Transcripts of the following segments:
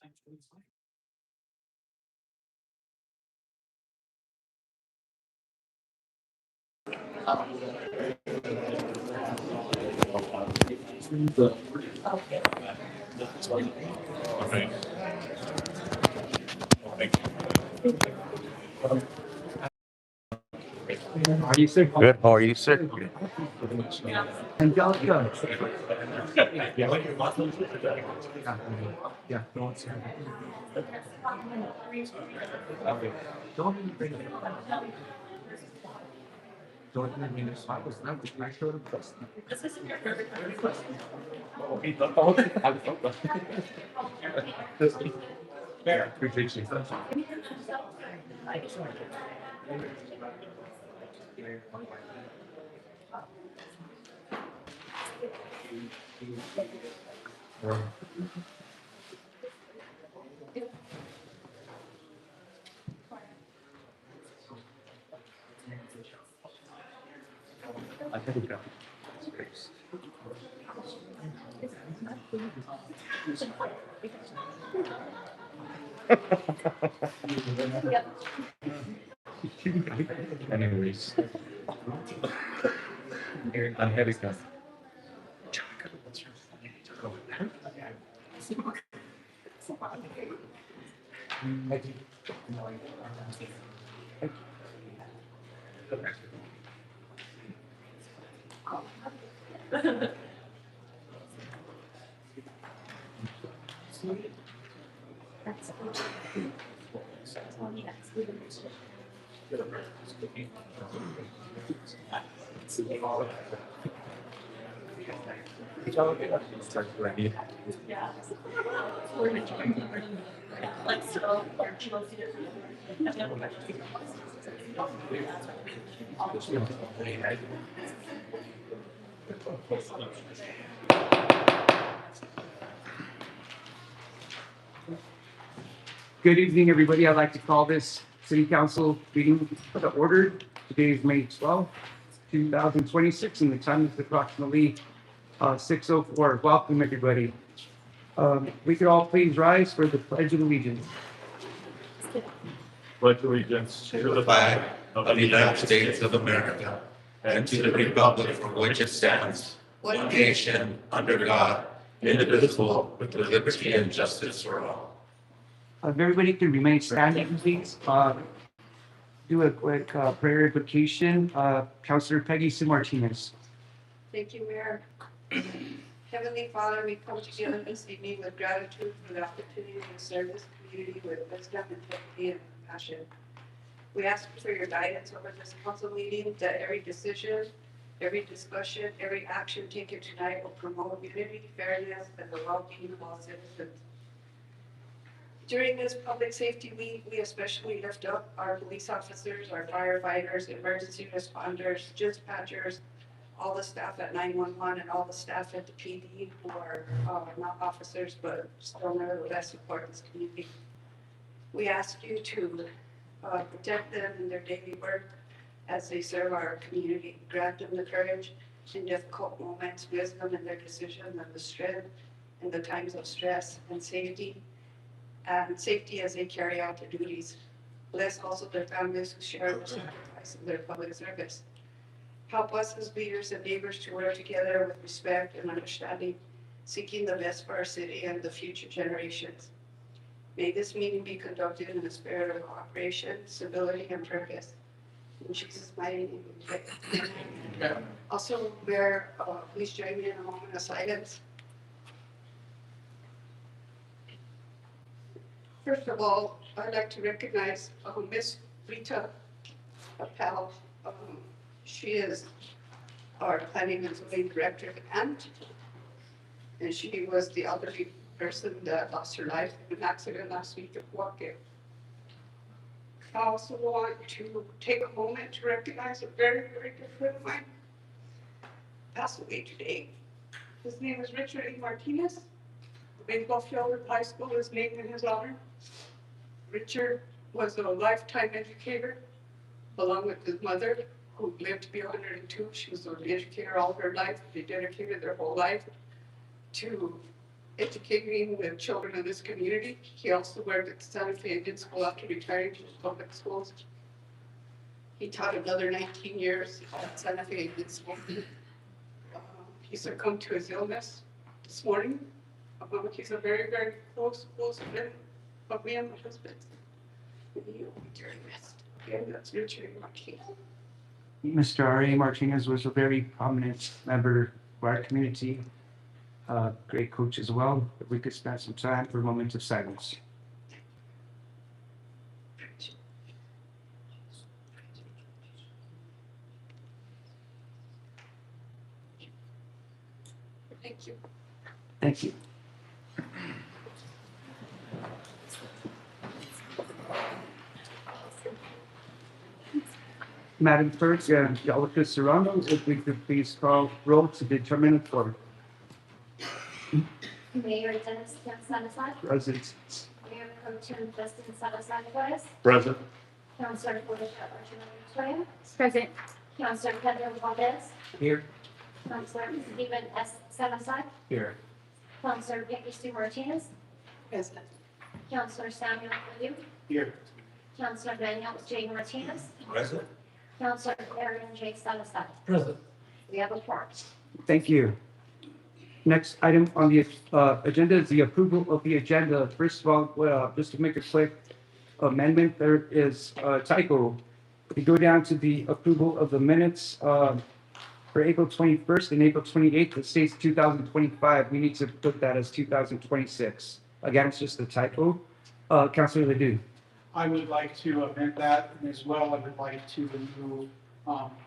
Are you sick? Good. How are you, sir? Angelica. Yeah. Don't even bring it up. Don't even mean it's fine. It's not. I showed him first. Yeah, appreciate you. I think we got space. Anyways. I'm heading up. Good evening, everybody. I'd like to call this city council meeting to order. Today is May 12th, 2026, and the time is approximately 6:04. Welcome, everybody. We could all please rise for the Pledge of Allegiance. Pledge allegiance to the flag of the United States of America and to the republic for which it stands, one nation, under God, indivisible, with liberty and justice for all. If everybody can remain standing, please. Do a quick prayer invocation. Councilor Peggy Sue Martinez. Thank you, Mayor. Heavenly Father, we come together this evening with gratitude for the opportunity to serve this community with wisdom, integrity, and compassion. We ask for your guidance over this council meeting, that every decision, every discussion, every action taken tonight will promote unity, fairness, and the well-being of all citizens. During this public safety week, we especially lift up our police officers, our firefighters, emergency responders, dispatchers, all the staff at 911 and all the staff at the PD who are not officers but still nevertheless support this community. We ask you to protect them in their daily work as they serve our community. Grant them the courage in difficult moments, wisdom in their decisions, and the strength in the times of stress and safety as they carry out their duties. Bless also their families who share the sacrifice of their public service. Help us as leaders and neighbors to work together with respect and understanding, seeking the best for our city and the future generations. May this meeting be conducted in a spirit of cooperation, civility, and purpose. In Jesus' mighty name we pray. Also, Mayor, please join me in a moment of silence. First of all, I'd like to recognize Miss Rita Appel. She is our planning and zoning director and she was the elderly person that lost her life in an accident last week at Wocket. I also want to take a moment to recognize a very, very good friend of mine, passed away today. His name is Richard A. Martinez. The baseball field at high school is named in his honor. Richard was a lifetime educator, along with his mother, who lived to be 102. She was an educator all her life. They dedicated their whole life to educating the children of this community. He also worked at Santa Fe Indian School after retiring to public schools. He taught another 19 years at Santa Fe Indian School. He succumbed to his illness this morning. He's a very, very close friend of me and my husband. And he will be dearly missed. Again, that's your Jerry Martinez. Mr. R.A. Martinez was a very prominent member of our community, great coach as well. If we could spend some time for a moment of silence. Thank you. Thank you. Madam Clerk, Angelica Serrano, if we could please call roll to determine the quorum. Mayor Dennis Salazar, Present. Mayor Pro Tem Justin Salazar Flores, Present. Councilor Flores Montoya. Present. Councilor Pedro Valdez, Here. Councilor Stephen S. Salazar, Here. Councilor Vicky Stu Martinez, President. Councilor Samuel Liu, Here. Councilor Daniel J. Martinez, Present. Councilor Aaron J. Salazar. Present. We have a quorum. Thank you. Next item on the agenda is the approval of the agenda. First of all, just to make a quick amendment, there is a typo. If you go down to the approval of the minutes for April 21st and April 28th, it states 2025. We need to put that as 2026. Again, it's just a typo. Councilor Ledoux. I would like to amend that, and as well, I would like to remove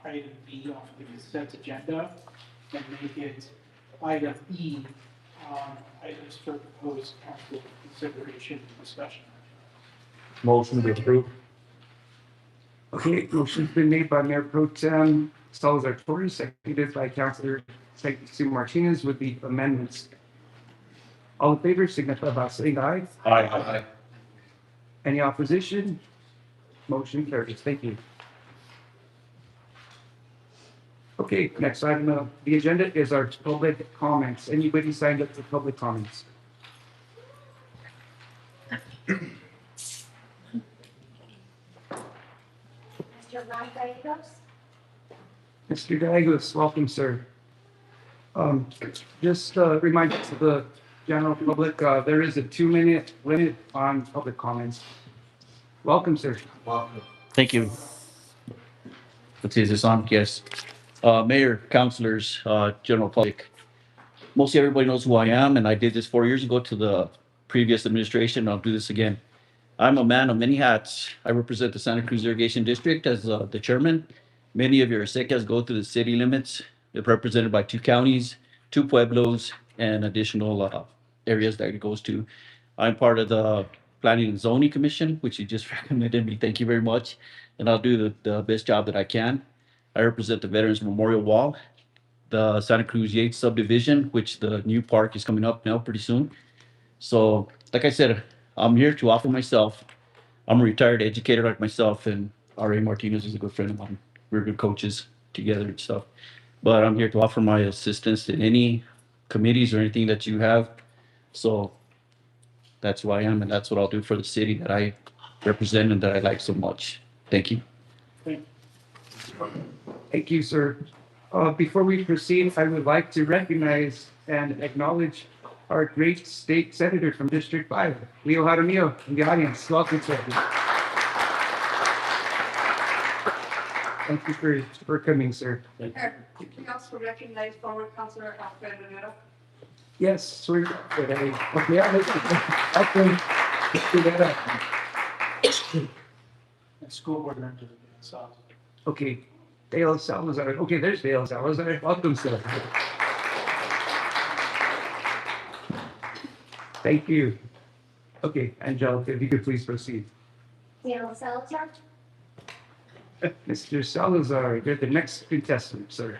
item B off the consent agenda and make it item E, items for proposed council consideration and discussion. Motion to approve. Okay, motion's been made by Mayor Pro Tem Salazar Torres, seconded by Councilor Stu Martinez with the amendments. All in favor, signify by saying aye. Aye. Any opposition? Motion carries. Thank you. Okay, next item of the agenda is our public comments. Anybody signed up for public comments? Mr. Ron Gallegos, Mr. Gallegos, welcome, sir. Just a reminder to the general public, there is a 2-minute limit on public comments. Welcome, sir. Thank you. Let's see, is this on? Yes. Mayor, councilors, general public. Mostly everybody knows who I am, and I did this 4 years ago to the previous administration. I'll do this again. I'm a man of many hats. I represent the Santa Cruz Irrigation District as the chairman. Many of your secas go through the city limits. They're represented by 2 counties, 2 pueblos, and additional areas that it goes to. I'm part of the Planning and Zoning Commission, which you just recommended me. Thank you very much. And I'll do the best job that I can. I represent the Veterans Memorial Wall, the Santa Cruz Yates subdivision, which the new park is coming up now pretty soon. So, like I said, I'm here to offer myself. I'm a retired educator like myself, and R.A. Martinez is a good friend of mine. We're good coaches together and stuff. But I'm here to offer my assistance in any committees or anything that you have. So that's who I am, and that's what I'll do for the city that I represent and that I like so much. Thank you. Thank you, sir. Before we proceed, I would like to recognize and acknowledge our great state senator from District 5, Leo Jaramillo, in the audience. Welcome, sir. Thank you for coming, sir. We also recognize former councilor Alfredo Rivera. Yes, sir. Okay, welcome. And school board members. So, Okay, Dale Salazar. Okay, there's Dale Salazar. Welcome, sir. Thank you. Okay, Angelica, if you could please proceed. Daniel Salazar, Mr. Salazar, you're the next contestant, sir.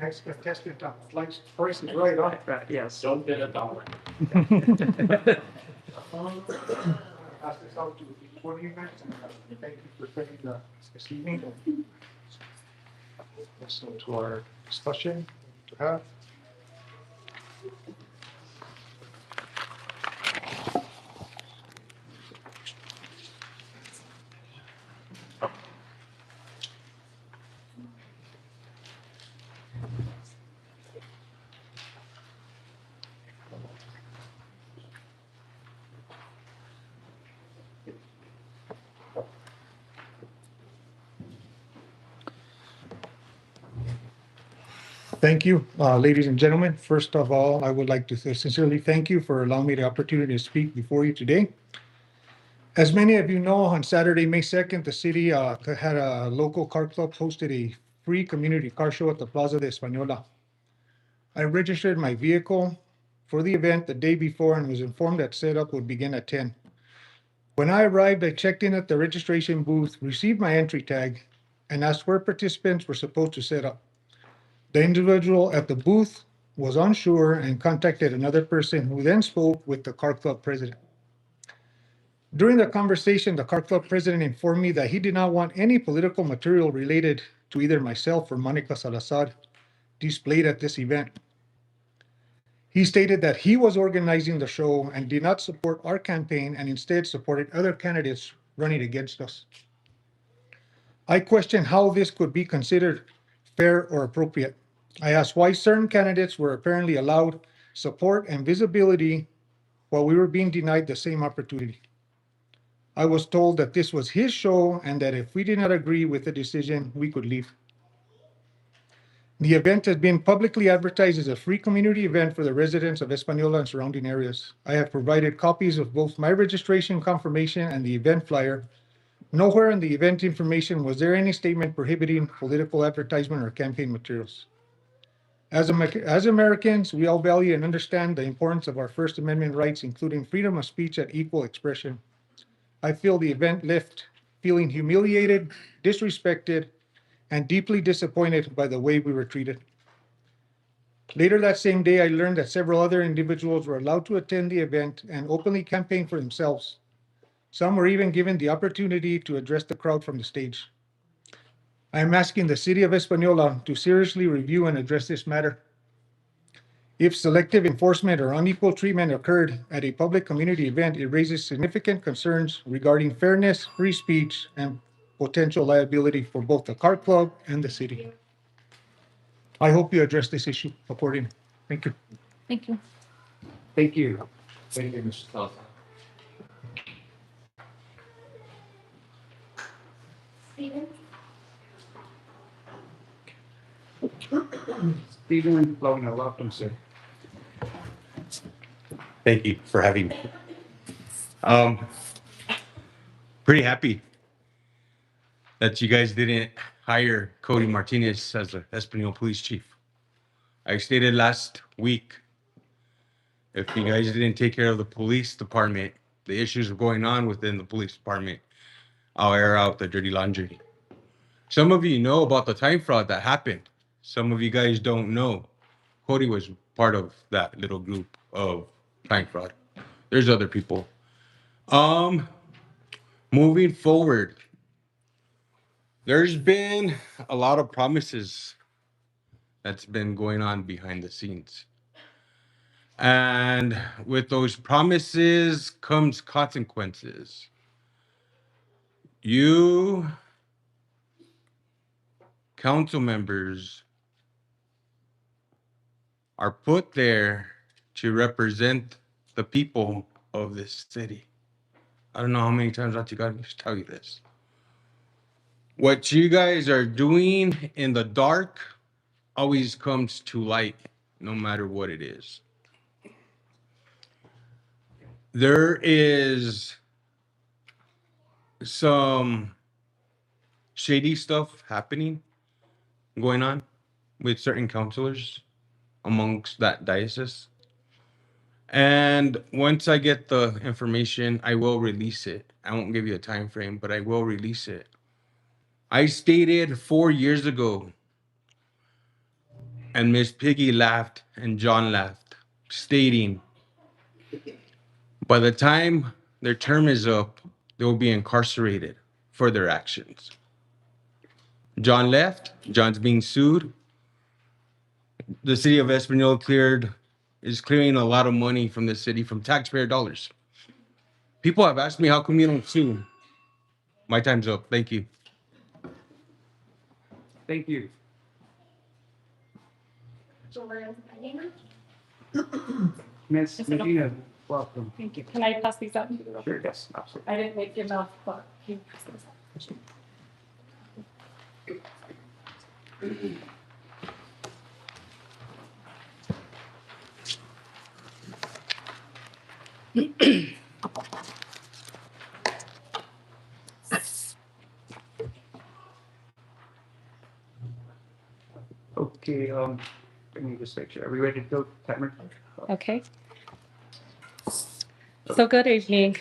next contestant, flights, price is right on. Right, yes. Don't get $1. Pass this out to one of you guys, and thank you for spending this evening. Listen to our discussion to have. Thank you, ladies and gentlemen. First of all, I would like to sincerely thank you for allowing me the opportunity to speak before you today. As many of you know, on Saturday, May 2nd, the city had a local car club hosted a free community car show at the Plaza de Española. I registered my vehicle for the event the day before and was informed that setup would begin at 10. When I arrived, I checked in at the registration booth, received my entry tag, and asked where participants were supposed to set up. The individual at the booth was unsure and contacted another person who then spoke with the car club president. During the conversation, the car club president informed me that he did not want any political material related to either myself or Monica Salazar displayed at this event. He stated that he was organizing the show and did not support our campaign and instead supported other candidates running against us. I questioned how this could be considered fair or appropriate. I asked why certain candidates were apparently allowed support and visibility while we were being denied the same opportunity. I was told that this was his show and that if we did not agree with the decision, we could leave. The event has been publicly advertised as a free community event for the residents of Española and surrounding areas. I have provided copies of both my registration confirmation and the event flyer. Nowhere in the event information was there any statement prohibiting political advertisement or campaign materials. As Americans, we all value and understand the importance of our First Amendment rights, including freedom of speech and equal expression. I feel the event left feeling humiliated, disrespected, and deeply disappointed by the way we were treated. Later that same day, I learned that several other individuals were allowed to attend the event and openly campaign for themselves. Some were even given the opportunity to address the crowd from the stage. I am asking the city of Española to seriously review and address this matter. If selective enforcement or unequal treatment occurred at a public community event, it raises significant concerns regarding fairness, free speech, and potential liability for both the car club and the city. I hope you address this issue accordingly. Thank you. Thank you. Thank you. Thank you, Mr. Salazar. Stephen? Stephen Lona, welcome, sir. Thank you for having me. Pretty happy that you guys didn't hire Cody Martinez as the Espanol police chief. I stated last week, if you guys didn't take care of the police department, the issues going on within the police department, I'll air out the dirty laundry. Some of you know about the time fraud that happened. Some of you guys don't know. Cody was part of that little group of time fraud. There's other people. Moving forward, there's been a lot of promises that's been going on behind the scenes. And with those promises comes consequences. You council members are put there to represent the people of this city. I don't know how many times I have to tell you this. What you guys are doing in the dark always comes to light, no matter what it is. There is some shady stuff happening, going on with certain counselors amongst that diocese. And once I get the information, I will release it. I won't give you a time frame, but I will release it. I stated 4 years ago, and Miss Piggy laughed and John laughed, stating, by the time their term is up, they will be incarcerated for their actions. John left. John's being sued. The city of Española is clearing a lot of money from the city from taxpayer dollars. People have asked me, how come you don't sue? My time's up. Thank you. Thank you. Joanne Medina? Ms. Is it Medina, welcome. Thank you. Can I pass these out? Sure, yes, absolutely. I didn't make enough, but you pass those out. Okay, let me just make sure. Are we ready to go, timer? Okay. So good evening.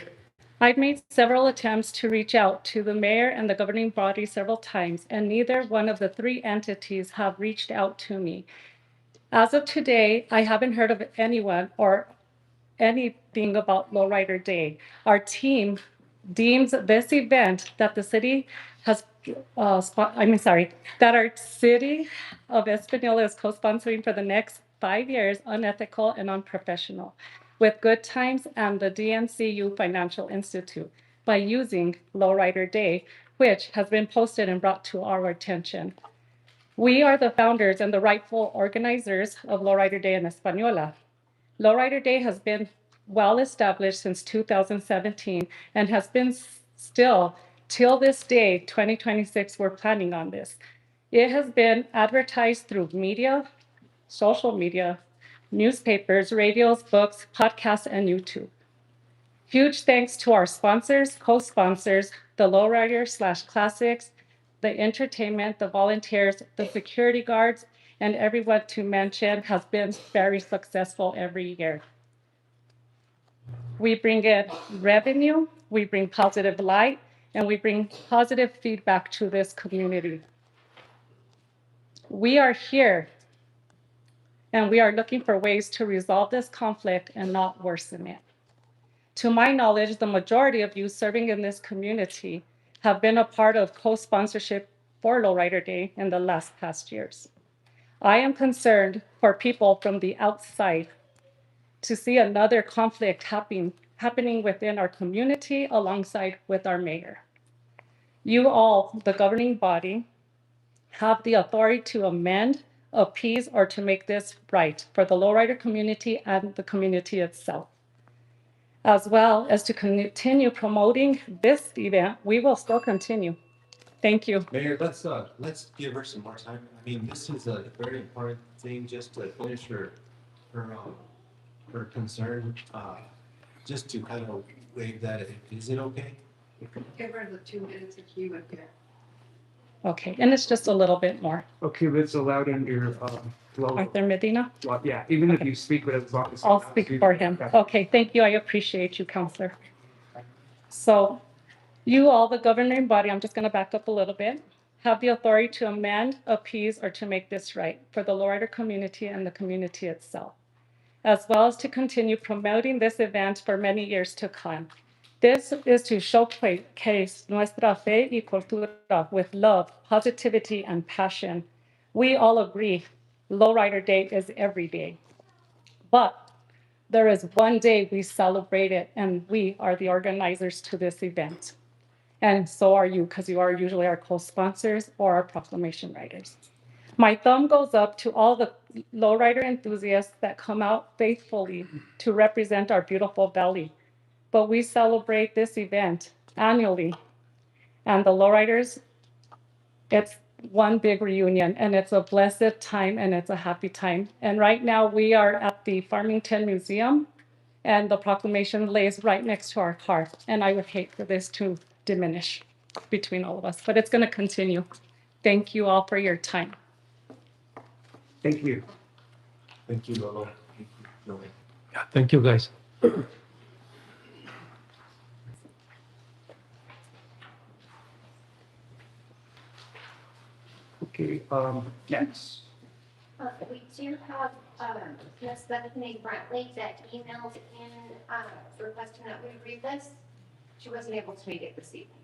I've made several attempts to reach out to the mayor and the governing body several times, and neither one of the three entities have reached out to me. As of today, I haven't heard of anyone or anything about Lowrider Day. Our team deems this event that the city has, that our city of Espanola is co-sponsoring for the next 5 years unethical and unprofessional with Good Times and the DNCU Financial Institute by using Lowrider Day, which has been posted and brought to our attention. We are the founders and the rightful organizers of Lowrider Day in Española. Lowrider Day has been well established since 2017 and has been still till this day, 2026, we're planning on this. It has been advertised through media, social media, newspapers, radios, books, podcasts, and YouTube. Huge thanks to our sponsors, co-sponsors, the Lowrider/Classics, the entertainment, the volunteers, the security guards, and everyone to mention has been very successful every year. We bring in revenue, we bring positive light, and we bring positive feedback to this community. We are here and we are looking for ways to resolve this conflict and not worsen it. To my knowledge, the majority of you serving in this community have been a part of co-sponsorship for Lowrider Day in the past years. I am concerned for people from the outside to see another conflict happening within our community alongside with our mayor. You all, the governing body, have the authority to amend, appease, or to make this right for the Lowrider community and the community itself. As well as to continue promoting this event, we will still continue. Thank you. Mayor, let's give her some more time. I mean, this is a very important thing just to finish her concern, just to kind of waive that. Is it okay? Give her the 2 minutes if you would get. Okay, and it's just a little bit more. Okay, that's allowed under, well, Arthur Medina, yeah, even if you speak with as long as. I'll speak for him. Okay, thank you. I appreciate you, Counselor. So you all, the governing body, I'm just going to back up a little bit, have the authority to amend, appease, or to make this right for the Lowrider community and the community itself, as well as to continue promoting this event for many years to come. This is to showcase nuestra fe y cultura with love, positivity, and passion. We all agree Lowrider Day is every day, but there is one day we celebrate it, and we are the organizers to this event. And so are you, because you are usually our co-sponsors or our proclamation writers. My thumb goes up to all the Lowrider enthusiasts that come out faithfully to represent our beautiful valley. But we celebrate this event annually. And the Lowriders, it's one big reunion, and it's a blessed time, and it's a happy time. And right now we are at the Farmington Museum, and the proclamation lays right next to our car. And I would hate for this to diminish between all of us, but it's going to continue. Thank you all for your time. Thank you. Thank you, Lolo. Yeah, thank you, guys. Okay, next. We do have, Ms. Bethany Brantley that emailed in, requesting that we read this. She wasn't able to make it this evening.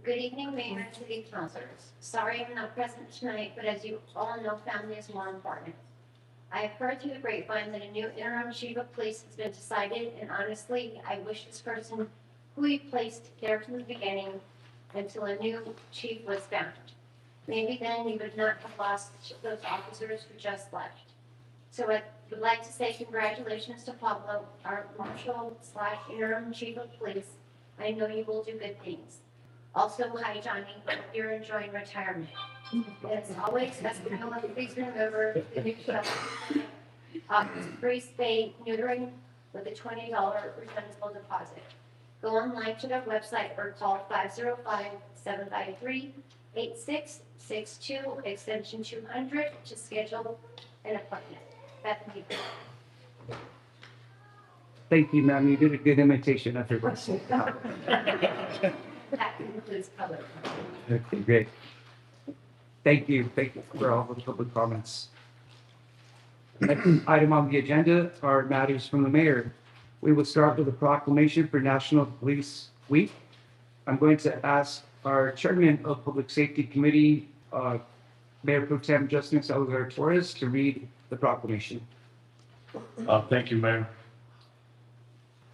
Good evening, Mayor and City Councilors. Sorry I'm not present tonight, but as you all know, family is more important. I have heard through the grapevine that a new interim chief of police has been decided, and honestly, I wish this person who we placed there from the beginning until a new chief was found. Maybe then we would not have lost those officers who just left. So I would like to say congratulations to Pablo, our marshal/interim chief of police. I know you will do good things. Also, hi Johnny, I hope you're enjoying retirement. As always, Espanola, please remember the new shelter. Free spay neutering with a $20 refundable deposit. Go online to their website or call 505-753-8662, extension 200 to schedule an appointment. Bethany. Thank you, ma'am. You did a good imitation of her. That concludes public. Okay, great. Thank you. Thank you for all the public comments. Next item on the agenda are matters from the mayor. We will start with a proclamation for National Police Week. I'm going to ask our chairman of Public Safety Committee, Mayor Pro Tem Justin Salazar Torres, to read the proclamation. Thank you, Mayor.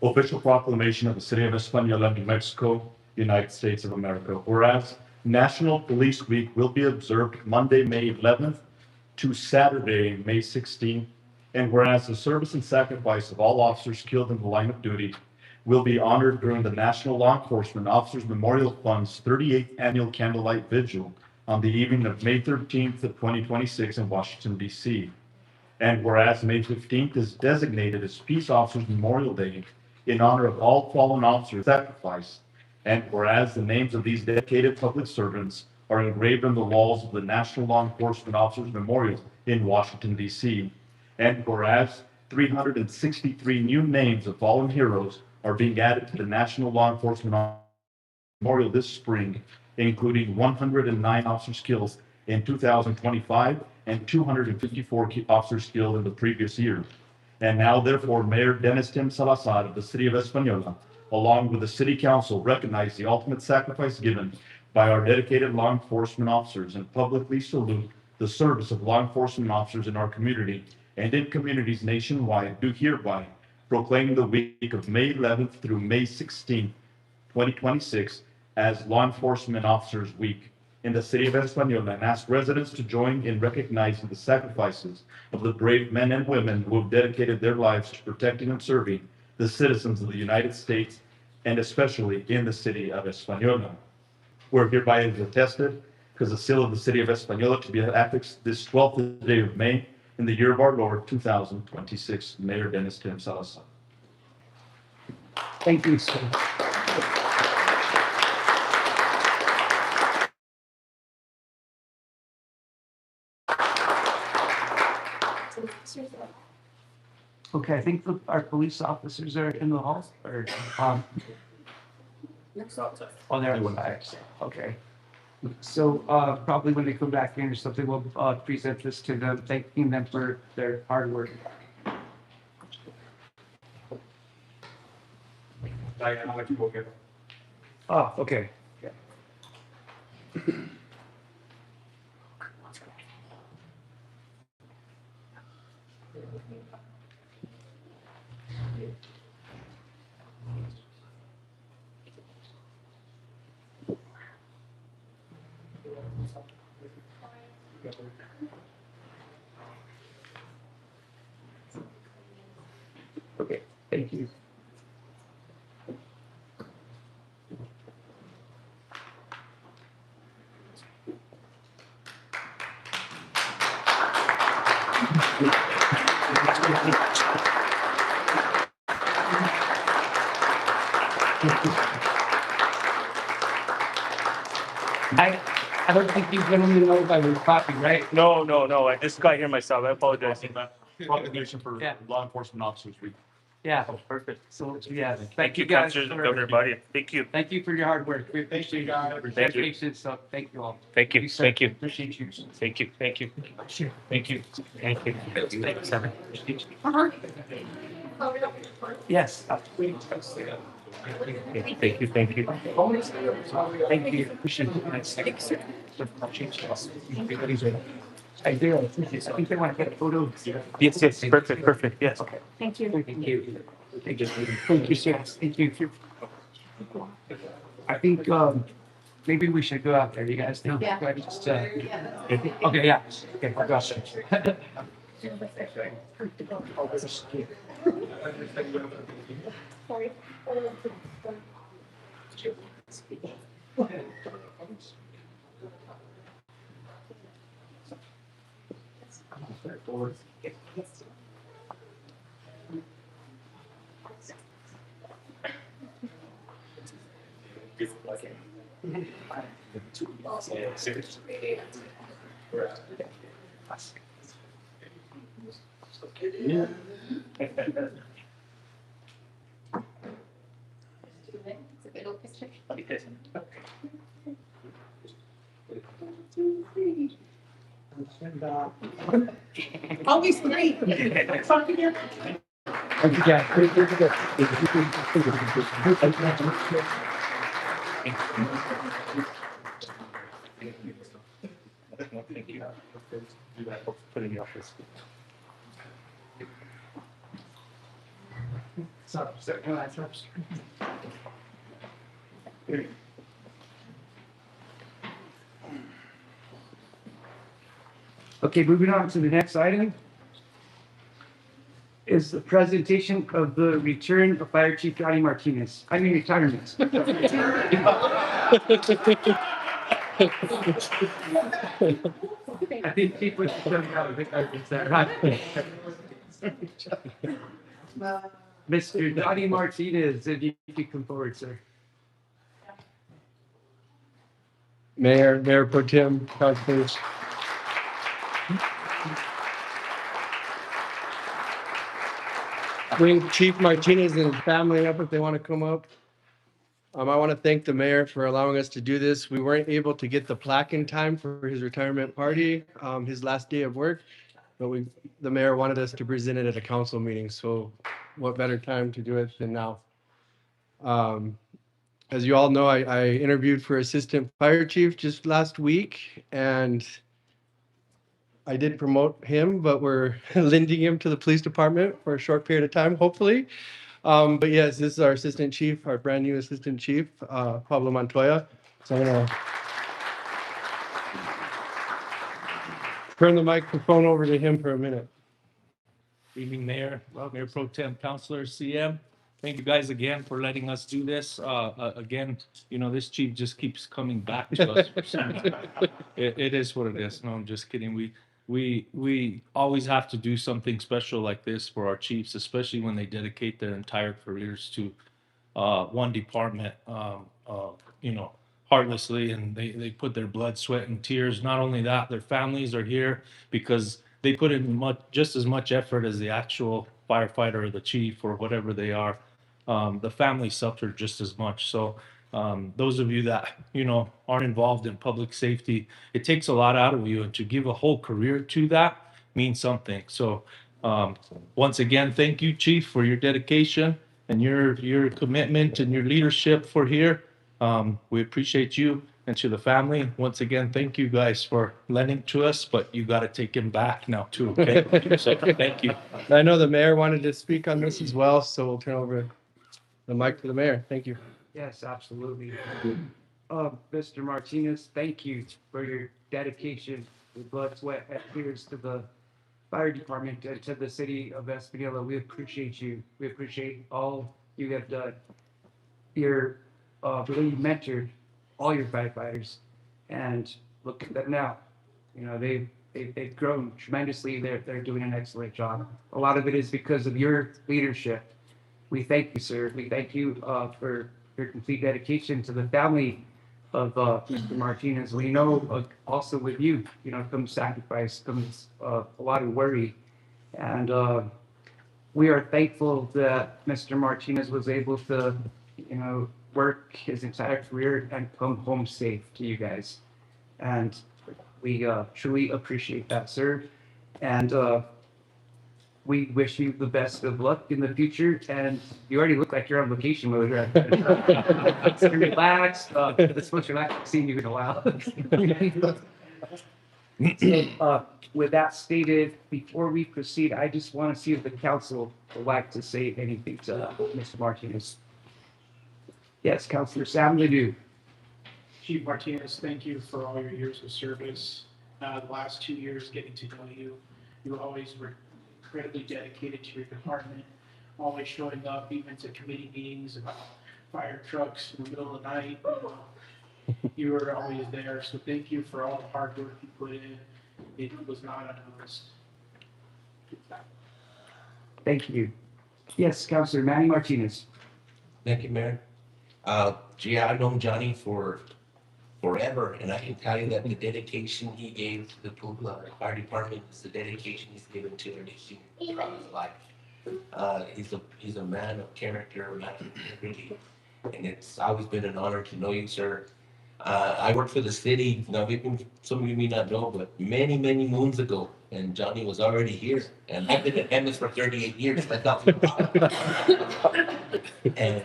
Official proclamation of the City of Española, New Mexico, United States of America. Whereas National Police Week will be observed Monday, May 11th to Saturday, May 16th. And whereas the service and sacrifice of all officers killed in the line of duty will be honored during the National Law Enforcement Officers Memorial Fund's 38th Annual Candlelight Vigil on the evening of May 13th of 2026 in Washington, D.C. And whereas May 15th is designated as Peace Officers Memorial Day in honor of all fallen officers sacrificed, and whereas the names of these dedicated public servants are engraved on the walls of the National Law Enforcement Officers Memorial in Washington, D.C., and whereas 363 new names of fallen heroes are being added to the National Law Enforcement Memorial this spring, including 109 officers killed in 2025 and 254 officers killed in the previous year. And now, therefore, Mayor Dennis Tim Salazar of the City of Española, along with the City Council, recognize the ultimate sacrifice given by our dedicated law enforcement officers and publicly salute the service of law enforcement officers in our community and in communities nationwide, do hereby proclaim the week of May 11th through May 16th, 2026 as Law Enforcement Officers Week in the City of Española, and ask residents to join in recognizing the sacrifices of the brave men and women who have dedicated their lives to protecting and serving the citizens of the United States, and especially in the City of Española. Where hereby is attested, because the seal of the City of Española to be affixed this 12th day of May in the year of our Lord 2026. Mayor Dennis Tim Salazar. Thank you, sir. Okay, I think our police officers are in the hall, or, oh, they're outside. Okay. So, probably when they come back in or something, we'll, present this to them, thanking them for their hard work. Diane, I'll let you go get it. Oh, okay. Okay, thank you. I don't think you gentlemen know if I was copy, right? No, I just got here myself. I apologize. Proclamation for Yeah. Law Enforcement Officers Week. Yeah, perfect. So, yeah, Thank you, guys. Councilor for- Governor Body. Thank you. Thank you for your hard work. We appreciate your Thank you. dedication, so thank you all. Thank you. sir. Thank you. Appreciate you. Thank you. Thank you. Sure. Thank you. Thank you. Yes. Thank you. Thank you. Thank you. Appreciate it. I do. I think they want to get a photo. Yes, perfect. Yes. Okay. Thank you. Thank you. Thank you. Thank you, sir. Thank you. I think, maybe we should go out there. You guys think? Yeah. Just, okay, yeah. Okay, I'll go out there. Sorry. It's a good old picture. Always three. Thank you. Do that, put in the office. Okay, moving on to the next item is the presentation of the return of Fire Chief Johnny Martinez. I mean retirement. I think Chief was coming out of is that right? Mr. Johnny Martinez, if you could come forward, sir. Mayor Pro Tem, councilors. Bring Chief Martinez and his family up if they want to come up. I want to thank the mayor for allowing us to do this. We weren't able to get the plaque in time for his retirement party, his last day of work, but the mayor wanted us to present it at a council meeting. So what better time to do it than now? As you all know, I interviewed for assistant fire chief just last week, and I did promote him, but we're lending him to the police department for a short period of time, hopefully. But yes, this is our assistant chief, our brand new assistant chief, Pablo Montoya. So I'm gonna turn the microphone over to him for a minute. Evening, Mayor, Mayor Pro Tem, Councilor, CM. Thank you guys again for letting us do this. Again, you know, this chief just keeps coming back to us. It is what it is. No, I'm just kidding. We always have to do something special like this for our chiefs, especially when they dedicate their entire careers to one department, you know, heartlessly, and they put their blood, sweat, and tears. Not only that, their families are here because they put in just as much effort as the actual firefighter or the chief or whatever they are. The family suffered just as much. So those of you that, you know, aren't involved in public safety, it takes a lot out of you, and to give a whole career to that means something. So once again, thank you, Chief, for your dedication and your commitment and your leadership for here. We appreciate you. And to the family, once again, thank you guys for lending to us, but you got to take him back now too, okay? So thank you. I know the mayor wanted to speak on this as well, so we'll turn over the mic to the mayor. Thank you. Yes, absolutely. Mr. Martinez, thank you for your dedication, your blood, sweat, and tears to the fire department and to the city of Espanola. We appreciate you. We appreciate all you have done. You're really mentored all your firefighters, and look at them now. You know, they've grown tremendously. They're doing an excellent job. A lot of it is because of your leadership. We thank you, sir. We thank you for your complete dedication to the family of Mr. Martinez. We know also with you, you know, comes sacrifice, comes a lot of worry. And we are thankful that Mr. Martinez was able to, you know, work his entire career and come home safe to you guys. And we truly appreciate that, sir. And we wish you the best of luck in the future. And you already look like you're on vacation mode, right? You're relaxed. It's most relaxing seeing you in a while. So, with that stated, before we proceed, I just want to see if the council would like to say anything to Mr. Martinez. Yes, Councilor Sam Ledoux. Chief Martinez, thank you for all your years of service. The last 2 years getting to know you, you always were incredibly dedicated to your department, always showing up even to committee meetings about fire trucks in the middle of the night. You were always there, so thank you for all the hard work you put in. It was not unnoticed. Thank you. Yes, Councilor Manny Martinez. Thank you, Mayor. Gee, I've known Johnny for forever, and I can tell you that the dedication he gave to the fire department is the dedication he's given to our nation throughout his life. He's a man of character, a man of integrity, and it's always been an honor to know you, sir. I worked for the city. Now, maybe some of you may not know, but many, many moons ago, and Johnny was already here. And I've been at Emmis for 38 years. That's not and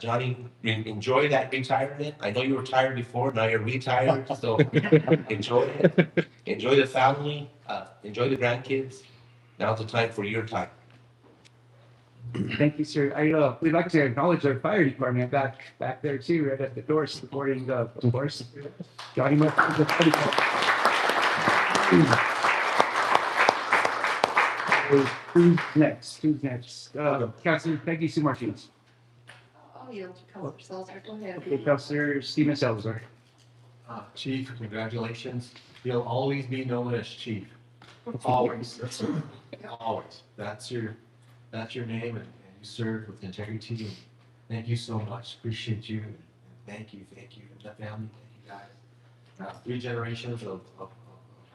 Johnny, enjoy that retirement. I know you were retired before. Now you're retired, so enjoy it. Enjoy the family. Enjoy the grandkids. Now's the time for your time. Thank you, sir. We'd like to acknowledge our fire department back there too, right at the door, supporting the force. Johnny must be the Who's next? Councilor Peggy Sue Martinez. Oh, you don't come yourselves, go ahead. Okay, Councilor Steven Salazar. Chief, congratulations. You'll always be known as Chief. Always. Always. That's your name, and you served with integrity. Thank you so much. Appreciate you. And thank you. And the family, thank you guys. 3 generations of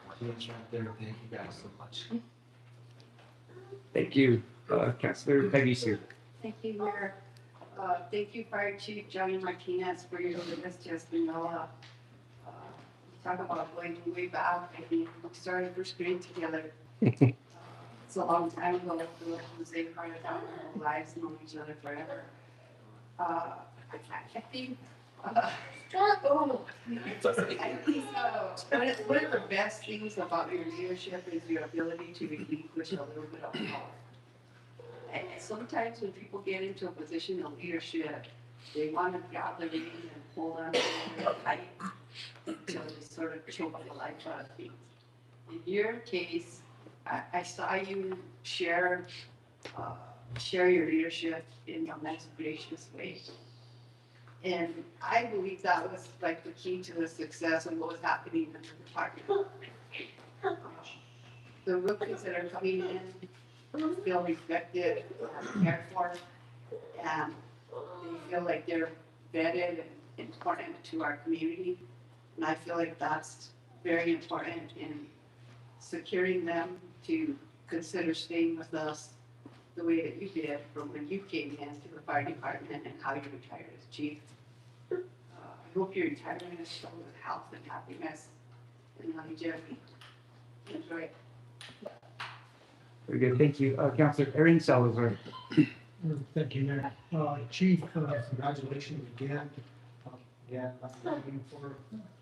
Martinez right there. Thank you guys so much. Thank you, Councilor Peggy Sue. Thank you, Mayor. Thank you, Fire Chief Johnny Martinez, for your witness testimony. Talk about going way back. I mean, we started first grade together. It's a long time ago. We were the same part of our lives, knowing each other forever. I think. One of the best things about your leadership is your ability to relinquish a little bit of power. And sometimes when people get into a position of leadership, they want to grab the reins and hold on to it tight until they sort of choke the life out of things. In your case, I saw you share your leadership in a nice, gracious way. And I believe that was like the key to the success of what was happening in the department. The rookies that are coming in feel respected, cared for, and they feel like they're vetted and important to our community. And I feel like that's very important in securing them to consider staying with us the way that you did from when you came into the fire department and how you retired as chief. I hope your retirement is filled with health and happiness and longevity. Enjoy it. Very good, thank you. Councilor Aaron Salazar. Thank you, Mayor. Chief, congratulations again. I've known you for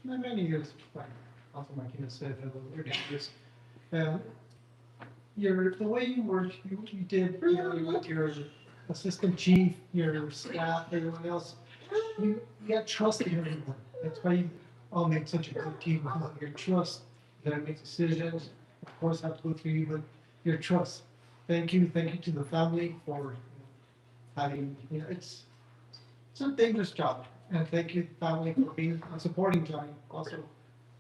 many years, like Councilor Martinez said, we're dangerous. The way you worked, you did, with your assistant chief, your staff, everyone else, you got trust in everyone. That's why you all make such a good team. Your trust, you gotta make decisions, of course, have to go through you, but your trust. Thank you to the family for having, it's a dangerous job. And thank you, family, for being supporting Johnny also.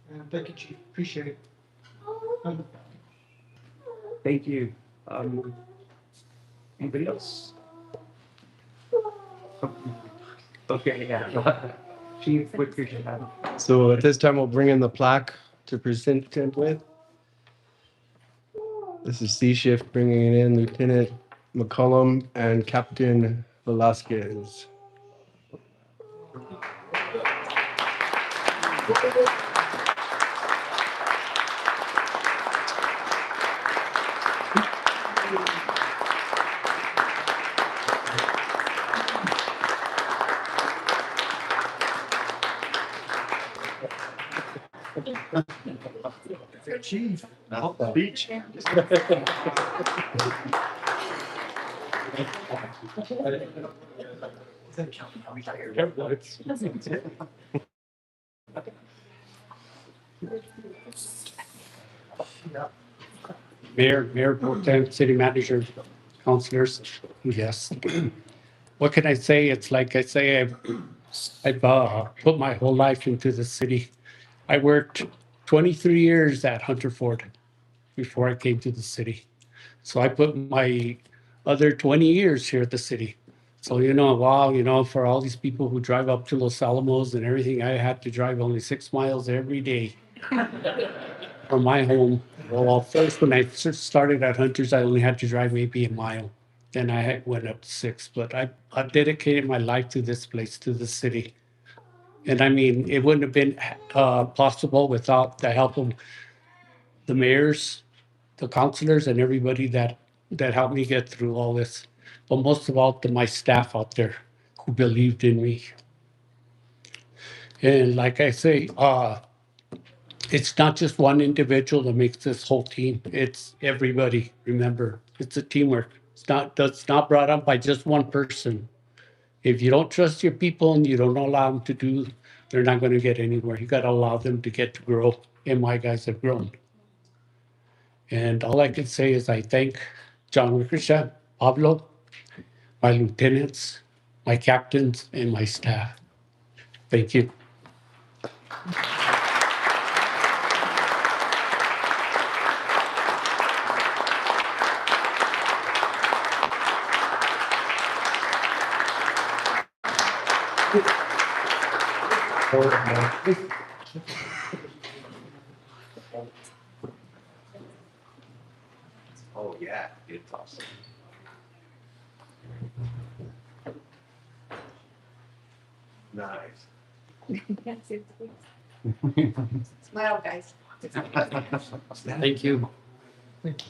And thank you, Chief. Appreciate it. Thank you. Anybody else? Okay, yeah. Chief, what could you have? So at this time, we'll bring in the plaque to present him with. This is C Shift bringing it in, Lieutenant McCollum and Captain Velasquez. Chief. Beach. Mayor Pro Tem, City Manager, Councilors, yes. What can I say? It's like I say, I've put my whole life into the city. I worked 23 years at Hunter Ford before I came to the city. So I put my other 20 years here at the city. So, wow, for all these people who drive up to Los Alamos and everything, I had to drive only 6 miles every day from my home. Well, first, when I started at Hunters, I only had to drive maybe a mile. Then went up to 6, but I dedicated my life to this place, to the city. And I mean, it wouldn't have been possible without the help of the mayors, the councilors, and everybody that helped me get through all this. But most of all, to my staff out there who believed in me. And like I say, it's not just one individual that makes this whole team. It's everybody. Remember, it's a teamwork. It's not brought up by just one person. If you don't trust your people and you don't allow them to do, they're not going to get anywhere. You got to allow them to get to grow. And my guys have grown. And all I can say is I thank John Wickersham, Pablo, my lieutenants, my captains, and my staff. Thank you. Oh, yeah, it's awesome. Nice. Smile, guys. Thank you. And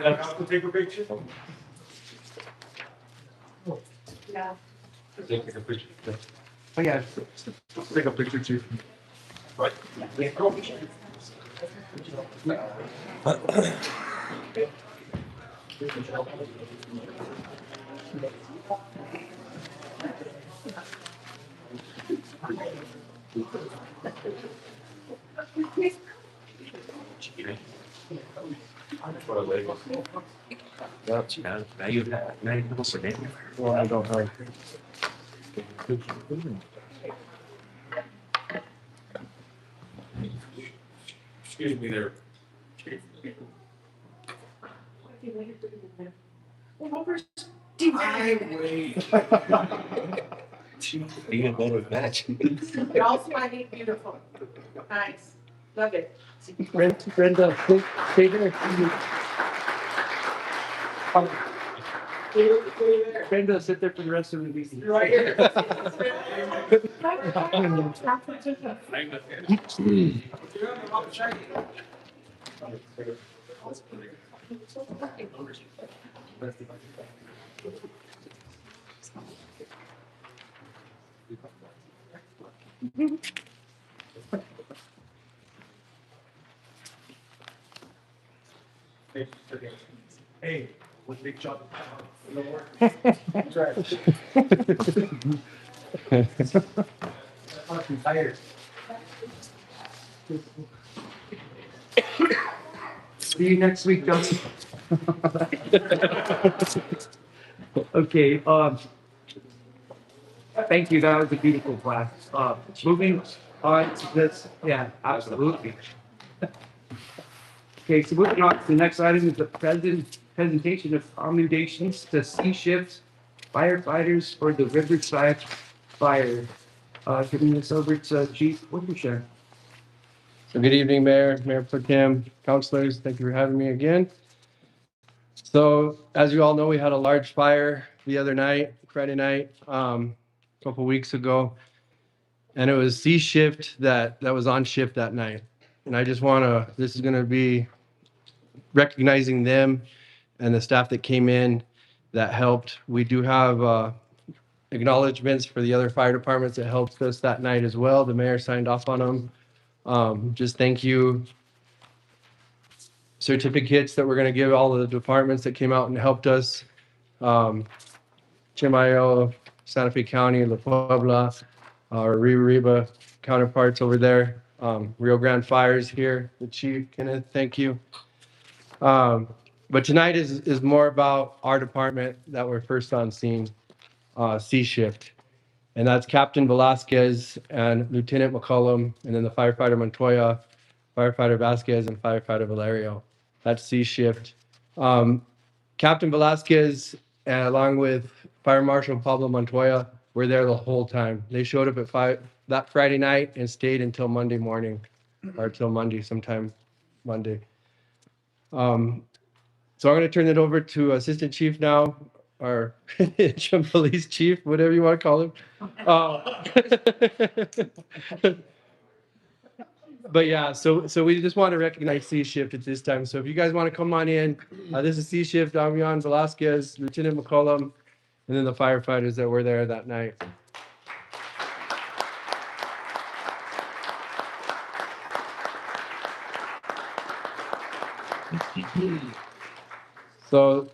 I'll take a picture. Yeah. Take a picture. Oh, yeah. Take a picture too. Well, I don't know. Excuse me there. Be a better match. You're all smiling, beautiful. Nice. Love it. Brenda, stay there. Brenda, sit there for the rest of the meeting. Right here. Hey, one big chop. I'm tired. See you next week, Justin. Okay, thank you. That was a beautiful class. Moving on to this, yeah, absolutely. Okay, so moving on to the next item is the presentation of commendations to C-Shift firefighters for the Riverside Fire. Giving this over to Chief Wickersham. So good evening, Mayor, Mayor Pro Tem, councilors. Thank you for having me again. So as you all know, we had a large fire the other night, Friday night, a couple weeks ago. And it was C-Shift that was on shift that night. And I just this is gonna be recognizing them and the staff that came in that helped. We do have acknowledgements for the other fire departments that helped us that night as well. The mayor signed off on them. Just thank you. Certificates that we're going to give all of the departments that came out and helped us. Chimayo, Santa Fe County, La Puebla, our Riba counterparts over there. Rio Grande Fires here, the chief, Kenneth, thank you. But tonight is more about our department that we're first on scene. C-Shift. And that's Captain Velasquez and Lieutenant McCollum, and then the firefighter Montoya, firefighter Vasquez, and firefighter Valerio. That's C-Shift. Captain Velasquez, along with Fire Marshal Pablo Montoya, were there the whole time. They showed up at 5 that Friday night and stayed until Monday morning, or till Monday, sometime Monday. So I'm going to turn it over to Assistant Chief now, or interim police chief, whatever you want to call him. But yeah, so we just want to recognize C Shift at this time. So if you guys want to come on in, this is C Shift, Damian Velasquez, Lieutenant McCollum, and then the firefighters that were there that night. So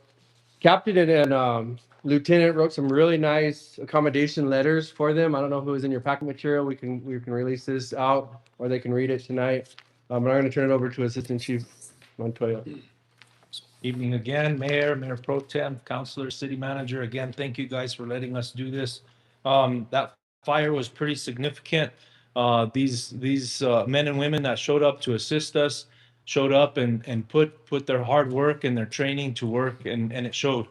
Captain and Lieutenant wrote some really nice accommodation letters for them. I don't know if it was in your packet material. We can release this out, or they can read it tonight. But I'm going to turn it over to Assistant Chief Montoya. Evening again, Mayor, Mayor Pro Tem, Councilor, City Manager. Again, thank you guys for letting us do this. That fire was pretty significant. These men and women that showed up to assist us showed up and put their hard work and their training to work, and it showed.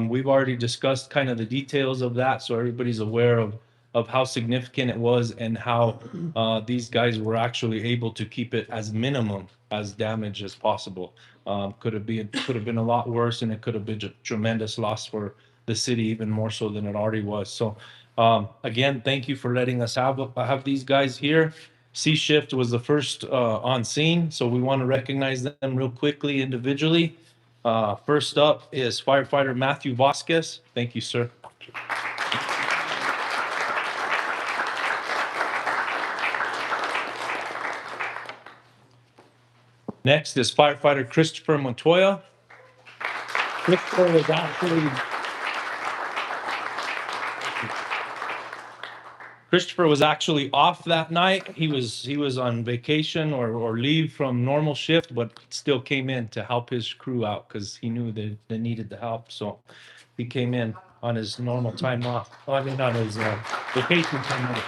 We've already discussed kind of the details of that, so everybody's aware of how significant it was and how these guys were actually able to keep it as minimum as damage as possible. Could have been a lot worse, and it could have been a tremendous loss for the city, even more so than it already was. So again, thank you for letting us have these guys here. C Shift was the first on scene, so we want to recognize them real quickly individually. First up is firefighter Matthew Vasquez. Thank you, sir. Next is firefighter Christopher Montoya. Christopher was actually off that night. He was on vacation or leave from normal shift, but still came in to help his crew out because he knew that they needed the help. So he came in on his normal time off. Oh, I mean, not his vacation time off.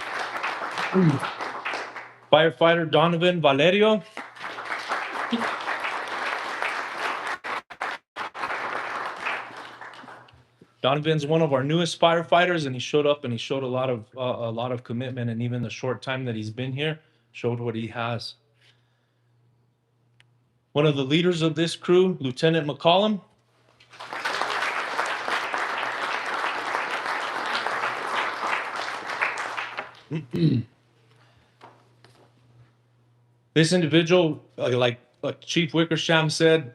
Firefighter Donovan Valerio. Donovan's one of our newest firefighters, and he showed up and he showed a lot of commitment, and even the short time that he's been here showed what he has. One of the leaders of this crew, Lieutenant McCollum. This individual, like Chief Wickersham said,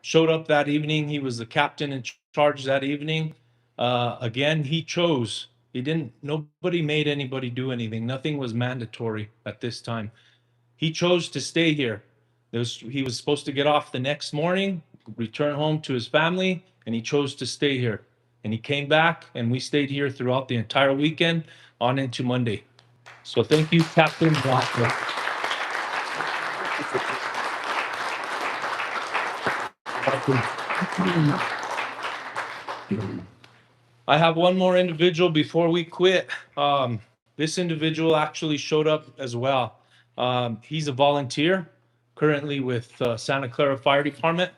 showed up that evening. He was the captain in charge that evening. Again, he chose. Nobody made anybody do anything. Nothing was mandatory at this time. He chose to stay here. He was supposed to get off the next morning, return home to his family, and he chose to stay here. And he came back, and we stayed here throughout the entire weekend on into Monday. So thank you, Captain Blackwood. I have one more individual before we quit. This individual actually showed up as well. He's a volunteer currently with Santa Clara Fire Department.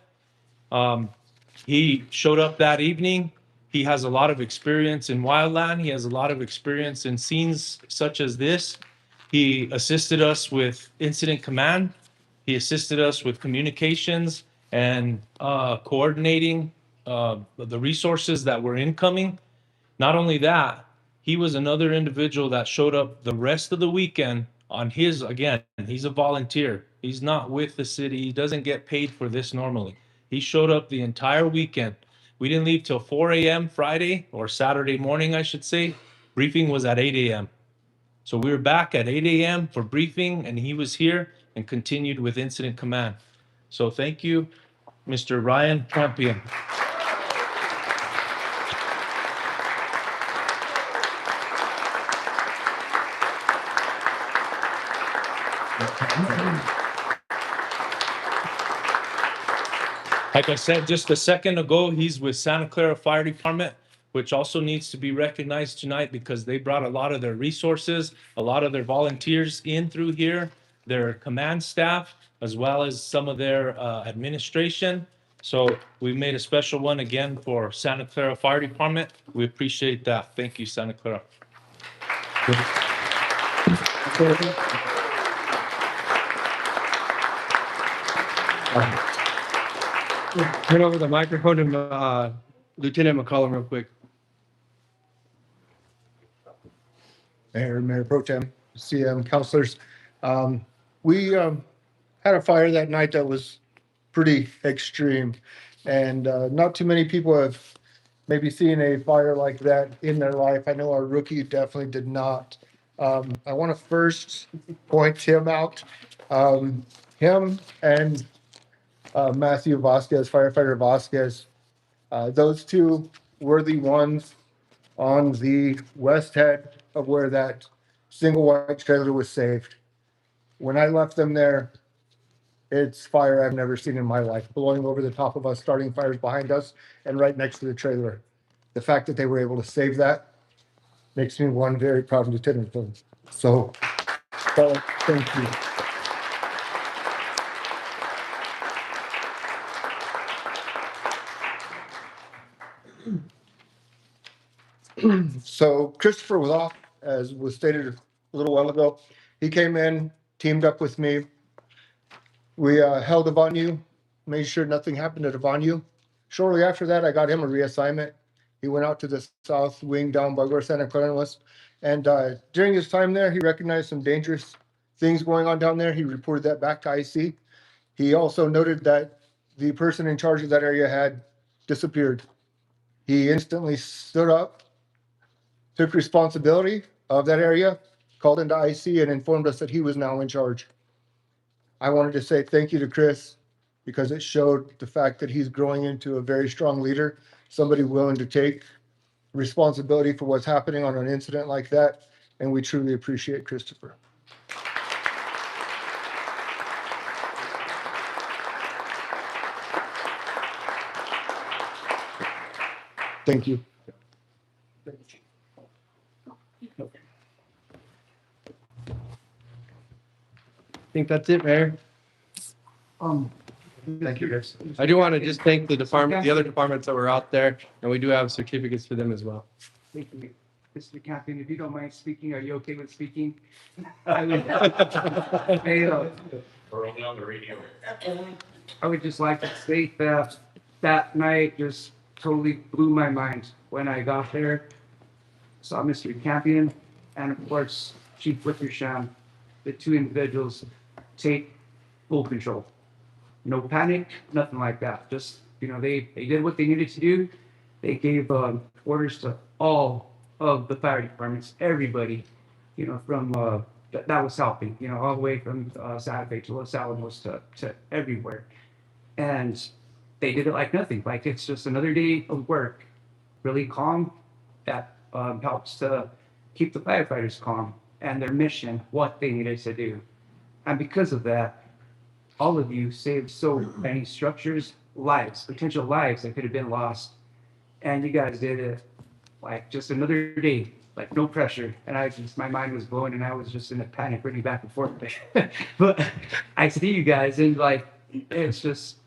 He showed up that evening. He has a lot of experience in wildland. He has a lot of experience in scenes such as this. He assisted us with incident command. He assisted us with communications and coordinating the resources that were incoming. Not only that, he was another individual that showed up the rest of the weekend on his, again, he's a volunteer. He's not with the city. He doesn't get paid for this normally. He showed up the entire weekend. We didn't leave till 4 a.m. Friday, or Saturday morning, I should say. Briefing was at 8 a.m. So we were back at 8 a.m. for briefing, and he was here and continued with incident command. So thank you, Mr. Ryan Campion. Like I said just a second ago, he's with Santa Clara Fire Department, which also needs to be recognized tonight because they brought a lot of their resources, a lot of their volunteers in through here, their command staff, as well as some of their administration. So we made a special one again for Santa Clara Fire Department. We appreciate that. Thank you, Santa Clara. Turn over the microphone to Lieutenant McCollum real quick. Mayor, Mayor Pro Tem, CM, councilors. We had a fire that night that was pretty extreme. And not too many people have maybe seen a fire like that in their life. I know our rookie definitely did not. I want to first point him out. Him and Matthew Vasquez, firefighter Vasquez, those two were the ones on the west head of where that single white trailer was saved. When I left them there, it's fire I've never seen in my life, blowing over the top of us, starting fires behind us and right next to the trailer. The fact that they were able to save that makes me one very proud lieutenant of them. So, thank you. So Christopher was off, as was stated a little while ago. He came in, teamed up with me. We held Avanu, made sure nothing happened at Avanu. Shortly after that, I got him a reassignment. He went out to the south wing down by where Santa Clara was. And during his time there, he recognized some dangerous things going on down there. He reported that back to IC. He also noted that the person in charge of that area had disappeared. He instantly stood up, took responsibility of that area, called into IC and informed us that he was now in charge. I wanted to say thank you to Chris because it showed the fact that he's growing into a very strong leader, somebody willing to take responsibility for what's happening on an incident like that. And we truly appreciate Christopher. Thank you. I think that's it, Mayor. Thank you, guys. I do want to just thank the department, the other departments that were out there, and we do have certificates for them as well. Thank you, Mr. Captain. If you don't mind speaking, are you okay with speaking? We're only on the radio. I would just like to state that that night just totally blew my mind when I got there. Saw Mr. Campion and of course Chief Wickersham, the two individuals take full control. No panic, nothing like that. Just, they did what they needed to do. They gave orders to all of the fire departments, everybody, from that was helping, all the way from Santa Fe to Los Alamos to everywhere. And they did it like nothing, like it's just another day of work, really calm. That helps to keep the firefighters calm and their mission, what they needed to do. And because of that, all of you saved so many structures, lives, potential lives that could have been lost. And you guys did it like just another day, like no pressure. And my mind was blowing and I was just in a panic running back and forth. But I see you guys and it's just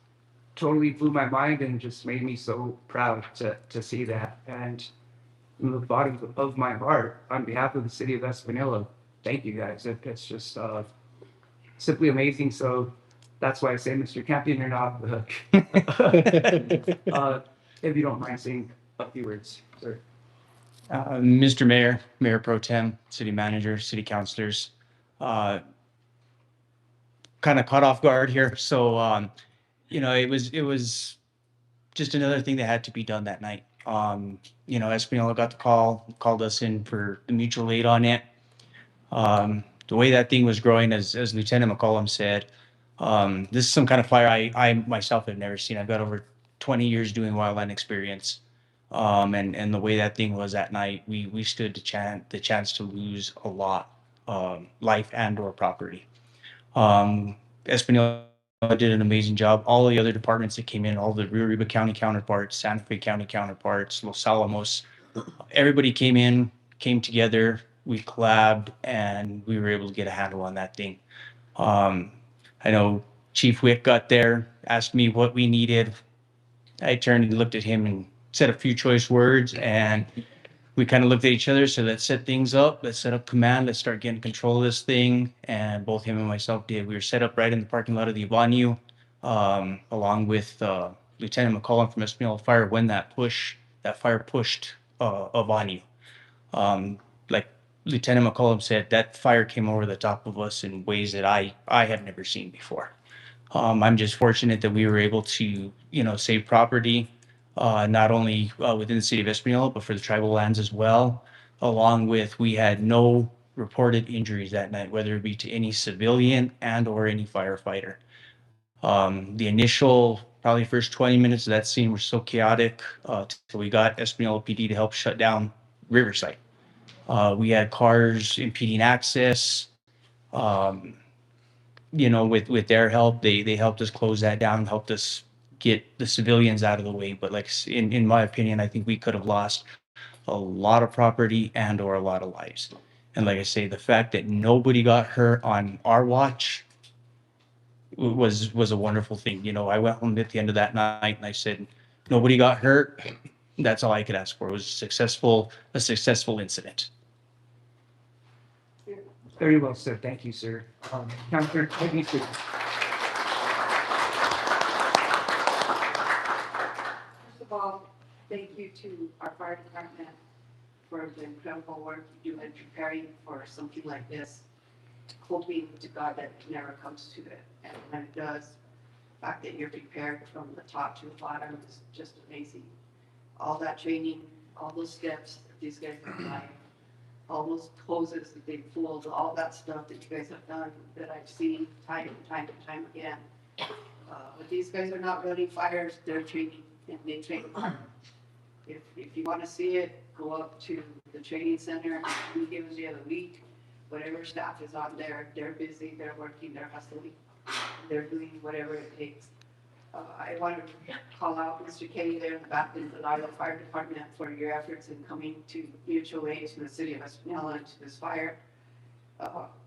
totally blew my mind and just made me so proud to see that. And from the bottom of my heart, on behalf of the city of Espanola, thank you guys. It's just simply amazing. So that's why I say, Mr. Campion, you're not off the hook. If you don't mind saying a few words, sir. Mr. Mayor, Mayor Pro Tem, City Manager, City Councilors, kind of caught off guard here. So, it was just another thing that had to be done that night. Espanola got the called us in for the mutual aid on it. The way that thing was growing, as Lieutenant McCollum said, this is some kind of fire I myself have never seen. I've got over 20 years doing wildland experience. And the way that thing was that night, we stood the chance to lose a lot, life and or property. Espanola did an amazing job. All the other departments that came in, all the Rio Arriba County counterparts, Santa Fe County counterparts, Los Alamos, everybody came together, we collabed, and we were able to get a handle on that thing. I know Chief Wick got there, asked me what we needed, I turned and looked at him and said a few choice words, and we kind of looked at each other. So let's set things up. Let's set up command. Let's start getting control of this thing. And both him and myself did. We were set up right in the parking lot of the Ivanyu, along with Lieutenant McCollum from Espanola Fire when that fire pushed Ivanyu. Like Lieutenant McCollum said, that fire came over the top of us in ways that I had never seen before. I'm just fortunate that we were able to, save property, not only within the city of Espanola, but for the tribal lands as well. Along with, we had no reported injuries that night, whether it be to any civilian and or any firefighter. The initial, probably first 20 minutes of that scene were so chaotic till we got Espanola PD to help shut down Riverside. We had cars impeding access. With their help, they helped us close that down, helped us get the civilians out of the way. But like in my opinion, I think we could have lost a lot of property and or a lot of lives. And like I say, the fact that nobody got hurt on our watch was a wonderful thing. I went home at the end of that night and I said, nobody got hurt. That's all I could ask for. It was a successful incident. Very well said. Thank you, sir. Councilor Peggy Sue. First of all, thank you to our fire department for the incredible work you do in preparing for something like this. Hoping to God that it never comes to it. And when it does, the fact that you're prepared from the top to the bottom is just amazing. All that training, all those steps that these guys have done, all those poses that they've pulled, all that stuff that you guys have done that I've seen time and time and time again. But these guys are not running fires, they're training, and they train hard. If you want to see it, go up to the training center any given day of the week. Whatever staff is on there, they're busy, they're working, they're hustling, they're doing whatever it takes. I want to call out Mr. Kenny there in the back in the Lila Fire Department for your efforts in coming to mutual aid to the city of Espanola and to this fire.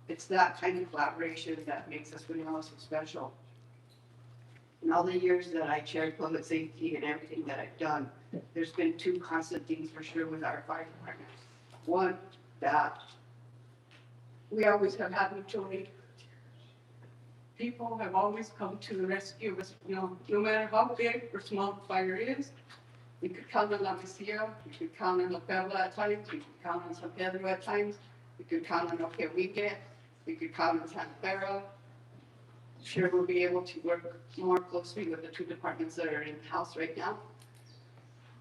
It's that kind of collaboration that makes Espanola so special. In all the years that I chaired public safety and everything that I've done, there's been two constant things for sure with our fire department. One, that we always have had mutual aid. People have always come to the rescue of us, no matter how big or small the fire is. We could count on La Mesilla, we could count on La Perla at times, we could count on San Pedro at times, we could count on Oquehuique, we could count on Santa Clara. Sure, we'll be able to work more closely with the two departments that are in-house right now.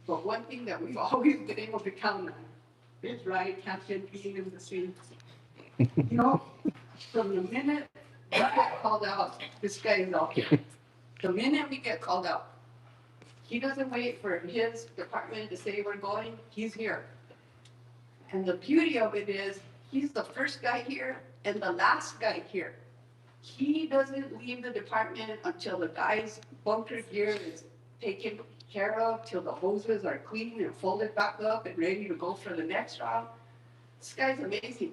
But one thing that we've always been able to count on is Ryan Captain being in the scene. From the minute we get called out, this guy is out here. The minute we get called out, he doesn't wait for his department to say we're going, he's here. And the beauty of it is, he's the first guy here and the last guy here. He doesn't leave the department until the guy's bunker gear is taken care of, till the hoses are clean and folded back up and ready to go for the next round. This guy's amazing.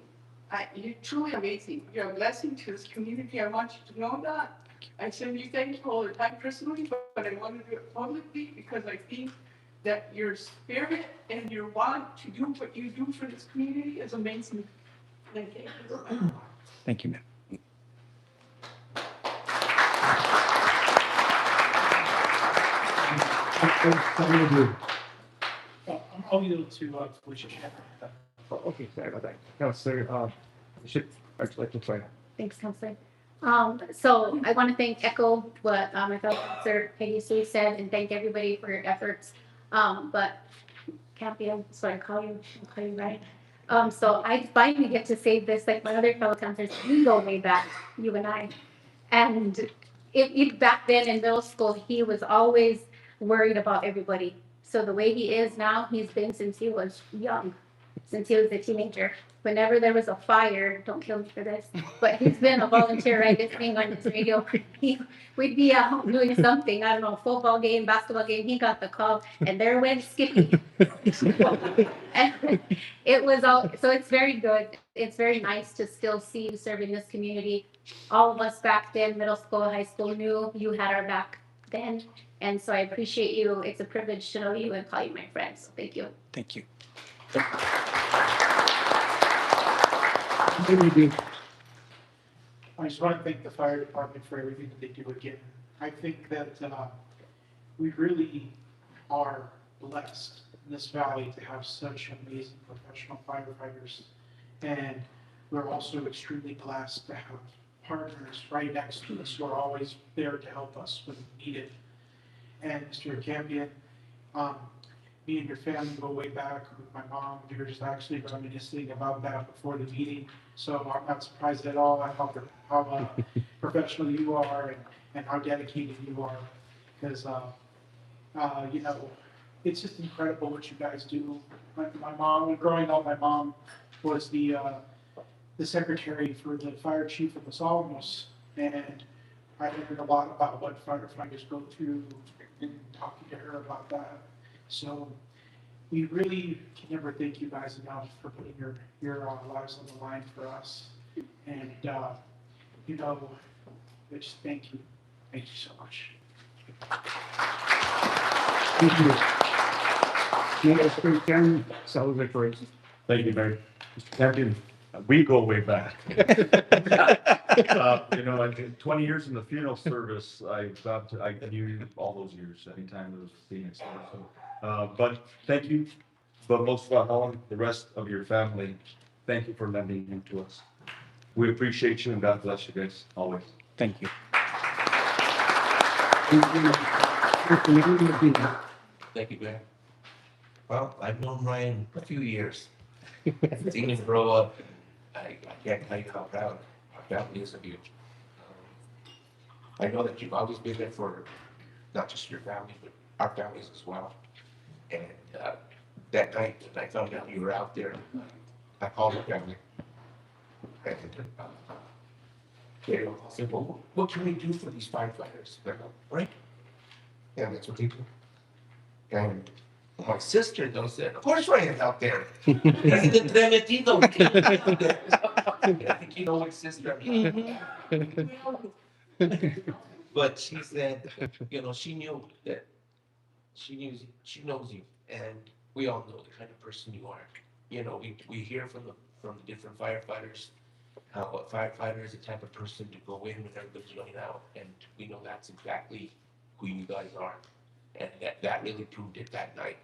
You're truly amazing. You're a blessing to this community. I want you to know that. I send you thank you all the time personally, but I want to do it publicly because I think that your spirit and your want to do what you do for this community is amazing. And thank you. Thank you, ma'am. I'll yield to Felicia. Okay, sorry about that. Councilor, Bishop, would you like to try? Thanks, Counselor. So I want to echo what my fellow Counselor Peggy Sue said and thank everybody for your efforts. But Cappy, so I call you right. So I finally get to say this like my other fellow counselors, we go way back, you and I. And it back then in middle school, he was always worried about everybody. So the way he is now, he's been since he was young, since he was a teenager. Whenever there was a fire, don't kill me for this, but he's been a volunteer, right, listening on his radio. We'd be out doing something, I don't know, football game, basketball game, he got the call, and there went Skippy. And it was all, so it's very good. It's very nice to still see you serving this community. All of us back then, middle school, high school, knew you had our back then, And so I appreciate you. It's a privilege to know you and call you my friend. So thank you. Thank you. I just want to thank the fire department for everything that they do again. I think that we really are blessed in this valley to have such amazing professional firefighters. And we're also extremely blessed to have partners right next to us who are always there to help us when needed. And Mr. Campion, me and your family go way back with my mom. We were just actually reminiscing about that before the meeting. So I'm not surprised at all at how professional you are and how dedicated you are. Because, you know, it's just incredible what you guys do. My mom, growing up, my mom was the secretary for the fire chief of Los Alamos. And I learned a lot about what firefighters go through and talking to her about that. So we really can never thank you guys enough for putting your lives on the line for us. And, you know, I just thank you. Thank you so much. Thank you. Mayor Pro Tem Salvatore. Thank you, Mayor. Mr. Campion, we go way back. You know, I did 20 years in the funeral service. I knew all those years, anytime there was a Phoenix. So, but thank you. But most of all, the rest of your family, thank you for lending him to us. We appreciate you and God bless you guys always. Thank you. Thank you, Mayor. Well, I've known Ryan a few years. I've seen him grow up. I can't tell you how proud our family is of you. I know that you've always been there for not just your family, but our families as well. And that night that I found out you were out there, I called your family. And they all said, well, what can we do for these firefighters? They're like, right? Yeah, that's what they do. And my sister though said, of course Ryan's out there. He's the Tremendito. I think you know what sister I mean. But she said, you know, she knew that she knows you, and we all know the kind of person you are. You know, we hear from the different firefighters how a firefighter is the type of person to go in when everybody's running out, and we know that's exactly who you guys are, and that really proved it that night.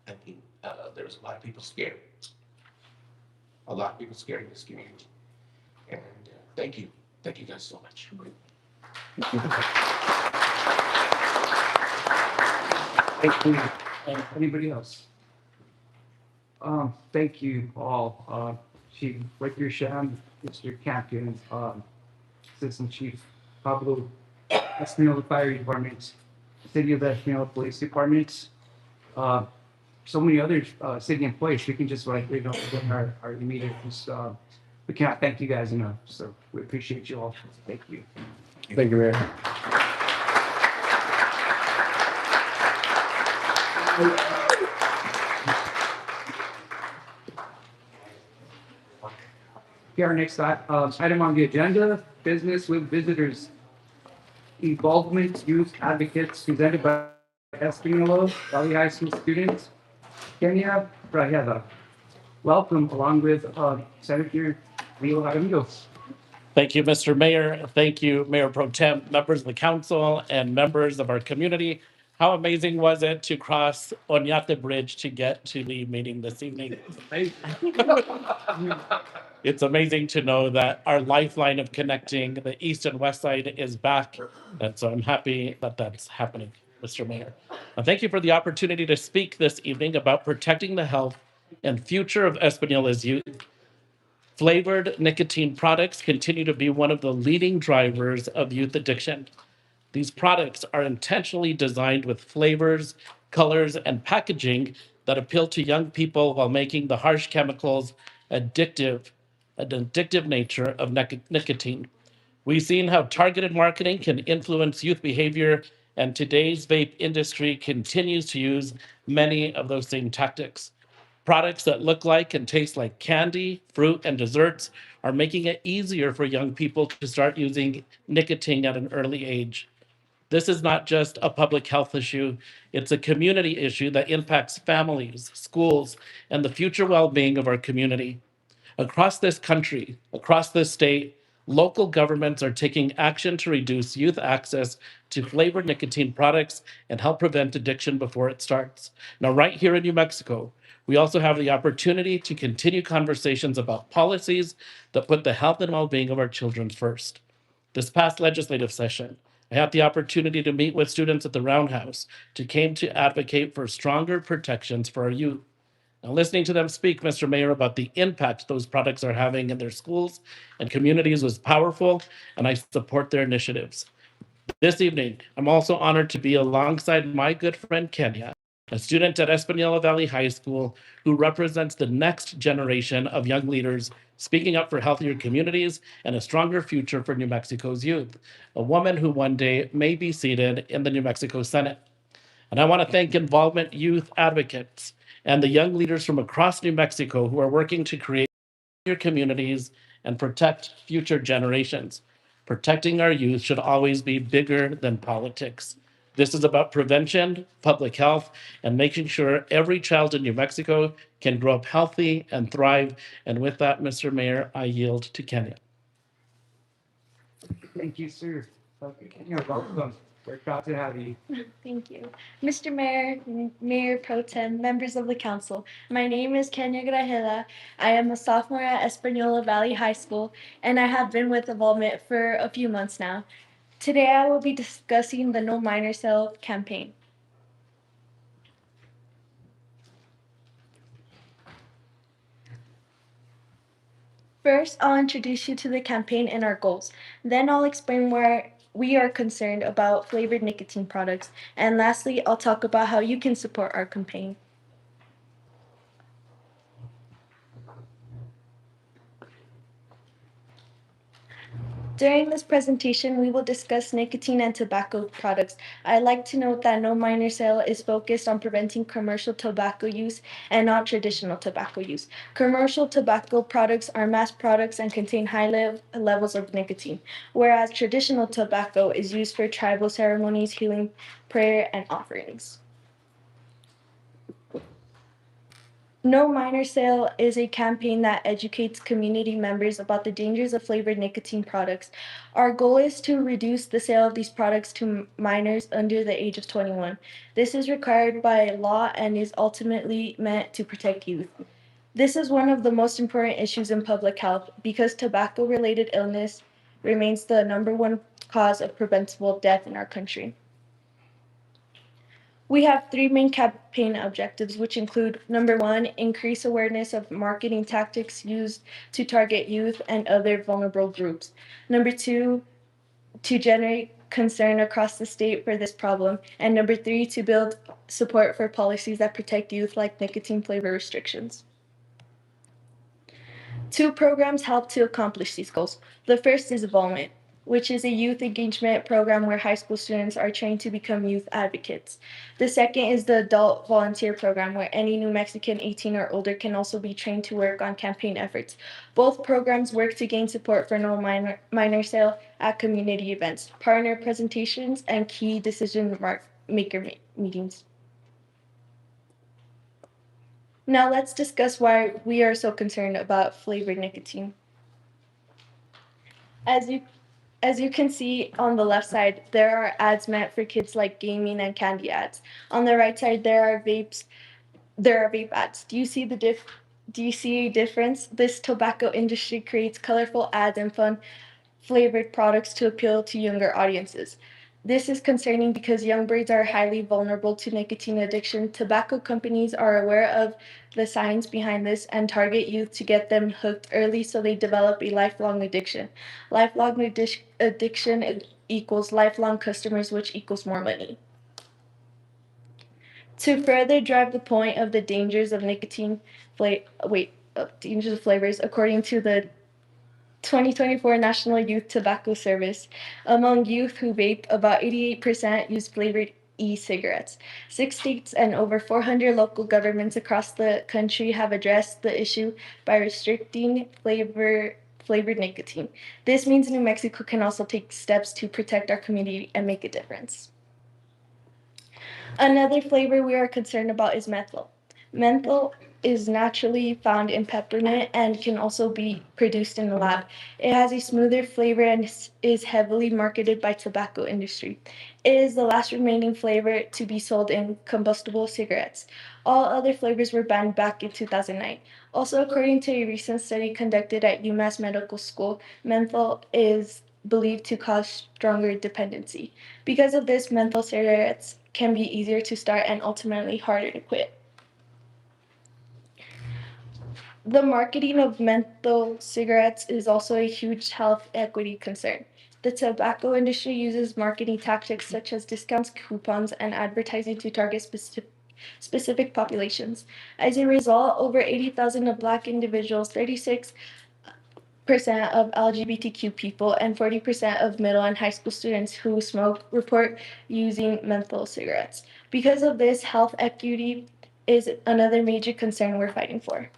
I mean, there was a lot of people scared. A lot of people scared in this community. And thank you. Thank you guys so much. Thank you. Anybody else? Thank you all. Chief Wickersham, Mr. Campion, Assistant Chief Pablo Espinola Fire Department, City of Espinola Police Department, so many other city employees. We can just write our immediate. We cannot thank you guys enough. So we appreciate you all. Thank you. Thank you, Mayor. Okay, our next item on the agenda, business with visitors. Involvement youth advocates presented by Espinola Valley High School students. Kenya Rajeda. Welcome along with Senator Leo Jaramillo. Thank you, Mr. Mayor. Thank you, Mayor Pro Tem, members of the council, and members of our community. How amazing was it to cross Oñate Bridge to get to the meeting this evening? It's amazing to know that our lifeline of connecting the east and west side is back. And so I'm happy that that's happening, Mr. Mayor. Thank you for the opportunity to speak this evening about protecting the health and future of Espanola's youth. Flavored nicotine products continue to be one of the leading drivers of youth addiction. These products are intentionally designed with flavors, colors, and packaging that appeal to young people while making the harsh chemicals an addictive nature of nicotine. We've seen how targeted marketing can influence youth behavior, and today's vape industry continues to use many of those same tactics. Products that look like and taste like candy, fruit, and desserts are making it easier for young people to start using nicotine at an early age. This is not just a public health issue, it's a community issue that impacts families, schools, and the future well-being of our community. Across this country, across this state, local governments are taking action to reduce youth access to flavored nicotine products and help prevent addiction before it starts. Now, right here in New Mexico, we also have the opportunity to continue conversations about policies that put the health and well-being of our children first. This past legislative session, I had the opportunity to meet with students at the Roundhouse to came to advocate for stronger protections for our youth. Now, listening to them speak, Mr. Mayor, about the impact those products are having in their schools and communities was powerful, and I support their initiatives. This evening, I'm also honored to be alongside my good friend Kenya, a student at Espanola Valley High School who represents the next generation of young leaders speaking up for healthier communities and a stronger future for New Mexico's youth, a woman who one day may be seated in the New Mexico Senate. And I want to thank Involvement Youth Advocates and the young leaders from across New Mexico who are working to create your communities and protect future generations. Protecting our youth should always be bigger than politics. This is about prevention, public health, and making sure every child in New Mexico can grow up healthy and thrive. And with that, Mr. Mayor, I yield to Kenya. Thank you, sir. Okay, Kenya, welcome. We're proud to have you. Thank you. Mr. Mayor, Mayor Pro Tem, members of the council, my name is Kenya Grajeda. I am a sophomore at Espanola Valley High School, and I have been with Involvement for a few months now. Today, I will be discussing the No Minor Sale campaign. First, I'll introduce you to the campaign and our goals. Then I'll explain where we are concerned about flavored nicotine products. And lastly, I'll talk about how you can support our campaign. During this presentation, we will discuss nicotine and tobacco products. I'd like to note that No Minor Sale is focused on preventing commercial tobacco use and not traditional tobacco use. Commercial tobacco products are mass products and contain high levels of nicotine, whereas traditional tobacco is used for tribal ceremonies, healing, prayer, and offerings. No Minor Sale is a campaign that educates community members about the dangers of flavored nicotine products. Our goal is to reduce the sale of these products to minors under the age of 21. This is required by law and is ultimately meant to protect youth. This is one of the most important issues in public health because tobacco-related illness remains the #1 cause of preventable death in our country. We have 3 main campaign objectives, which include, number 1, increase awareness of marketing tactics used to target youth and other vulnerable groups. Number 2, to generate concern across the state for this problem. And number 3, to build support for policies that protect youth like nicotine flavor restrictions. 2 programs help to accomplish these goals. The first is Involvement, which is a youth engagement program where high school students are trained to become youth advocates. The second is the Adult Volunteer Program, where any New Mexican 18 or older can also be trained to work on campaign efforts. Both programs work to gain support for No Minor Sale at community events, partner presentations, and key decision maker meetings. Now let's discuss why we are so concerned about flavored nicotine. As you can see on the left side, there are ads meant for kids like gaming and candy ads. On the right side, there are vape ads. Do you see a difference? This tobacco industry creates colorful ads and fun flavored products to appeal to younger audiences. This is concerning because young brains are highly vulnerable to nicotine addiction. Tobacco companies are aware of the science behind this and target youth to get them hooked early so they develop a lifelong addiction. Lifelong addiction equals lifelong customers, which equals more money. To further drive the point of the dangers of dangers of flavors, according to the 2024 National Youth Tobacco Service, among youth who vape, about 88% use flavored e-cigarettes. 6 states and over 400 local governments across the country have addressed the issue by restricting flavored nicotine. This means New Mexico can also take steps to protect our community and make a difference. Another flavor we are concerned about is menthol. Menthol is naturally found in peppermint and can also be produced in the lab. It has a smoother flavor and is heavily marketed by tobacco industry. It is the last remaining flavor to be sold in combustible cigarettes. All other flavors were banned back in 2009. Also, according to a recent study conducted at UMass Medical School, menthol is believed to cause stronger dependency. Because of this, menthol cigarettes can be easier to start and ultimately harder to quit. The marketing of menthol cigarettes is also a huge health equity concern. The tobacco industry uses marketing tactics such as discounts, coupons, and advertising to target specific populations. As a result, over 80,000 of Black individuals, 36% of LGBTQ people, and 40% of middle and high school students who smoke report using menthol cigarettes. Because of this, health equity is another major concern we're fighting for.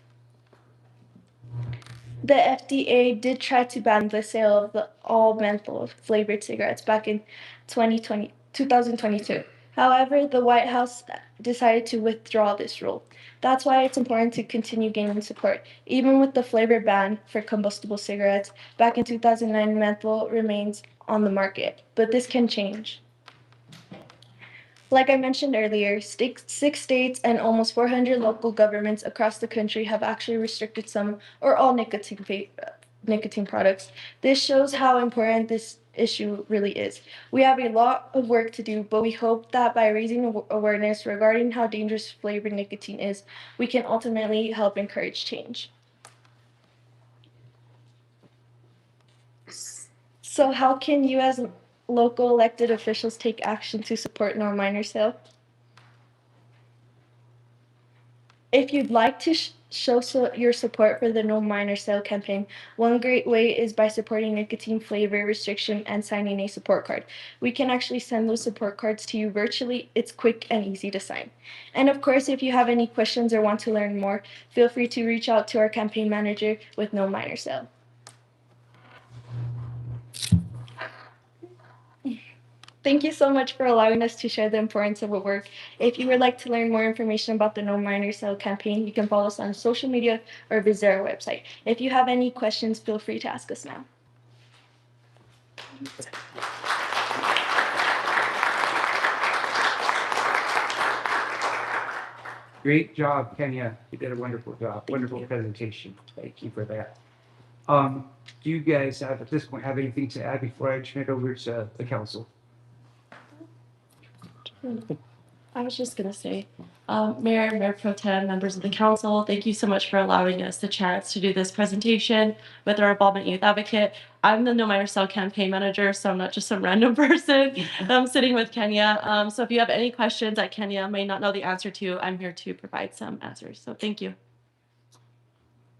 The FDA did try to ban the sale of all menthol flavored cigarettes back in 2022. However, the White House decided to withdraw this rule. That's why it's important to continue gaining support. Even with the flavor ban for combustible cigarettes back in 2009, menthol remains on the market, but this can change. Like I mentioned earlier, 6 states and almost 400 local governments across the country have actually restricted some or all nicotine products. This shows how important this issue really is. We have a lot of work to do, but we hope that by raising awareness regarding how dangerous flavored nicotine is, we can ultimately help encourage change. So how can you as local elected officials take action to support no minor sale? If you'd like to show your support for the No Minor Sale campaign, one great way is by supporting nicotine flavor restriction and signing a support card. We can actually send those support cards to you virtually. It's quick and easy to sign. And of course, if you have any questions or want to learn more, feel free to reach out to our campaign manager with No Minor Sale. Thank you so much for allowing us to share the importance of our work. If you would like to learn more information about the No Minor Sale campaign, you can follow us on social media or visit our website. If you have any questions, feel free to ask us now. Great job, Kenya. You did a wonderful job. Wonderful presentation. Thank you for that. Do you guys at this point have anything to add before I turn it over to the council? I was just gonna say, Mayor Pro Tem, members of the council, thank you so much for allowing us the chance to do this presentation with our Involvement Youth Advocate. I'm the No Minor Sale campaign manager, so I'm not just some random person. I'm sitting with Kenya. So if you have any questions that Kenya may not know the answer to, I'm here to provide some answers. So thank you.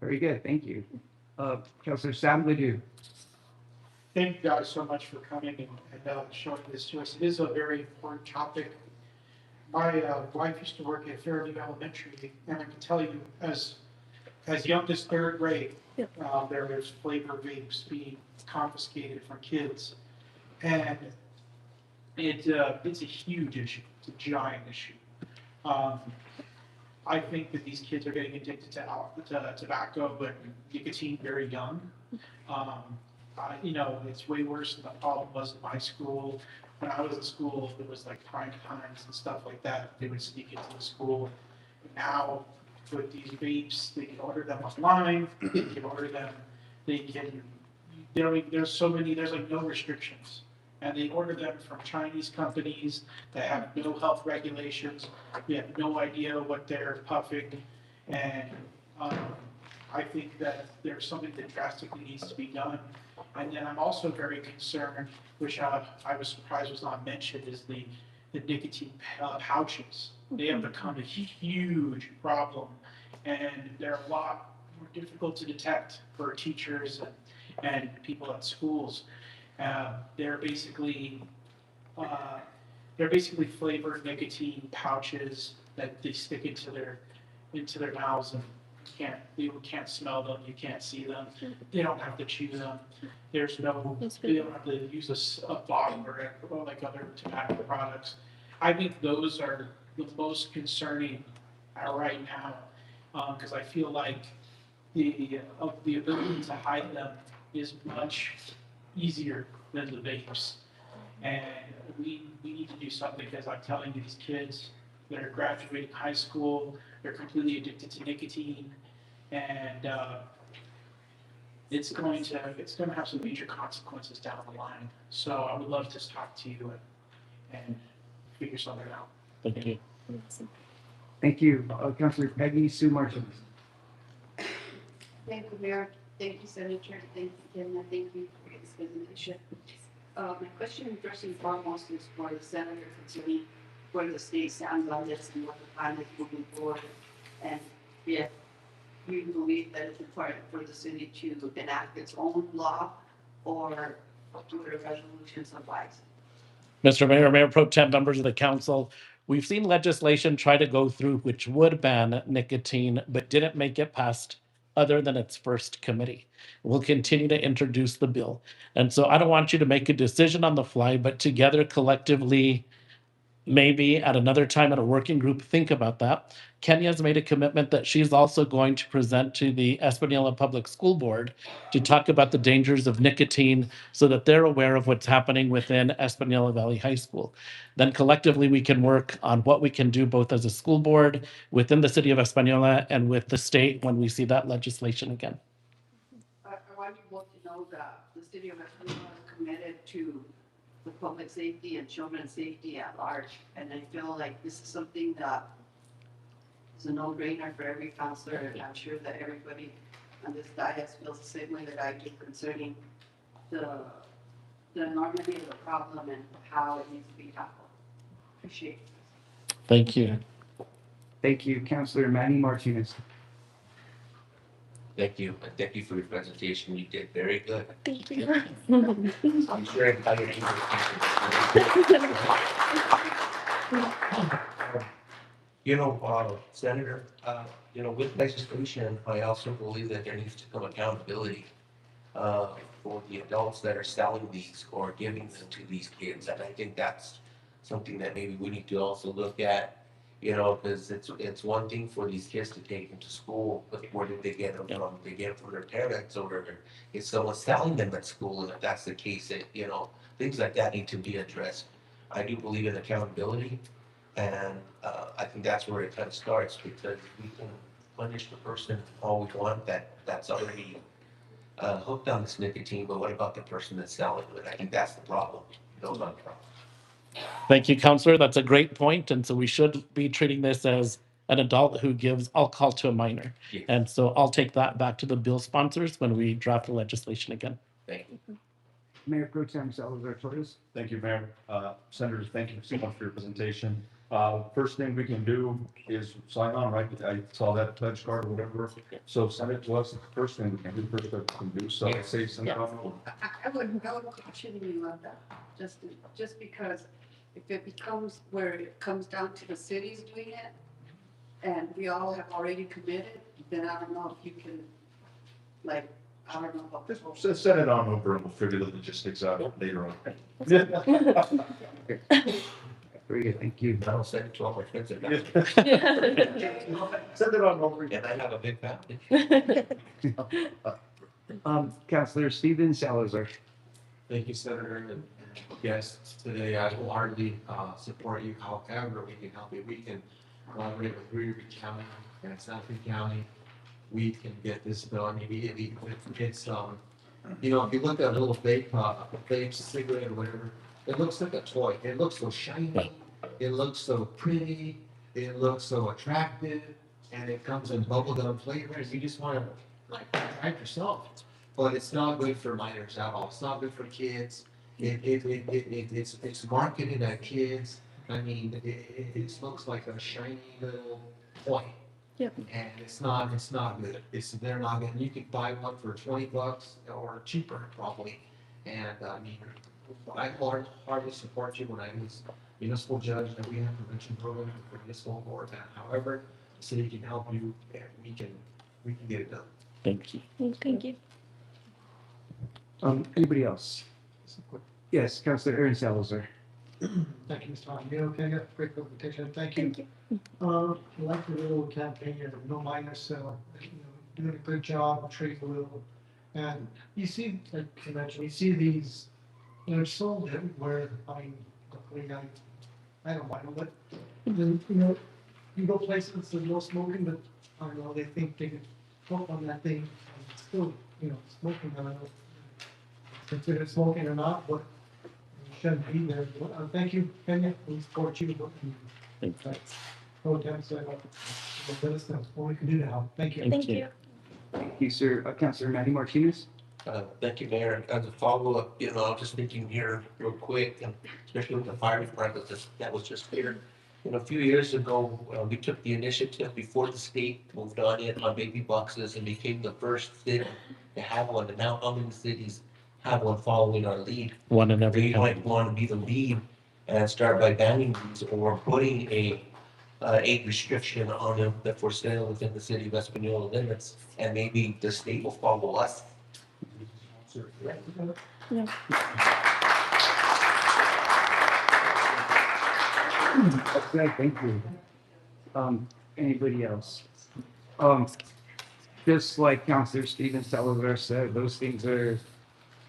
Very good, thank you. Councilor Sam Ledoux. Thank you guys so much for coming and showing this to us. It is a very important topic. My wife used to work at Fairview Elementary, and I can tell you, as young as third grade, there's flavor vapes being confiscated from kids, and it's a huge issue. It's a giant issue. I think that these kids are getting addicted to tobacco, but nicotine very young. It's way worse than the problem was in my school. When I was in school, there was like prime times and stuff like that. They would sneak into the school. Now, with these vapes, they can order them online. They can order them. There's so many. There's like no restrictions, and they order them from Chinese companies that have no health regulations. We have no idea what they're puffing, and I think that there's something that drastically needs to be done. And then I'm also very concerned, which I was surprised was not mentioned, is the nicotine pouches. They have become a huge problem, and they're a lot more difficult to detect for teachers and people at schools. They're basically flavored nicotine pouches that they stick into their mouths, and you can't smell them, you can't see them, they don't have to chew them. There's no, they don't have to use a bottle or like other tobacco products. I think those are the most concerning right now, because I feel like the ability to hide them is much easier than the vapes. And we need to do something, because I'm telling you, these kids that are graduating high school, they're completely addicted to nicotine, and it's going to have some major consequences down the line. So I would love to talk to you and figure something out. Thank you. Thank you. Councilor Peggy Sue Martinez. Thank you, Mayor. Thank you, Senator. Thank you, Kim. And thank you for this presentation. My question first and foremost is for the senator concerning where the state stands on this and what the plan is moving forward. And if you believe that it's important for the city to enact its own law or do a resolution suffice. Mr. Mayor, Mayor Pro Tem, members of the council, we've seen legislation try to go through which would ban nicotine, but didn't make it past other than its first committee. We'll continue to introduce the bill. And so I don't want you to make a decision on the fly, but together collectively, maybe at another time at a working group, think about that. Kenya's made a commitment that she's also going to present to the Espanola Public School Board to talk about the dangers of nicotine so that they're aware of what's happening within Espanola Valley High School. Then collectively, we can work on what we can do both as a school board, within the city of Espanola, and with the state when we see that legislation again. I want you both to know that the city of Espanola is committed to the public safety and children's safety at large. And I feel like this is something that is a no-brainer for every counselor, and I'm sure that everybody on this dais feels the same way that I do concerning the enormity of the problem and how it needs to be tackled. Appreciate it. Thank you. Thank you, Councilor Manny Martinez. Thank you, and thank you for your presentation. You did very good. Thank you. I'm sure everybody. You know, Senator, with legislation, I also believe that there needs to come accountability for the adults that are selling these or giving them to these kids. And I think that's something that maybe we need to also look at, because it's one thing for these kids to take them to school, but where did they get them from? They get them from their parents, or is someone selling them at school? And if that's the case, things like that need to be addressed. I do believe in accountability, and I think that's where it kind of starts, because we can punish the person all we want that's already hooked on this nicotine, but what about the person that's selling it? I think that's the problem. Those are the problem. Thank you, Counselor. That's a great point. And so we should be treating this as an adult who gives alcohol to a minor. Yeah. And so I'll take that back to the bill sponsors when we draft the legislation again. Thank you. Mayor Pro Tem Salazar Torres. Thank you, Mayor. Senators, thank you so much for your presentation. First thing we can do is sign on, right? I saw that pledge card or whatever. So send it to us. The first thing we can do, first that we can do, so save some time. I would caution you on that, just because if it becomes where it comes down to the cities doing it, and we all have already committed, then I don't know if you can, I don't know about this. Just send it on over and we'll figure the logistics out later on. Very good, thank you. I'll send it to all my friends. Send it on over. And I have a big family. Councilor Steven Salazar. Thank you, Senator, and guests today. I wholeheartedly support you. However, we can help you. We can collaborate with Greer County and Santa Fe County. We can get this done immediately. It's if you look at a little vape cigarette or whatever, it looks like a toy. It looks so shiny. It looks so pretty. It looks so attractive, and it comes in bubblegum flavors. You just want to try it yourself. But it's not good for minors at all. It's not good for kids. It's marketed at kids. I mean, it looks like a shiny little toy. Yep. And it's not good. They're not good. You can buy one for $20 or cheaper probably. And I mean, I hardly support you when I was municipal judge, that we have prevention program for municipal board. However, the city can help you, and we can get it done. Thank you. Thank you. Anybody else? Yes, Councilor Aaron Salazar. Thank you, Mr. Armio. Can I get a quick presentation? Thank you. I like the little campaign of no minus, doing a good job, treat the little. And you see, like you mentioned, you see these, sold everywhere. I mean, luckily I don't mind them, but then, you go places with no smoking, but I don't know, they think they can hook on that thing and it's still, smoking. I don't know, consider it smoking or not, but it shouldn't be there. But, thank you, Kenya, we support you. Thanks. Pro Tem said, that's all we can do now. Thank you. Thank you. Thank you, sir. Councilor Manny Martinez. Thank you, Mayor. As a follow-up, I'm just thinking here real quick, and especially with the fire department that was just here. A few years ago, we took the initiative before the state moved on it on baby boxes and became the first city to have one. And now how many cities have one following our lead? One in every We county. might want to be the lead and start by banning these or putting a restriction on them that for sale within the city of Espanola limits, and maybe the state will follow us. Okay, thank you. Anybody else? Just like Councilor Steven Salazar said, those things are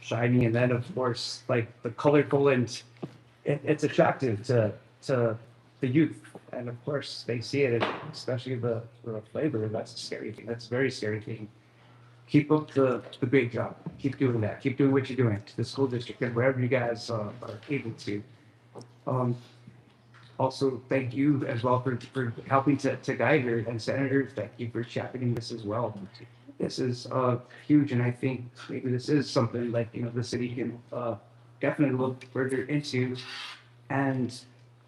shiny, and then of course, like the colorful, and it's attractive to the youth. And of course, they see it, especially the flavor. That's a scary thing. That's a very scary thing. Keep up the great job. Keep doing that. Keep doing what you're doing to the school district and wherever you guys are able to. Also, thank you as well for helping to guide her, and Senator, thank you for championing this as well. This is huge, and I think maybe this is something like the city can definitely look further into. And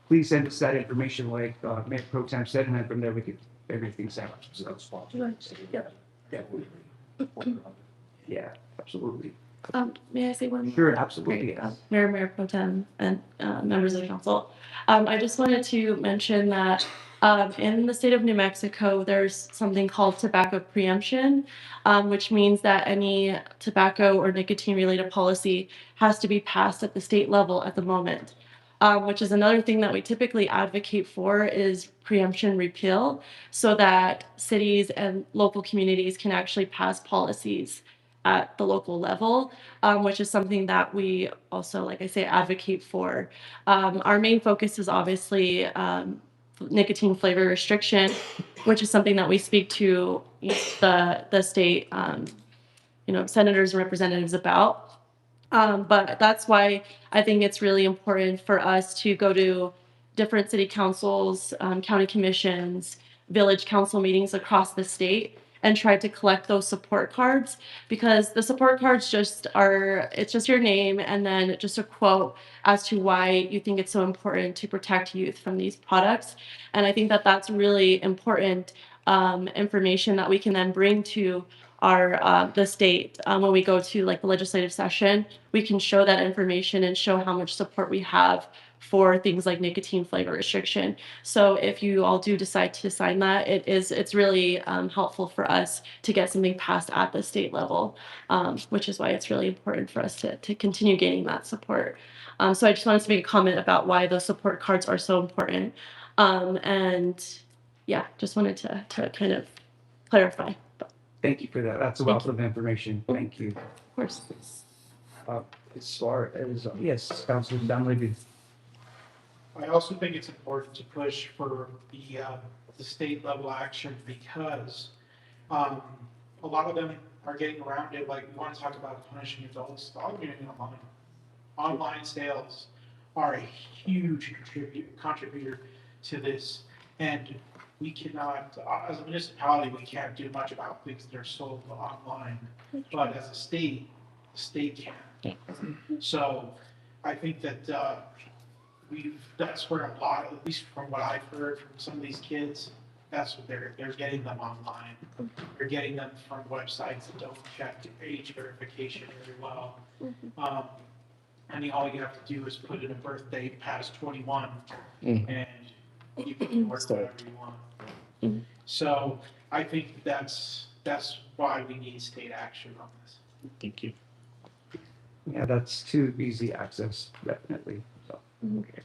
please send us that information, like Mayor Pro Tem said, and then from there we could figure things out. So, yeah, absolutely. May I say one more? Sure, absolutely. Great. Yes. Mayor Pro Tem and members of the council. I just wanted to mention that in the state of New Mexico, there's something called tobacco preemption, which means that any tobacco or nicotine related policy has to be passed at the state level at the moment. Which is another thing that we typically advocate for is preemption repeal, so that cities and local communities can actually pass policies at the local level, which is something that we also, like I say, advocate for. Our main focus is obviously nicotine flavor restriction, which is something that we speak to the state, senators and representatives about. But that's why I think it's really important for us to go to different city councils, county commissions, village council meetings across the state and try to collect those support cards, because the support cards it's just your name and then just a quote as to why you think it's so important to protect youth from these products. And I think that that's really important information that we can then bring to the state when we go to like the legislative session. We can show that information and show how much support we have for things like nicotine flavor restriction. So if you all do decide to sign that, it's really helpful for us to get something passed at the state level, which is why it's really important for us to continue gaining that support. So I just wanted to make a comment about why those support cards are so important. And yeah, just wanted to kind of clarify. Thank you for that. That's a wealth of information. Thank you. Of course. As far as, yes, Councilor Dunleavy. I also think it's important to push for the state level action, because a lot of them are getting around it. Like, we want to talk about punishing adults. Online sales are a huge contributor to this, and we cannot, as a municipality, we can't do much about things that are sold online, but as a state, the state can. So I think that that's where a lot, at least from what I've heard from some of these kids, that's what they're getting them online. They're getting them from websites that don't check age verification very well. And all you have to do is put in a birthday past 21, and you can work whatever you want. So I think that's that's why we need state action on this. Thank you. Yeah, that's too easy access, definitely. So, okay.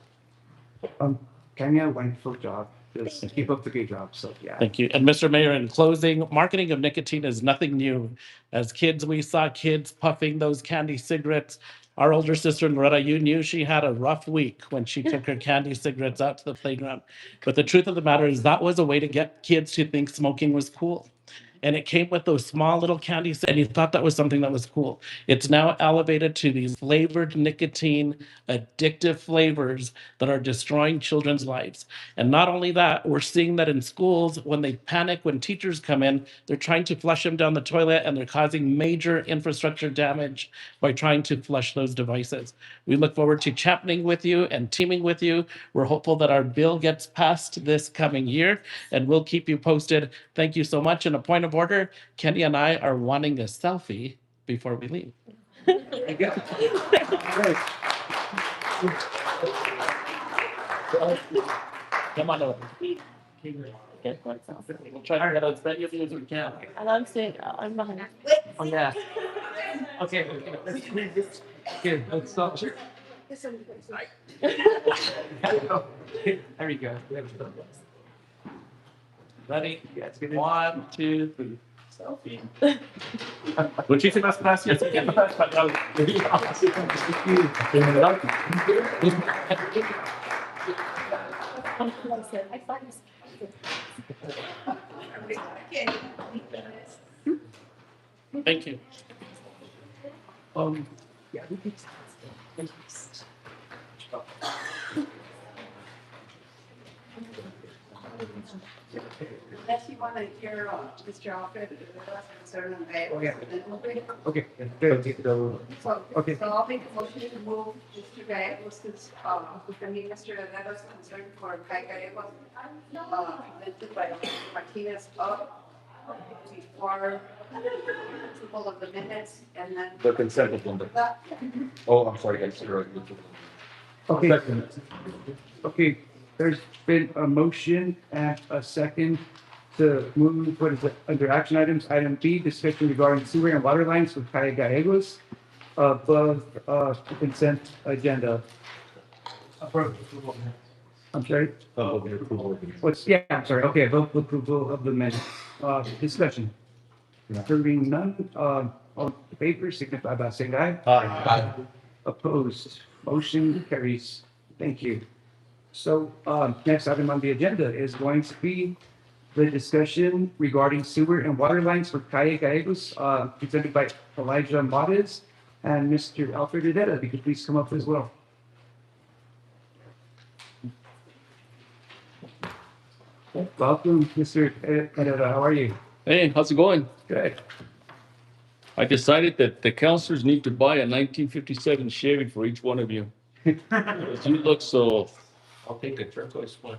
Kenya, wonderful job. Just keep up the good job. So, yeah. Thank you. And Mr. Mayor, in closing, marketing of nicotine is nothing new. As kids, we saw kids puffing those candy cigarettes. Our older sister, Loretta, you knew she had a rough week when she took her candy cigarettes out to the playground. But the truth of the matter is that was a way to get kids to think smoking was cool. And it came with those small little candies, and you thought that was something that was cool. It's now elevated to these flavored nicotine, addictive flavors that are destroying children's lives. And not only that, we're seeing that in schools, when they panic, when teachers come in, they're trying to flush them down the toilet, and they're causing major infrastructure damage by trying to flush those devices. We look forward to championing with you and teaming with you. We're hopeful that our bill gets passed this coming year, and we'll keep you posted. Thank you so much. And a point of order, Kenny and I are wanting a selfie before we leave. Come on over. Okay, we'll try to get as many of you as we can. And I'm saying, I'm behind. Oh, yeah. Okay. Okay, let's stop. There we go. Ready? One, two, three. Selfie. Muchísimas gracias. Thank you. Yeah, we can. Unless you want to hear Mr. Alfred, concern on that. Oh, yeah. Okay. So, Okay. so I'll make a motion to move Mr. Gallegos, Mr. Gallegos concern for Kai Gallegos, presented by Martinez up before approval of the minutes and then. The consent agenda. Oh, I'm sorry, guys. Okay. Okay, there's been a motion and a second to move, what is it, under action items, item B, discussion regarding sewer and water lines with Calle Gallegos above the consent agenda. I'm sorry? What's, yeah, I'm sorry, okay, vote for approval of the minutes. Discussion. Hearing none, all in favor, signify by saying aye. Aye. Opposed, motion carries. Thank you. So, next item on the agenda is going to be the discussion regarding sewer and water lines for Calle Gallegos, presented by Elijah Mades and Mr. Alfred Udetta. If you could please come up as well. Welcome, Mr. Udetta. How are you? Hey, how's it going? Good. I decided that the counselors need to buy a 1957 Chevy for each one of you. Because you look so. I'll take a turquoise one.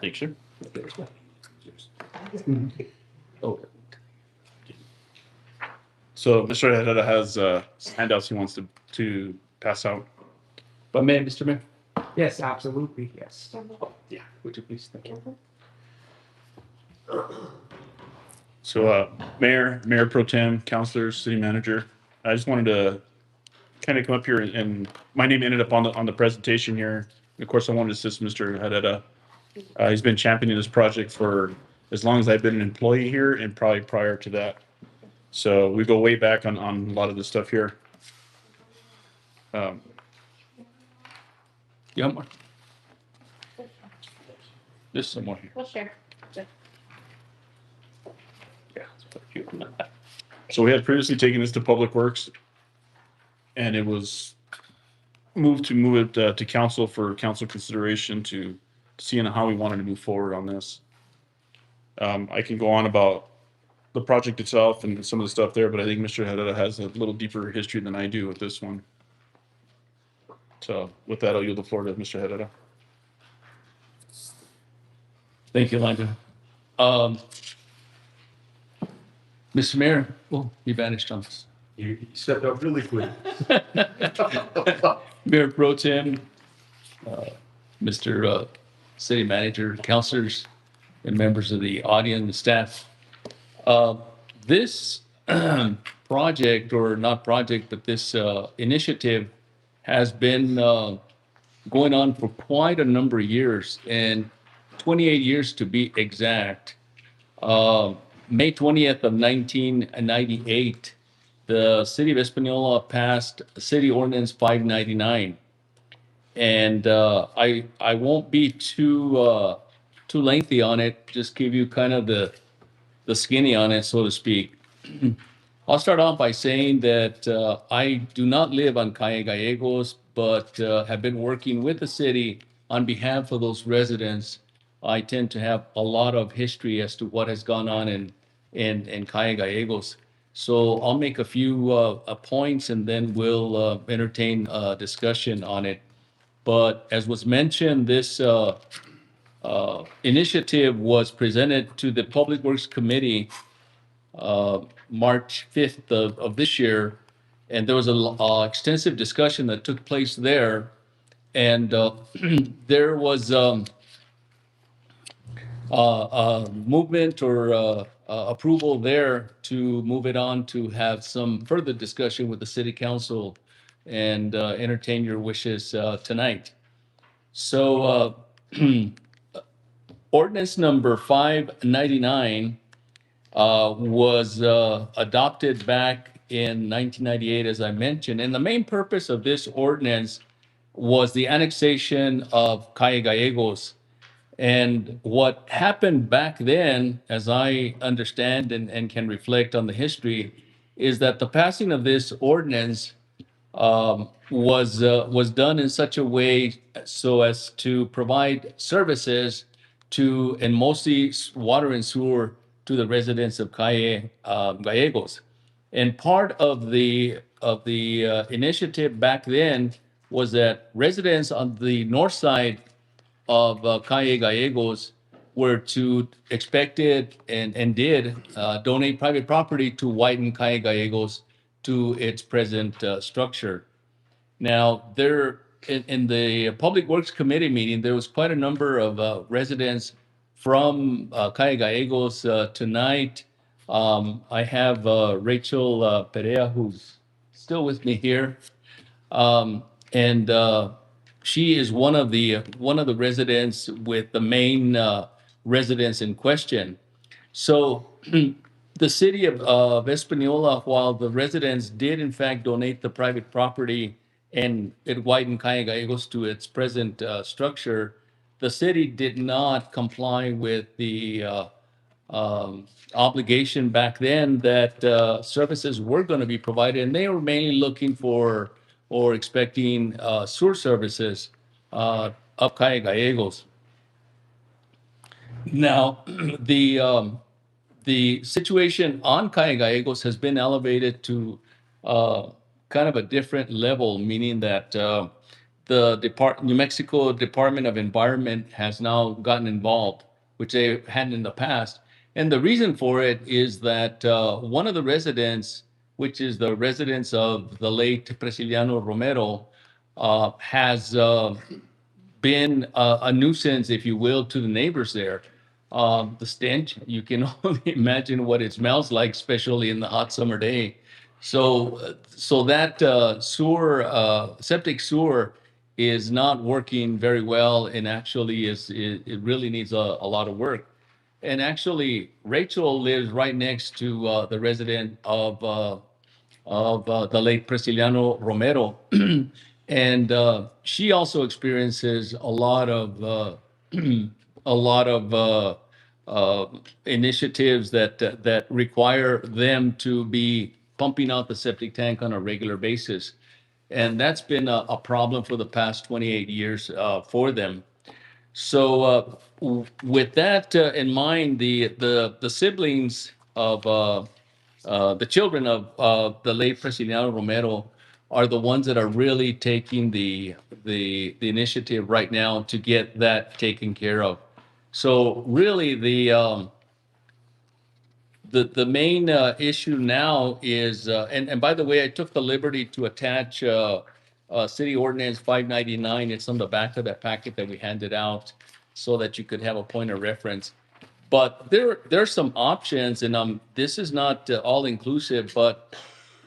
Picture. Oh. So Mr. Herrera has handouts he wants to pass out. But may, Mr. Mayor? Yes, absolutely, yes. Yeah, would you please? Thank you. So, Mayor Pro Tem, councilors, city manager, I just wanted to kind of come up here and my name ended up on the presentation here. Of course, I wanted to assist Mr. Herrera. He's been championing this project for as long as I've been an employee here and probably prior to that. So we go way back on a lot of this stuff here. Yeah, more. There's some more here. We'll share. So we had previously taken this to Public Works, and it was moved it to council for council consideration to seeing how we wanted to move forward on this. I can go on about the project itself and some of the stuff there, but I think Mr. Herrera has a little deeper history than I do with this one. So with that, I'll yield the floor to Mr. Herrera. Thank you, Elijah. Mr. Mayor, well, you vanished on us. You stepped up really quick. Mayor Pro Tem, Mr. City Manager, councilors, and members of the audience and staff. This project, or not project, but this initiative has been going on for quite a number of years, and 28 years to be exact. May 20th of 1998, the city of Espanola passed City Ordinance 599. And I won't be too lengthy on it, just give you kind of the skinny on it, so to speak. I'll start off by saying that I do not live on Calle Gallegos, but have been working with the city on behalf of those residents. I tend to have a lot of history as to what has gone on in Calle Gallegos. So I'll make a few points and then we'll entertain a discussion on it. But as was mentioned, this initiative was presented to the Public Works Committee March 5th of this year. And there was a extensive discussion that took place there. And there was movement or approval there to move it on to have some further discussion with the city council and entertain your wishes tonight. So ordinance number 599 was adopted back in 1998, as I mentioned. And the main purpose of this ordinance was the annexation of Calle Gallegos. And what happened back then, as I understand and can reflect on the history, is that the passing of this ordinance was done in such a way so as to provide services to, and mostly water and sewer, to the residents of Calle Gallegos. And part of the initiative back then was that residents on the north side of Calle Gallegos were to expected and did donate private property to widen Calle Gallegos to its present structure. Now, there in the Public Works Committee meeting, there was quite a number of residents from Calle Gallegos tonight. I have Rachel Perea, who's still with me here, and she is one of the residents with the main residents in question. So the city of Espanola, while the residents did in fact donate the private property and it widened Calle Gallegos to its present structure, the city did not comply with the obligation back then that services were going to be provided, and they were mainly looking for or expecting sewer services up Calle Gallegos. Now, the situation on Calle Gallegos has been elevated to kind of a different level, meaning that the New Mexico Department of Environment has now gotten involved, which they hadn't in the past. And the reason for it is that one of the residents, which is the residence of the late Prisciliano Romero, has been a nuisance, if you will, to the neighbors there. The stench, you can only imagine what it smells like, especially in the hot summer day. So that septic sewer is not working very well, and actually it really needs a lot of work. And actually, Rachel lives right next to the resident of the late Prisciliano Romero, and she also experiences a lot of initiatives that require them to be pumping out the septic tank on a regular basis. And that's been a problem for the past 28 years for them. So with that in mind, the siblings of the children of the late Prisciliano Romero are the ones that are really taking the initiative right now to get that taken care of. So really the main issue now is, and by the way, I took the liberty to attach City Ordinance 599. It's on the back of that packet that we handed out so that you could have a point of reference. But there's some options, and this is not all inclusive, but,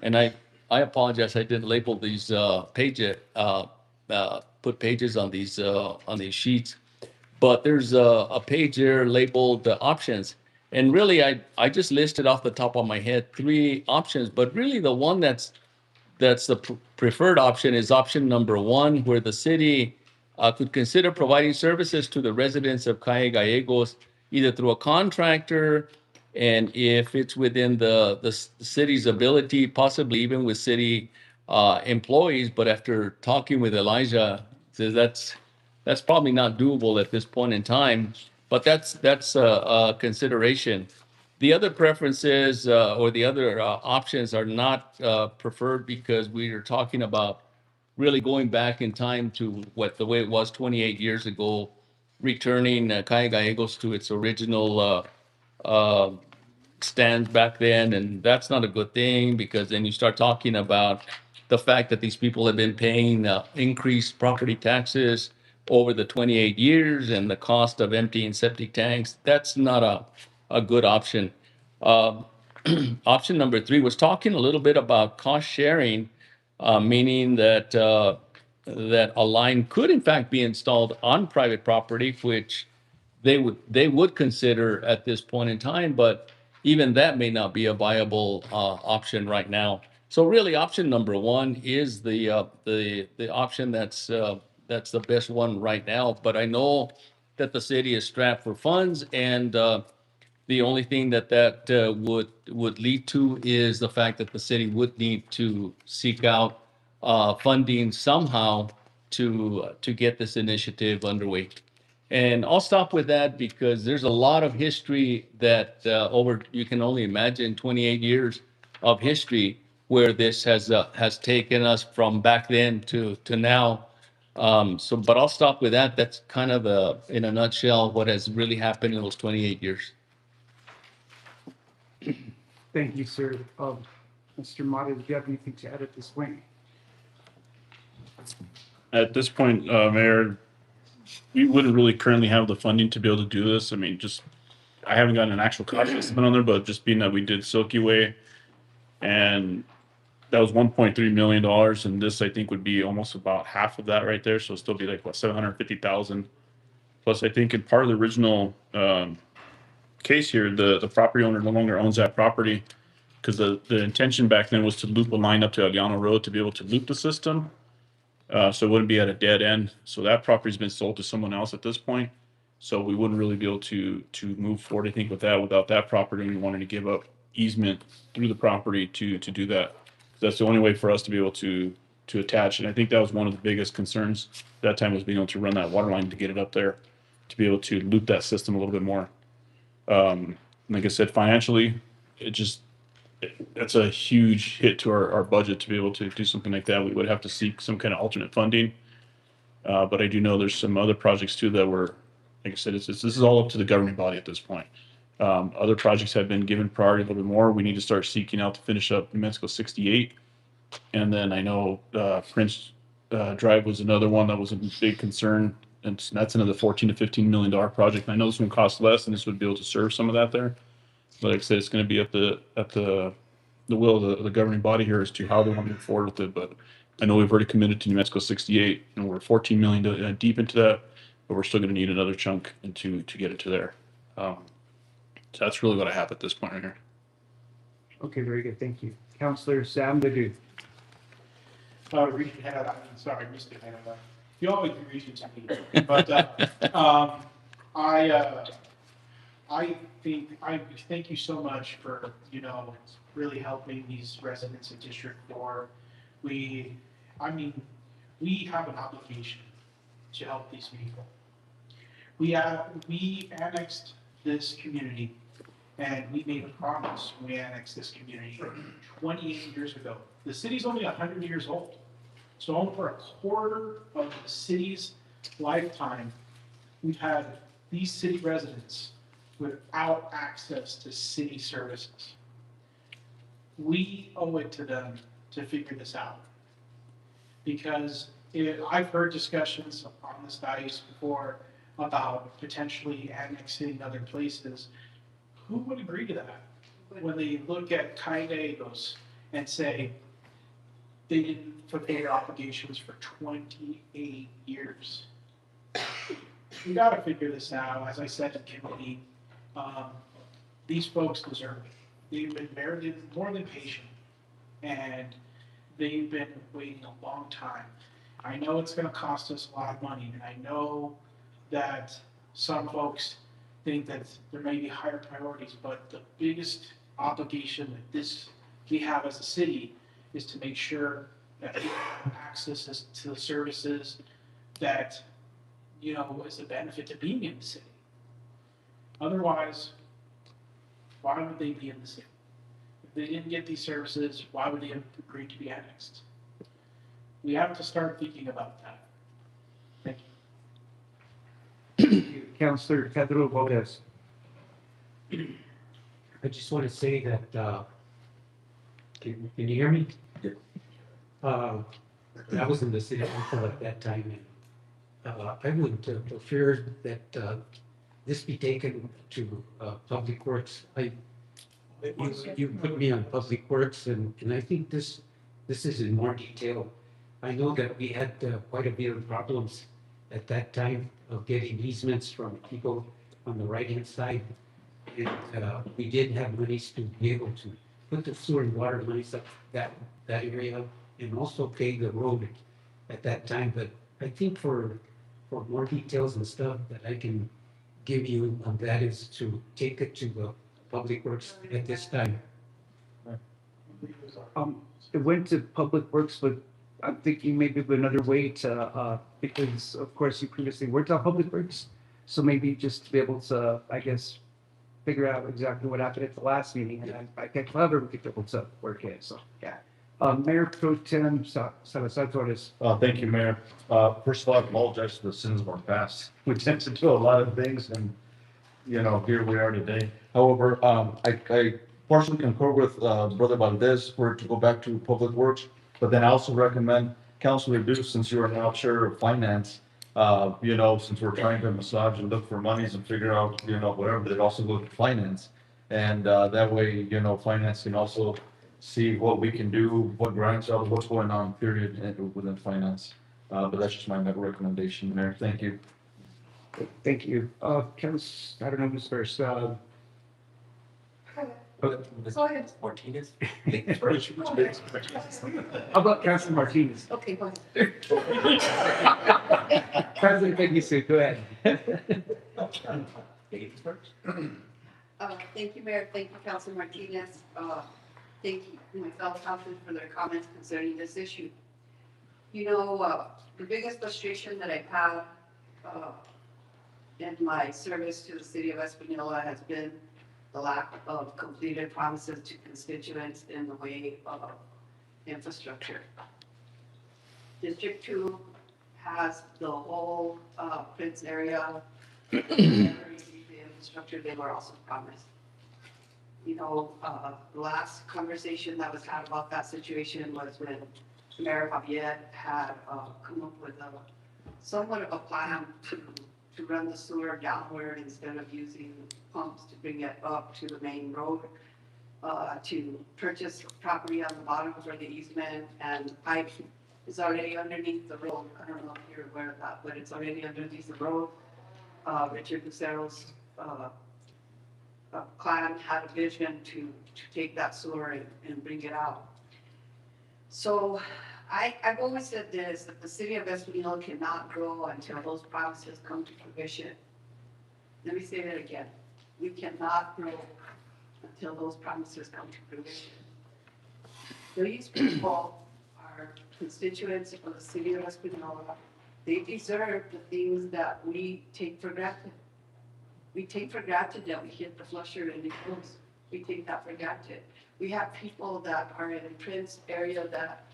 and I apologize, I didn't label these put pages on these sheets. But there's a page here labeled options. And really, I just listed off the top of my head 3 options, but really the one that's the preferred option is option number 1, where the city could consider providing services to the residents of Calle Gallegos, either through a contractor, and if it's within the city's ability, possibly even with city employees. But after talking with Elijah, says that's probably not doable at this point in time. But that's a consideration. The other preferences or the other options are not preferred because we are talking about really going back in time to the way it was 28 years ago, returning Calle Gallegos to its original stands back then. And that's not a good thing, because then you start talking about the fact that these people have been paying increased property taxes over the 28 years and the cost of emptying septic tanks. That's not a good option. Option number 3 was talking a little bit about cost sharing, meaning that that a line could in fact be installed on private property, which they would consider at this point in time, but even that may not be a viable option right now. So really, option number 1 is the option that's the best one right now. But I know that the city is strapped for funds, and the only thing that would lead to is the fact that the city would need to seek out funding somehow to get this initiative underway. And I'll stop with that because there's a lot of history that you can only imagine 28 years of history where this has taken us from back then to now. But I'll stop with that. That's kind of in a nutshell what has really happened in those 28 years. Thank you, sir. Mr. Mata, do you have anything to add at this point? At this point, Mayor, we wouldn't really currently have the funding to be able to do this. I mean, I haven't gotten an actual cost estimate on there, but just being that we did Silky Way, and that was $1.3 million, and this I think would be almost about half of that right there. So it'll still be like what, 750,000. Plus, I think in part of the original case here, the property owner no longer owns that property, because the intention back then was to loop a line up to Aliano Road to be able to loop the system. So it wouldn't be at a dead end. So that property's been sold to someone else at this point. So we wouldn't really be able to move forward, I think, with that without that property. We wanted to give up easement through the property to do that. That's the only way for us to be able to attach. And I think that was one of the biggest concerns that time, was being able to run that water line to get it up there, to be able to loop that system a little bit more. Like I said, financially, that's a huge hit to our budget to be able to do something like that. We would have to seek some kind of alternate funding. But I do know there's some other projects too that were, like I said, this is all up to the governing body at this point. Other projects have been given priority a little bit more. We need to start seeking out to finish up New Mexico 68. And then I know Prince Drive was another one that was a big concern. And that's another $14 to $15 million project. And I know this one costs less, and this would be able to serve some of that there. But like I said, it's going to be at the will of the governing body here as to how they want to move forward with it. But I know we've already committed to New Mexico 68, and we're 14 million deep into that, but we're still going to need another chunk to get it to there. So that's really what I have at this point right here. Okay, very good. Thank you. Councillor Sam Ledoux. Region Head, sorry, Mr. Head. You always do region to me. But I thank you so much for, really helping these residents of District 4. We have an obligation to help these people. We annexed this community, and we made a promise when we annexed this community 28 years ago. The city's only 100 years old. So over a quarter of the city's lifetime, we've had these city residents without access to city services. We owe it to them to figure this out. Because I've heard discussions on this dais before about potentially annexing other places, who would agree to that? When they look at Kainego's and say they didn't fulfill their obligations for 28 years. We gotta figure this out. As I said in committee, these folks deserve it. They've been more than patient, and they've been waiting a long time. I know it's gonna cost us a lot of money, and I know that some folks think that there may be higher priorities, but the biggest obligation that we have as a city is to make sure that people have access to the services that, is a benefit to being in the city. Otherwise, why would they be in the city? If they didn't get these services, why would they have agreed to be annexed? We have to start thinking about that. Thank you. Councillor Pedro Valdez. I just want to say that, can you hear me? I was in the city council at that time, and I would prefer that this be taken to Public Works. You put me on Public Works, and I think this is in more detail. I know that we had quite a bit of problems at that time of getting easements from people on the right-hand side. And we did have monies to be able to put the sewer and water monies up that area and also pay the road at that time. But I think for more details and stuff that I can give you on that is to take it to the Public Works at this time. It went to Public Works, but I'm thinking maybe of another way to, because of course you previously worked on Public Works. So maybe just to be able to, I guess, figure out exactly what happened at the last meeting, and I get clever, we could be able to work it, so, yeah. Mayor Pro Tem Salazar Torres. Thank you, Mayor. First of all, I apologize for the sins of our past. We tend to do a lot of things and, here we are today. However, I partially concur with Brother Valdez for it to go back to Public Works, but then I also recommend Councilor Deuce, since you are now Chair of Finance, since we're trying to massage and look for monies and figure out, whatever, they'd also look at finance. And that way, finance can also see what we can do, what grants are, what's going on, period, within finance. But that's just my recommendation, Mayor. Thank you. Thank you. I don't know who's first. Go ahead. Martinez? How about Councilor Martinez? Okay, go ahead. President Pegues, go ahead. Thank you, Mayor. Thank you, Councilor Martinez. Thank you, my fellow councilors, for their comments concerning this issue. The biggest frustration that I've had in my service to the city of Espanola has been the lack of completed promises to constituents in the way of infrastructure. District 2 has the whole Prince area, never received the infrastructure they were also promised. The last conversation that was had about that situation was when Mayor Javier had come up with somewhat of a plan to run the sewer downward instead of using pumps to bring it up to the main road, to purchase property on the bottom for the easement, and pipe is already underneath the road. I don't know if you're aware of that, but it's already underneath the road. Richard Lucero's clan had a vision to take that sewer and bring it out. So I've always said this, that the city of Espanola cannot grow until those promises come to fruition. Let me say that again. We cannot grow until those promises come to fruition. These people are constituents of the city of Espanola. They deserve the things that we take for granted. We take for granted that we hit the flusher and it goes. We take that for granted. We have people that are in the Prince area that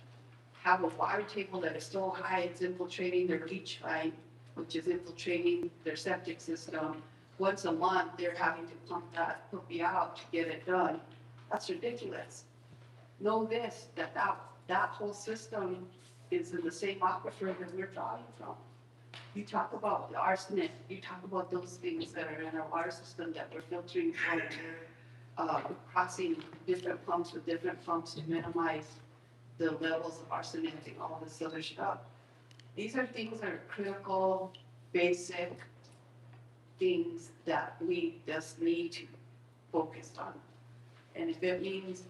have a water table that is so high it's infiltrating their leach line, which is infiltrating their septic system. Once a month, they're having to pump that puppy out to get it done. That's ridiculous. Know this, that whole system is in the same aquifer that we're drawing from. You talk about the arsenic, you talk about those things that are in our water system that we're filtering for, crossing different pumps with different pumps to minimize the levels of arsenic and all this other stuff. These are things that are critical, basic things that we just need to focus on. And if it means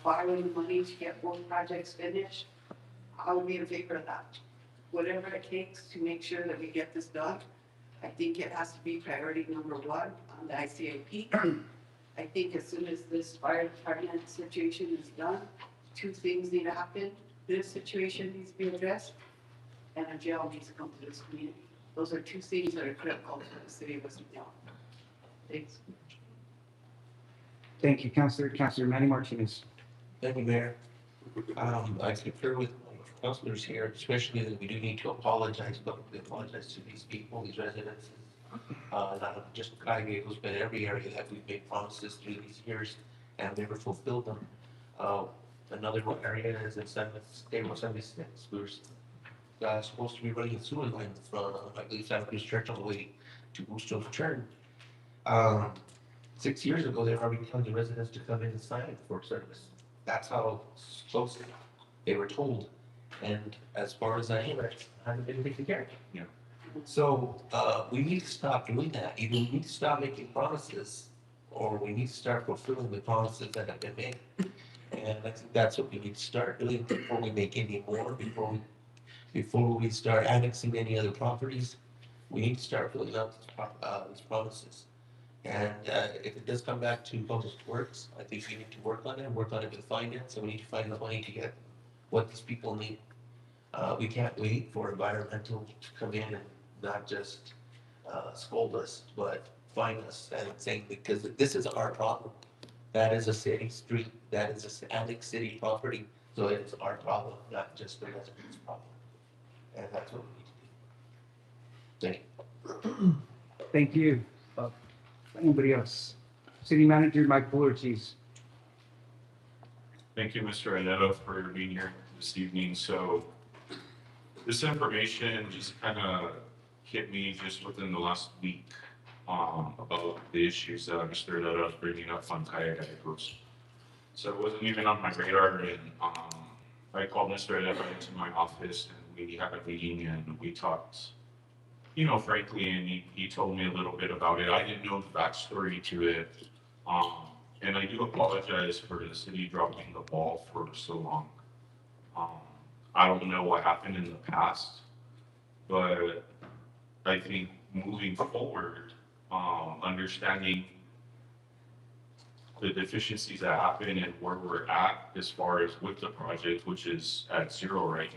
borrowing money to get both projects finished, I would be in favor of that. Whatever it takes to make sure that we get this done. I think it has to be priority number one on the ICAP. I think as soon as this fire department situation is done, two things need to happen. This situation needs to be addressed, and a jail needs to come to this community. Those are two things that are critical to the city of West Nile. Thanks. Thank you, Councilor. Councilor Manny Martinez. Thank you, Mayor. I concur with councilors here, especially that we do need to apologize, publicly apologize to these people, these residents. Not just Gallegos, but every area that we've made promises through these years and never fulfilled them. Another area is in San Diego, 76. We're supposed to be running a sewer line from, I believe, Santa Cruz Church all the way to Bustos Turn. 6 years ago, they were already telling the residents to come in and sign for service. That's how close they were told. And as far as I know, it hasn't been taken care of. Yeah. So we need to stop doing that. Either we need to stop making promises, or we need to start fulfilling the promises that have been made. And I think that's what we need to start doing before we make any more, before we start annexing any other properties. We need to start filling out these promises. And if it does come back to public works, I think we need to work on it with finance, and we need to find the money to get what these people need. We can't wait for environmental to come in and not just scold us, but find us and saying, because this is our problem. That is a city street, that is an annex city property, so it's our problem, not just the residents' problem. And that's what we need to do. Thank you. Thank you. Anybody else? City Manager Mike Ortiz. Thank you, Mr. Aneta, for being here this evening. So this information just kind of hit me just within the last week about the issues that Mr. Aneta was bringing up on Calle Gallegos. So it wasn't even on my radar, and I called Mr. Aneta into my office, and we had a meeting, and we talked, you know, frankly, and he told me a little bit about it. I didn't know the backstory to it. And I do apologize for the city dropping the ball for so long. I don't know what happened in the past, but I think moving forward, understanding the deficiencies that happen and where we're at as far as with the project, which is at 0 right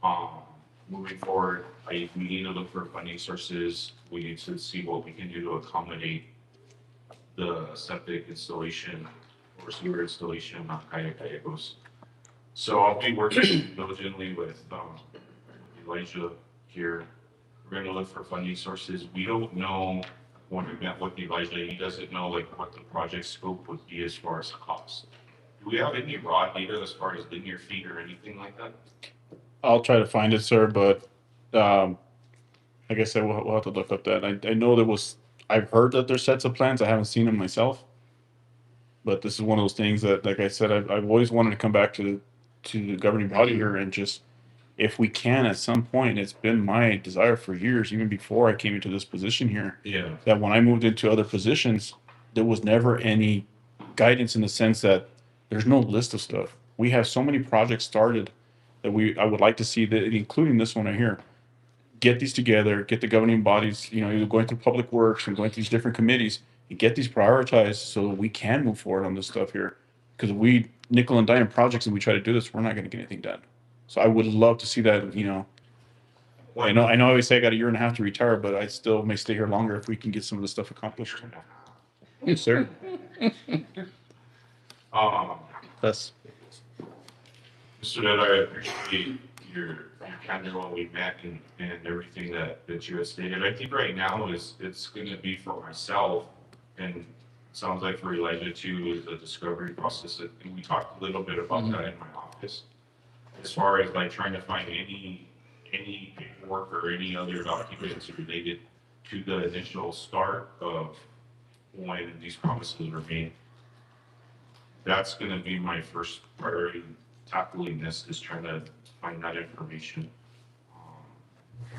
now. Moving forward, we need to look for funding sources. We need to see what we can do to accommodate the septic installation or sewer installation on Calle Gallegos. So I'll be working diligently with Elijah here. We're gonna look for funding sources. We don't know, when we met with Elijah, he doesn't know like what the project scope would be as far as cost. Do we have any raw data as far as linear feet or anything like that? I'll try to find it, sir, but like I said, we'll have to look up that. I know I've heard that there's sets of plans. I haven't seen them myself. But this is one of those things that, like I said, I've always wanted to come back to the governing body here and just, if we can at some point, it's been my desire for years, even before I came into this position here. Yeah. That when I moved into other positions, there was never any guidance in the sense that there's no list of stuff. We have so many projects started that I would like to see that, including this one right here, get these together, get the governing bodies, you know, either going through public works and going through these different committees, and get these prioritized so we can move forward on this stuff here. Because we nickel and dime projects and we try to do this, we're not going to get anything done. So I would love to see that, you know. I know I always say I got 1.5 years to retire, but I still may stay here longer if we can get some of this stuff accomplished. Yes, sir. That's. Mr. Ned, I appreciate your candor when we met and everything that you had stated. I think right now it's going to be for myself, and it sounds like for Elijah too, is the discovery process. And we talked a little bit about that in my office, as far as like trying to find any any paperwork or any other documents related to the initial start of when these promises were made. That's gonna be my first priority tackling this, is trying to find that information.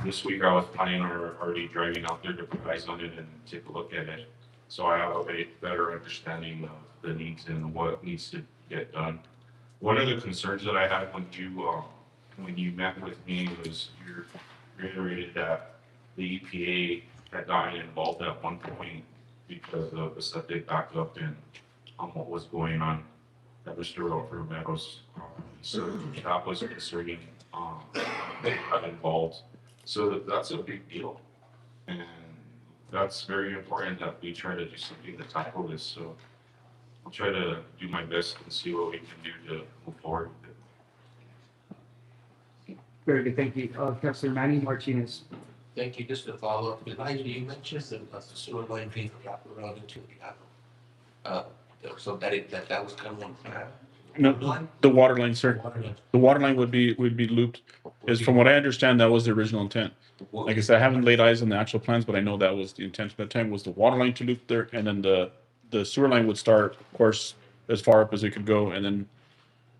This week I was planning on already driving out there to put eyes on it and take a look at it. So I have a better understanding of the needs and what needs to get done. One of the concerns that I had when you met with me was you reiterated that the EPA had gotten involved at one point because of the septic backup and what was going on at Mr. Romero's. So that was concerning, they got involved. So that's a big deal. And that's very important that we try to do something to tackle this. So I'll try to do my best and see what we can do to move forward with it. Very good, thank you. Councilor Manny Martinez. Thank you. Just to follow up, Elijah, you mentioned the sewer line being wrapped around into the so that was kind of one plan. No, the water line, sir. The water line would be looped. Is from what I understand, that was the original intent. Like I said, I haven't laid eyes on the actual plans, but I know that was the intent at that time, was the water line to loop there, and then the sewer line would start, of course, as far up as it could go, and then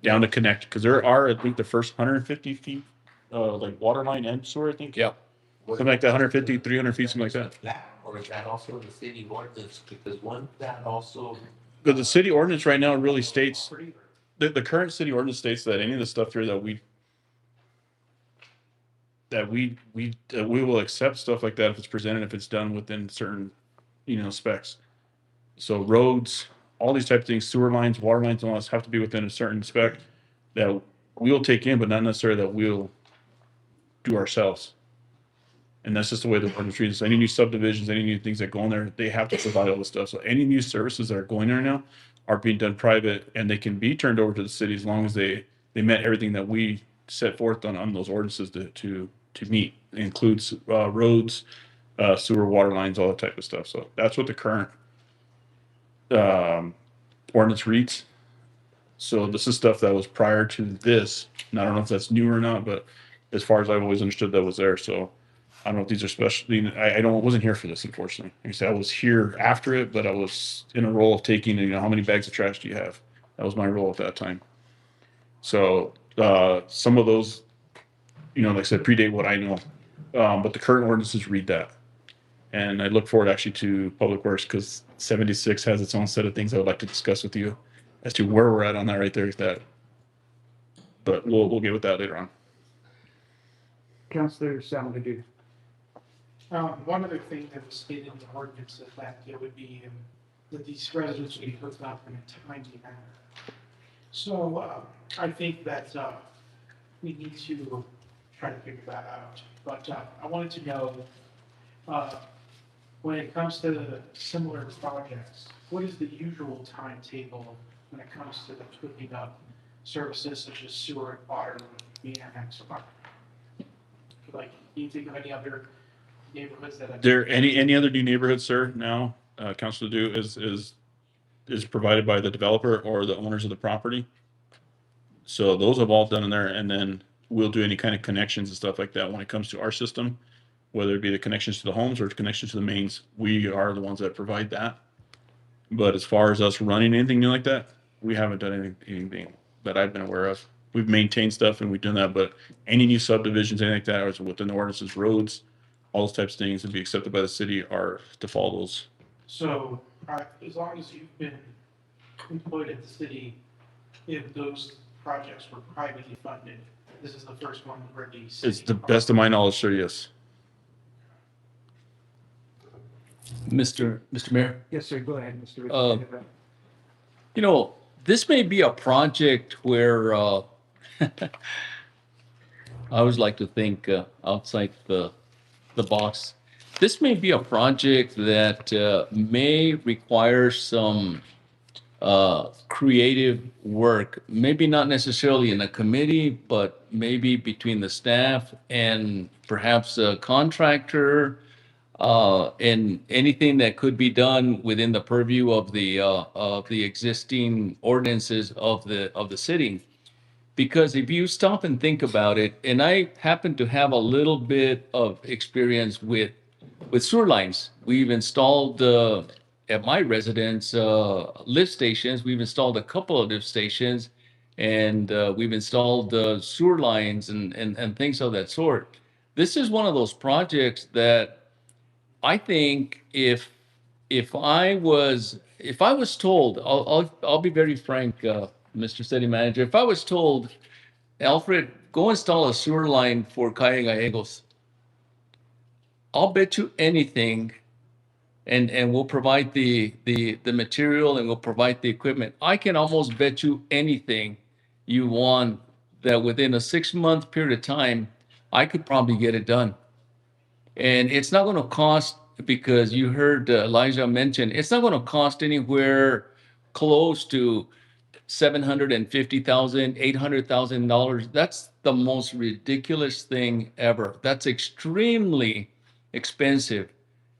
down to connect, because there are, I think, the first 150 feet, like water line and sewer, I think. Yeah. Something like that, 150, 300 feet, something like that. Or is that also the city ordinance? Because one that also. But the city ordinance right now really states, the current city ordinance states that any of the stuff here that we will accept stuff like that if it's presented, if it's done within certain, specs. So roads, all these type of things, sewer lines, water lines, and all this have to be within a certain spec that we'll take in, but not necessarily that we'll do ourselves. And that's just the way the ordinance reads. Any new subdivisions, any new things that go in there, they have to provide all this stuff. So any new services that are going there now are being done private, and they can be turned over to the city as long as they met everything that we set forth on those ordinances to meet. It includes roads, sewer, water lines, all that type of stuff. So that's what the current ordinance reads. So this is stuff that was prior to this. And I don't know if that's new or not, but as far as I've always understood, that was there. So I don't know if these are special. I wasn't here for this, unfortunately. Like I said, I was here after it, but I was in a role of taking, how many bags of trash do you have? That was my role at that time. So some of those, like I said, predate what I know. But the current ordinances read that. And I look forward actually to Public Works, because 76 has its own set of things I would like to discuss with you as to where we're at on that right there. But we'll get with that later on. Councilor Salmadou. One other thing that was stated in the ordinance is that it would be, that these residents would be hooked up in a timely manner. So, I think that, we need to try to figure that out. But, I wanted to know, when it comes to similar projects, what is the usual timetable when it comes to hooking up services such as sewer and water being annexed? Like, do you think of any other neighborhoods that? There any other new neighborhoods, sir? Now, Councilor Do is provided by the developer or the owners of the property. So those have all done in there, and then we'll do any kind of connections and stuff like that when it comes to our system, whether it be the connections to the homes or connections to the mains. We are the ones that provide that. But as far as us running anything new like that, we haven't done anything that I've been aware of. We've maintained stuff and we've done that, but any new subdivisions, anything like that, or within the ordinances, roads, all those types of things to be accepted by the city are to follow those. So, as long as you've been employed at the city, if those projects were privately funded, this is the first one where the city. It's the best of my knowledge, sir, yes. Mr. Mayor? Yes, sir, go ahead, Mr. This may be a project where I always like to think outside the box. This may be a project that may require some creative work, maybe not necessarily in a committee, but maybe between the staff and perhaps a contractor, and anything that could be done within the purview of the existing ordinances of the city. Because if you stop and think about it, and I happen to have a little bit of experience with sewer lines. We've installed at my residence lift stations. We've installed a couple of lift stations, and we've installed sewer lines and things of that sort. This is one of those projects that I think if I was told, I'll be very frank, Mr. City Manager, if I was told, Alfred, go install a sewer line for Calle Gallegos, I'll bet you anything, and we'll provide the material and we'll provide the equipment. I can almost bet you anything you want that within a 6-month period of time, I could probably get it done. And it's not going to cost, because you heard Elijah mention, it's not going to cost anywhere close to $750,000, $800,000. That's the most ridiculous thing ever. That's extremely expensive.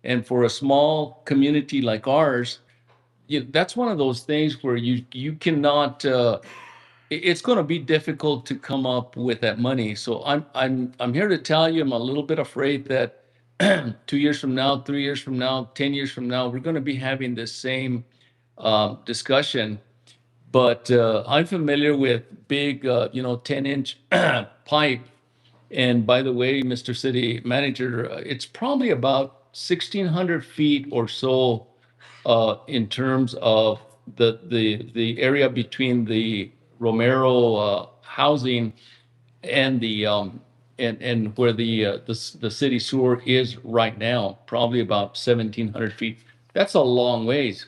And for a small community like ours, that's one of those things where you cannot. It's going to be difficult to come up with that money. So I'm here to tell you, I'm a little bit afraid that 2 years from now, 3 years from now, 10 years from now, we're going to be having this same discussion. But I'm familiar with big, 10-inch pipe. And by the way, Mr. City Manager, it's probably about 1,600 feet or so in terms of the area between the Romero housing and the and where the city sewer is right now, probably about 1,700 feet. That's a long ways.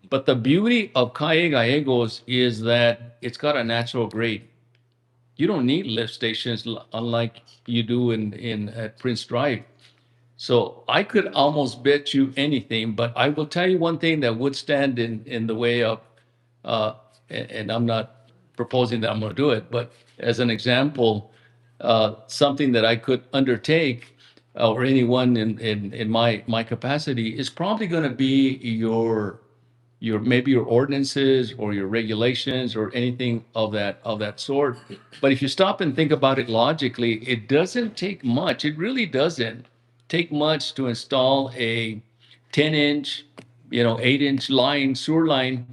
But the beauty of Calle Gallegos is that it's got a natural grade. You don't need lift stations unlike you do at Prince Drive. So I could almost bet you anything, but I will tell you one thing that would stand in the way of, and I'm not proposing that I'm going to do it, but as an example, something that I could undertake, or anyone in my capacity, is probably going to be your maybe your ordinances or your regulations or anything of that sort. But if you stop and think about it logically, it doesn't take much. It really doesn't take much to install a 10-inch, 8-inch line, sewer line,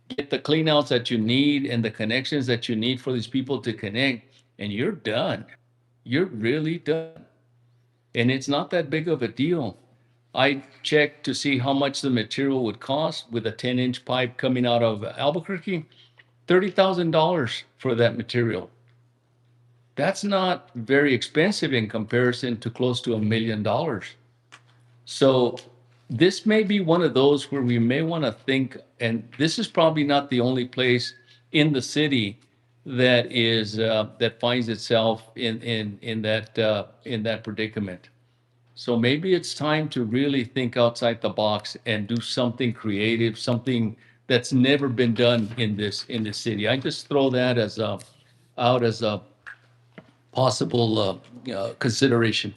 get the cleanouts that you need and the connections that you need for these people to connect, and you're done. You're really done. And it's not that big of a deal. I checked to see how much the material would cost with a 10-inch pipe coming out of Albuquerque, $30,000 for that material. That's not very expensive in comparison to close to $1 million. So this may be one of those where we may want to think, and this is probably not the only place in the city that finds itself in that predicament. So maybe it's time to really think outside the box and do something creative, something that's never been done in this city. I just throw that out as a possible consideration.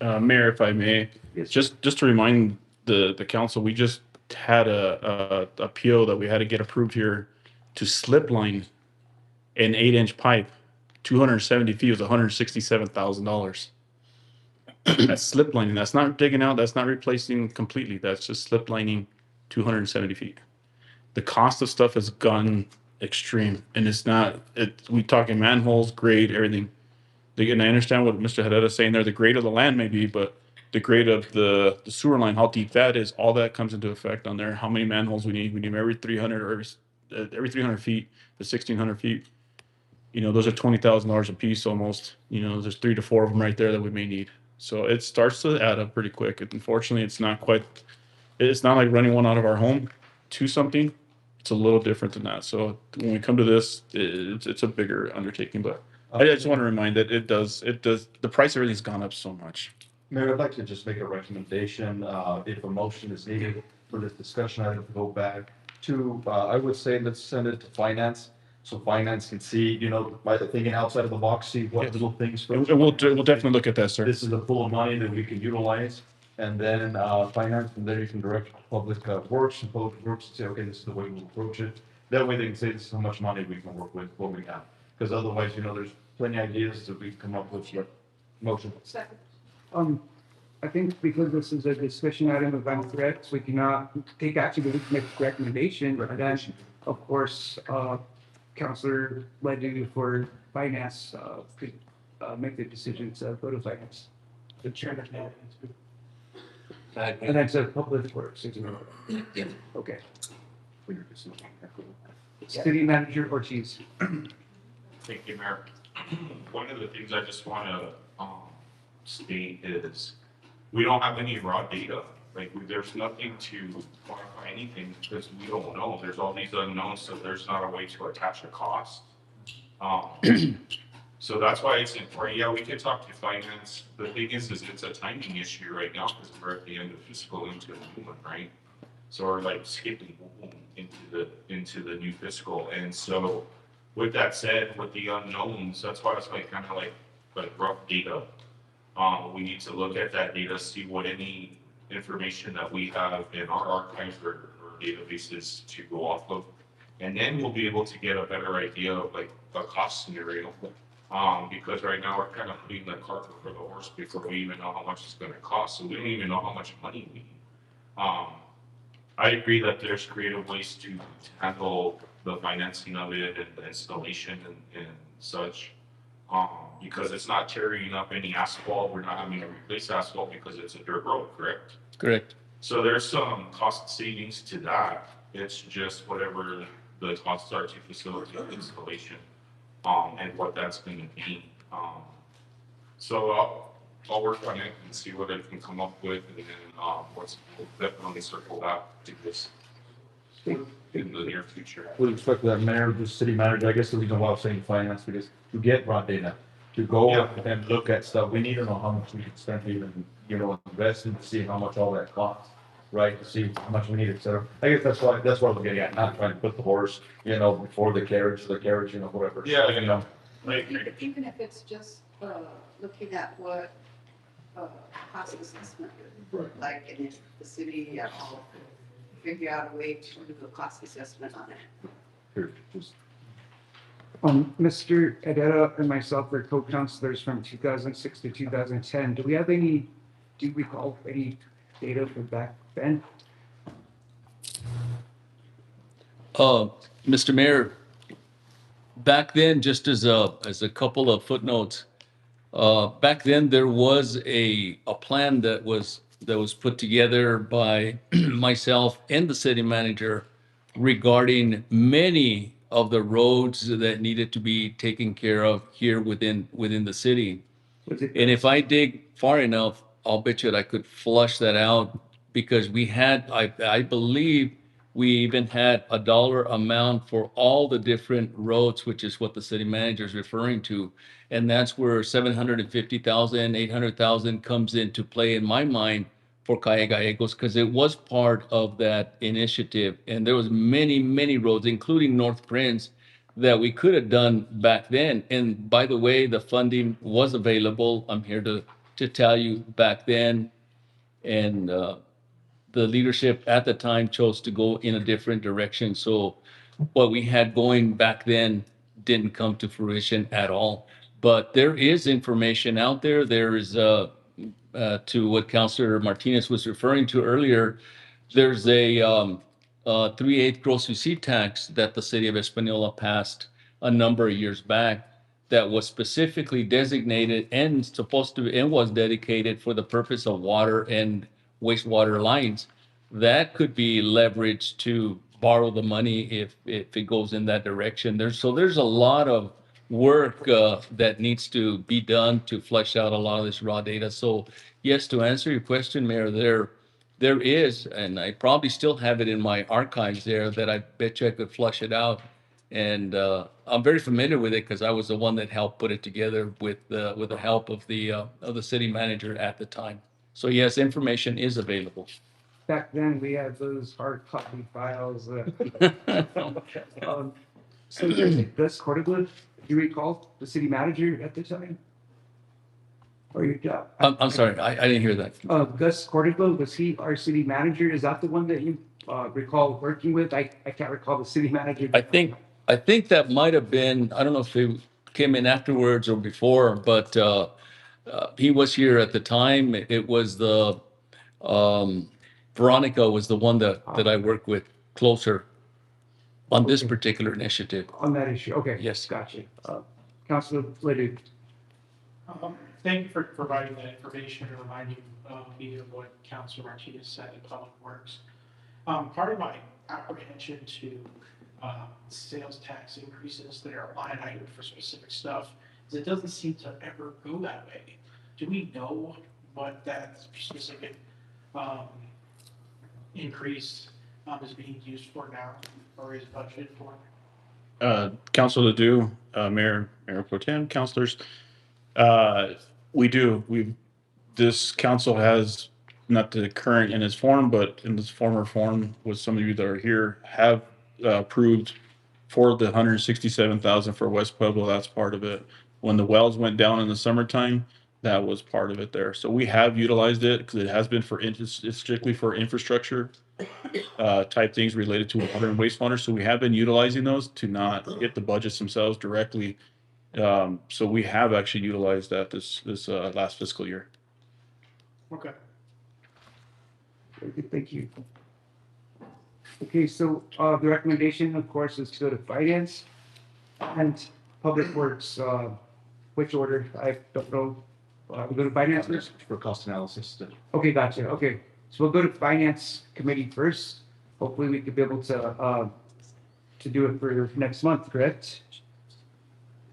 Mayor, if I may, just to remind the council, we just had a PO that we had to get approved here to slip line an 8-inch pipe, 270 feet was $167,000. That's slip lining. That's not digging out. That's not replacing completely. That's just slip lining 270 feet. The cost of stuff has gone extreme, and it's not. We talking manholes, grade, everything. And I understand what Mr. Herrera is saying there. The grade of the land may be, but the grade of the sewer line, how deep that is, all that comes into effect on there. How many manholes we need? We need every 300 or every 300 feet to 1,600 feet. Those are $20,000 a piece almost. There's 3 to 4 of them right there that we may need. So it starts to add up pretty quick. Unfortunately, it's not like running one out of our home to something. It's a little different than that. So when we come to this, it's a bigger undertaking, but I just want to remind that it does, the price of everything's gone up so much. Mayor, I'd like to just make a recommendation, if a motion is needed for this discussion item to go back to, I would say let's send it to finance. So finance can see, by thinking outside of the box, see what little things. And we'll definitely look at that, sir. This is a pool of money that we can utilize. And then finance, and then you can direct public works and public works and say, okay, this is the way we'll approach it. That way they can say this is how much money we can work with, what we have. Because otherwise, there's plenty of ideas that we can come up with, but motion. Second. I think because this is a discussion item, if I'm correct, we cannot take action, but we can make a recommendation. But then, of course, Counselor Ledoux for Finance could make the decision to go to Finance. The chairman now. And that's a public works. Isn't it? Okay. City Manager Ortiz. Thank you, Mayor. One of the things I just want to state is we don't have any raw data. Like, there's nothing to quantify anything because we don't know. There's all these unknowns, so there's not a way to attach a cost. So that's why it's important. Yeah, we could talk to finance. The thing is it's a timing issue right now because we're at the end of fiscal into the new one, right? So we're like skipping into the new fiscal. And so with that said, with the unknowns, that's why it's like kind of like rough data. We need to look at that data, see what any information that we have in our archives or databases to go off of. And then we'll be able to get a better idea of like a cost scenario. Because right now we're kind of putting the cart before the horse before we even know how much it's going to cost. So we don't even know how much money we need. I agree that there's creative ways to handle the financing of it and the installation and such. Because it's not tearing up any asphalt. We're not having to replace asphalt because it's a dirt road, correct? Correct. So there's some cost savings to that. It's just whatever the costs are to facilitate installation, and what that's going to be. So I'll work on it and see what I can come up with, and then we'll definitely circle back to this in the near future. With respect to that, Mayor, the city manager, I guess the reason why I was saying finance, because to get raw data, to go and look at stuff, we need to know how much we can spend even, invest in to see how much all that costs, right? To see how much we need, et cetera. I guess that's what we're getting at, not trying to put the horse, before the carriage, whatever. Yeah, Even if it's just looking at what cost assessment would look like, and if the city at all figure out a way to do a cost assessment on it. Mr. Edera and myself are co-counselors from 2006 to 2010. Do you recall any data from back then? Mr. Mayor, back then, just as a couple of footnotes, back then there was a plan that was put together by myself and the city manager regarding many of the roads that needed to be taken care of here within the city. And if I dig far enough, I'll bet you that I could flush that out because we had, I believe we even had a dollar amount for all the different roads, which is what the city manager is referring to. And that's where 750,000, 800,000 comes into play in my mind for Calle Gallegos, because it was part of that initiative. And there was many, many roads, including North Prince, that we could have done back then. And by the way, the funding was available. I'm here to tell you back then. And the leadership at the time chose to go in a different direction. So what we had going back then didn't come to fruition at all. But there is information out there. There is, to what Councilor Martinez was referring to earlier, there's a 3/8 gross receipt tax that the city of Espanola passed a number of years back that was specifically designated and was dedicated for the purpose of water and wastewater lines. That could be leveraged to borrow the money if it goes in that direction. There's a lot of work that needs to be done to flesh out a lot of this raw data. So yes, to answer your question, Mayor, there is, and I probably still have it in my archives there that I bet you I could flush it out. And I'm very familiar with it because I was the one that helped put it together with the help of the city manager at the time. So yes, information is available. Back then, we had those hard copy files. So Gus Cordoba, do you recall the city manager at the time? Or your job? I'm sorry, I didn't hear that. Gus Cordoba, was he our city manager? Is that the one that you recall working with. I can't recall the city manager. I think that might have been, I don't know if it came in afterwards or before, but he was here at the time. It was Veronica was the one that I worked with closer on this particular initiative. On that issue, okay. Yes. Gotcha. Councilor Leduc. Thank you for providing that information and reminding me of what Councilor Martinez said in Public Works. Part of my apprehension to sales tax increases that are line item for specific stuff is it doesn't seem to ever go that way. Do we know what that specific increase is being used for now or is budgeted for? Council Ledoux, Mayor Pro Tem, councilors, we do. This council has, not the current in its form, but in this former form, with some of you that are here, have approved for the 167,000 for West Pueblo. That's part of it. When the wells went down in the summertime, that was part of it there. So we have utilized it because it has been it's strictly for infrastructure type things related to water and wastewater. So we have been utilizing those to not hit the budgets themselves directly. So we have actually utilized that this last fiscal year. Okay. Very good, thank you. Okay, so the recommendation, of course, is to go to finance and public works. Which order? I don't know. We go to finance first? For cost analysis. Okay, gotcha. Okay, so we'll go to finance committee first. Hopefully, we could be able to do it for next month, correct?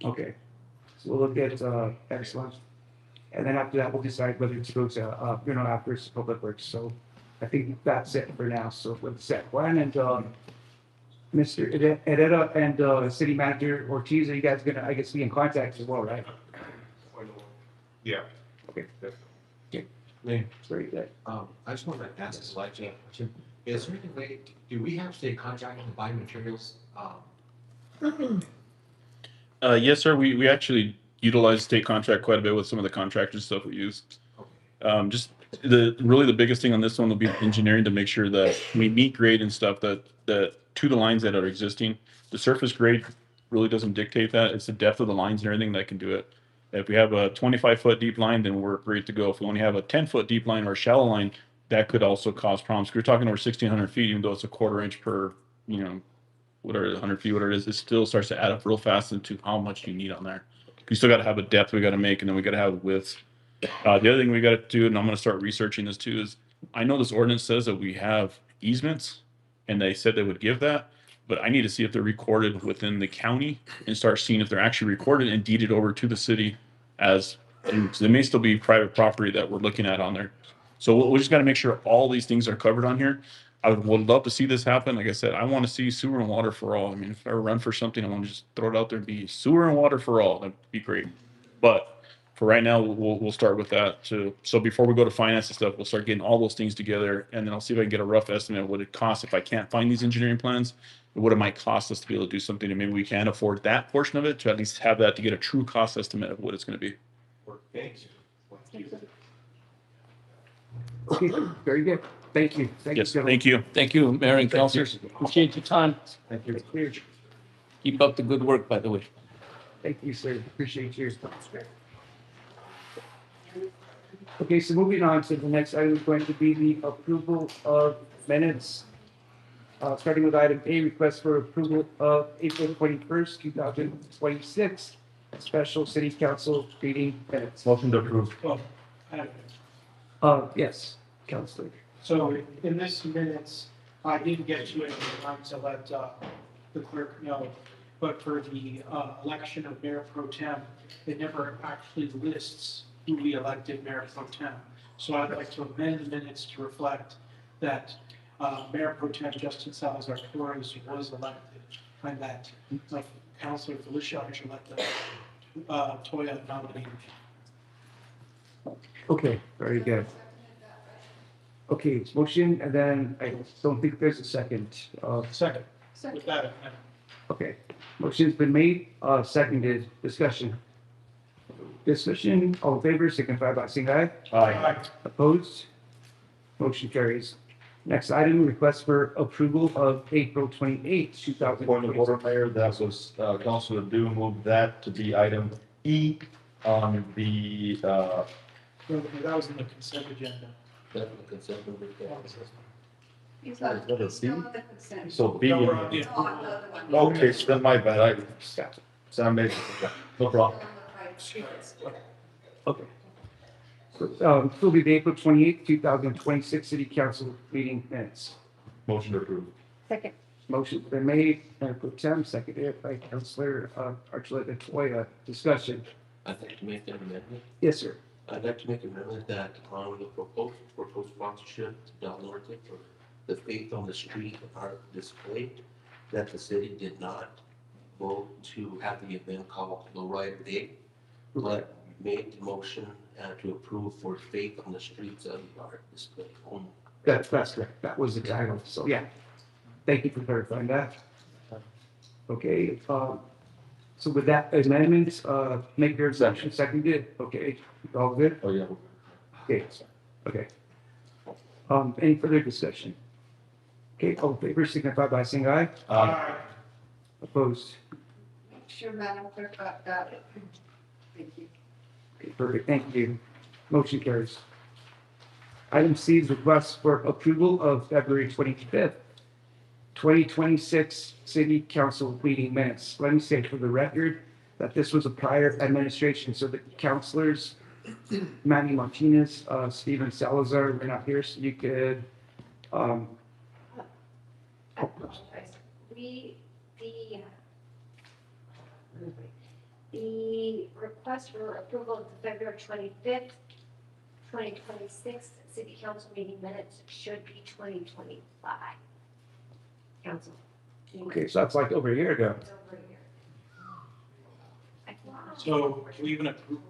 Okay, so we'll look at next month, and then after that, we'll decide whether to go to after it's public works. So I think that's it for now. So with set Juan and Mr. Herrera and City Manager Ortiz, are you guys gonna, I guess, be in contact as well, right? Yeah. Okay. Okay. Mayor, Very good. I just want to ask Elijah a question. Is there any way, do we have to contract to buy materials? Yes, sir. We actually utilize state contract quite a bit with some of the contractors stuff we use. Just the biggest thing on this one will be engineering to make sure that we meet grade and stuff that to the lines that are existing. The surface grade really doesn't dictate that. It's the depth of the lines and everything that can do it. If we have a 25-foot deep line, then we're great to go. If we only have a 10-foot deep line or a shallow line, that could also cause problems. We're talking over 1,600 feet, even though it's a quarter inch per, whatever, 100 feet, whatever it is, it still starts to add up real fast into how much you need on there. You still got to have a depth we got to make, and then we got to have width. The other thing we got to do, and I'm going to start researching this too, is I know this ordinance says that we have easements, and they said they would give that, but I need to see if they're recorded within the county and start seeing if they're actually recorded and deeded over to the city as, and they may still be private property that we're looking at on there. So we just got to make sure all these things are covered on here. I would love to see this happen. Like I said, I want to see sewer and water for all. I mean, if I ever run for something, I want to just throw it out there and be sewer and water for all. That'd be great. But for right now, we'll start with that too. So before we go to finance and stuff, we'll start getting all those things together, and then I'll see if I can get a rough estimate of what it costs if I can't find these engineering plans, what it might cost us to be able to do something, and maybe we can afford that portion of it to at least have that to get a true cost estimate of what it's going to be. Thanks. Okay, very good. Thank you. Thank Yes, you. thank you. Thank you, Mayor and councilors. Appreciate your time. Thank you. Keep up the good work, by the way. Thank you, sir. Appreciate yours. Okay, so moving on to the next item is going to be the approval of minutes. Starting with item A, request for approval of April 21st, 2026, special city council meeting minutes. Motion to approve. Oh, I have it. Yes, Councilor. So in this minutes, I didn't get to it in time to let the clerk know, but for the election of mayor pro tem, it never actually lists who we elected mayor pro tem. So I'd like to amend the minutes to reflect that Mayor Pro Tem Justin Salazar Torres was elected, and that Councilor Felicia Archuleta Toya nominated. Okay, very good. Okay, motion, and then I don't think there's a second. Second. With that, Okay, motion's been made, seconded, discussion. Discussion, all in favor, signify by saying aye. Aye. Opposed? Motion carries. Next item, request for approval of April 28th, Point of order, 2026. Mayor, that was, Councilor Do moved that to be item E on the, No, that was in the consent agenda. That's the consent of the. He's on, Is that a he's still B? on the consent. So B. No, we're on the- Oh, another one. Okay, so then my bad, Sam made, no problem. Okay. So will be the April 28th, 2026 City Council meeting minutes. Motion approved. Second. Motion's been made, Mayor Pro Tem, seconded by Councilor Archuleta Toya. Discussion. I'd like to make an amendment. Yes, sir. I'd like to make an amendment that on the proposed sponsorship to Del Norte for the Faith on the Street art display, that the city did not vote to have the event called Lowrider Day, but made the motion to approve for Faith on the Streets of the art display only. That's correct. That was the title. So, yeah. Thank you for clarifying that. Okay, so with that amendment, make your exemption seconded. Okay, all good? Oh, yeah. Okay, okay. Any further discussion? Okay, all in favor signify by saying aye. Aye. Opposed? Make sure Madam Clerk got it. Thank you. Okay, perfect. Thank you. Motion carries. Item C is request for approval of February 25th, 2026 City Council meeting minutes. Let me say for the record that this was a prior administration, so the councilors, Manny Martinez, Steven Salazar, were not here, so you could, I apologize. The request for approval of the February 25th, 2026 City Council meeting minutes should be 2025. Council. okay, so that's like over a year ago. It's over here. So can we even approve?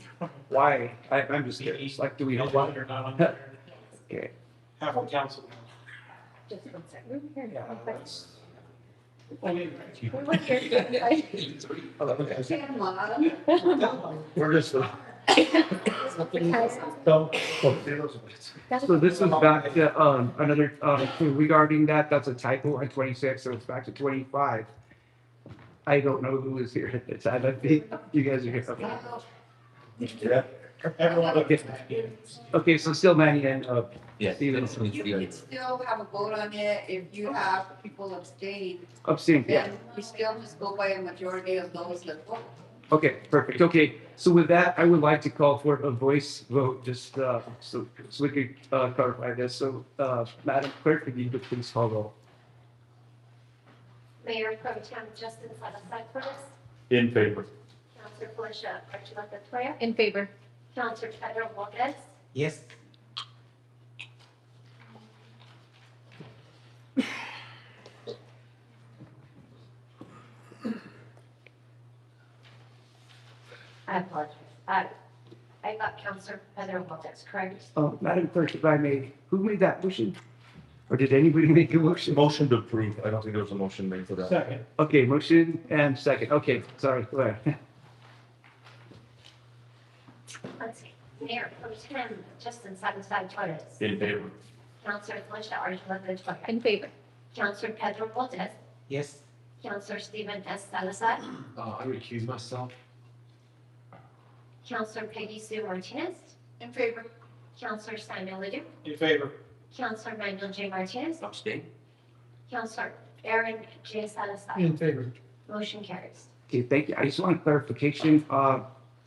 Why? I'm just curious, like, do we have one? Or not on there? Okay. Half the council. Just one second. Yeah, I mean, We were here. Come on. we're just. Because So this is back to, another, regarding that, that's a typo on 26, so it's back to 25. I don't know who was here at the time. I think you guys are here. Okay. Yeah. everyone. Okay. Okay, so still Manny and, Yeah. Steven You can still have a vote on it if you have people abstain, abstain, yeah. then we still just go by a majority of those that vote. Okay, perfect. Okay, so with that, I would like to call for a voice vote, just, so we could, clarify this. So, Madam Clerk, if you could please call roll. Mayor Pro Tem Justin Salazar Perez, In favor. Councilor Felicia Archuleta Toya. In favor. Councilor Pedro Valdez. Yes. I apologize. I got Councilor Pedro Valdez, correct? Madam Clerk, if I may, who made that motion? Or did anybody make a motion? Motion to approve. I don't think there was a motion made for that. Second. Okay, motion and second. Okay, sorry, go ahead. Let's see. Mayor Pro Tem Justin Salazar Torres. In favor. Councilor Felicia Archuleta Toya. In favor. Councilor Pedro Valdez. Yes. Councilor Stephen S. Salazar. I recuse myself. Councilor Peggy Sue Martinez. In favor. Councilor Samuel Ledoux. In favor. Councilor Manuel J. Martinez. Abstain? Councilor Aaron J. Salazar. In favor. Motion carries. Okay, thank you. I just want clarification.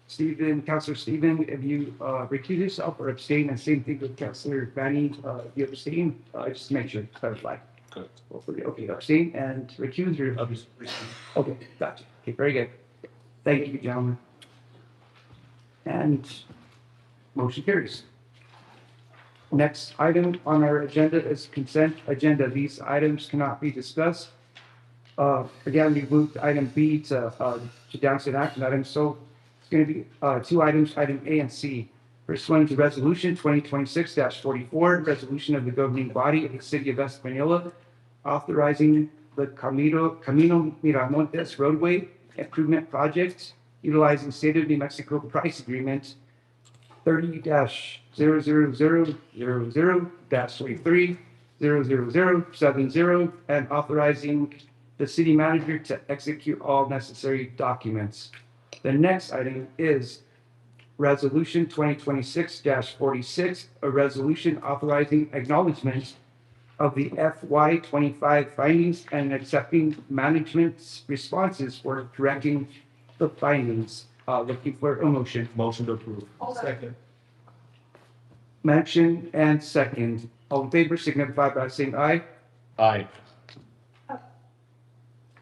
Stephen, Councilor Stephen, have you recused yourself or abstained? And same thing with Councilor Manny, you abstain? Just to make sure, clarify. Good. Okay, abstain and recuse or? Okay, gotcha. Okay, very good. Thank you, gentlemen. And motion carries. Next item on our agenda is consent agenda. These items cannot be discussed. Again, we moved item B to downstairs action items. So it's going to be two items, item A and C. First one is resolution 2026-44, resolution of the governing body of the city of Espanola, authorizing the Camino Miramontes roadway improvement project utilizing state of New Mexico price agreement 30-00000-23 00070 and authorizing the city manager to execute all necessary documents. The next item is Resolution 2026-46, a resolution authorizing acknowledgement of the FY 25 findings and accepting management's responses for correcting the findings. Looking for a motion. Motion to approve. Second. Motion and second. All in favor signify by saying aye. Aye.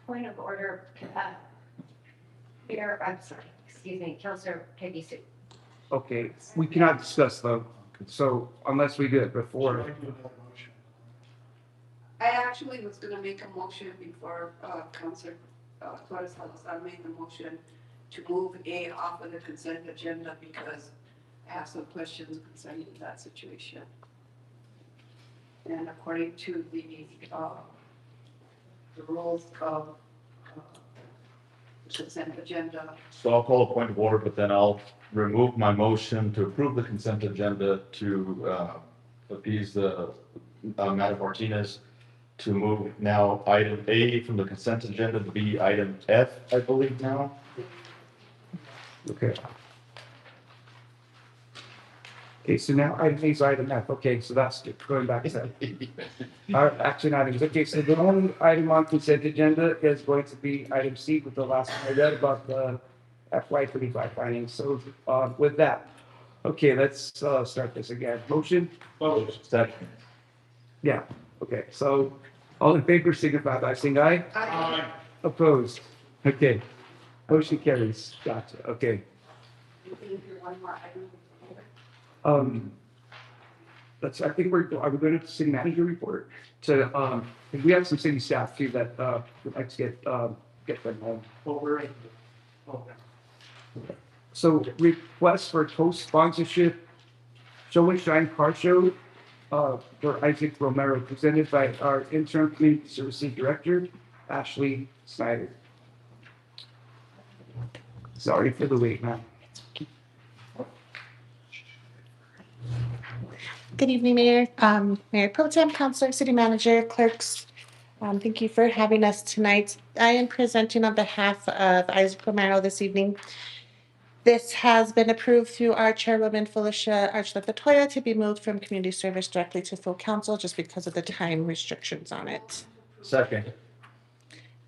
Point of order, Mayor, I'm sorry, excuse me, Councilor Peggy Sue. Okay, we cannot discuss though, so unless we do it before. I actually was gonna make a motion before, Councilor, Torres Salazar made the motion to move A off of the consent agenda because I have some questions concerning that situation. And according to the rules of consent agenda, So I'll call a point of order, but then I'll remove my motion to approve the consent agenda to appease the Madam Martinez to move now item A from the consent agenda to be item F, I believe now. Okay. Okay, so now item A is item F. Okay, so that's good. Going back to that. Our action items. Okay, so the only item on consent agenda is going to be item C with the last one I read about the FY 25 findings. So with that, okay, let's start this again. Motion? Second. Yeah, okay, so all in favor signify by saying aye. Aye. Opposed? Okay. Motion carries. Gotcha, okay. one more item. I think are we going to city manager report to, we have some city staff too that, would like to get them home. Well, we're in. So request for co-sponsorship, Show and Shine Car Show, for Isaac Romero, presented by our interim community services director, Ashley Snyder. Sorry for the wait, man. Good evening, Mayor, Mayor Pro Tem, Councilor, City Manager, clerks. Thank you for having us tonight. I am presenting on behalf of Isaac Romero this evening. This has been approved through our chairwoman Felicia Archuleta to be moved from community service directly to full council just because of the time restrictions on it. Second.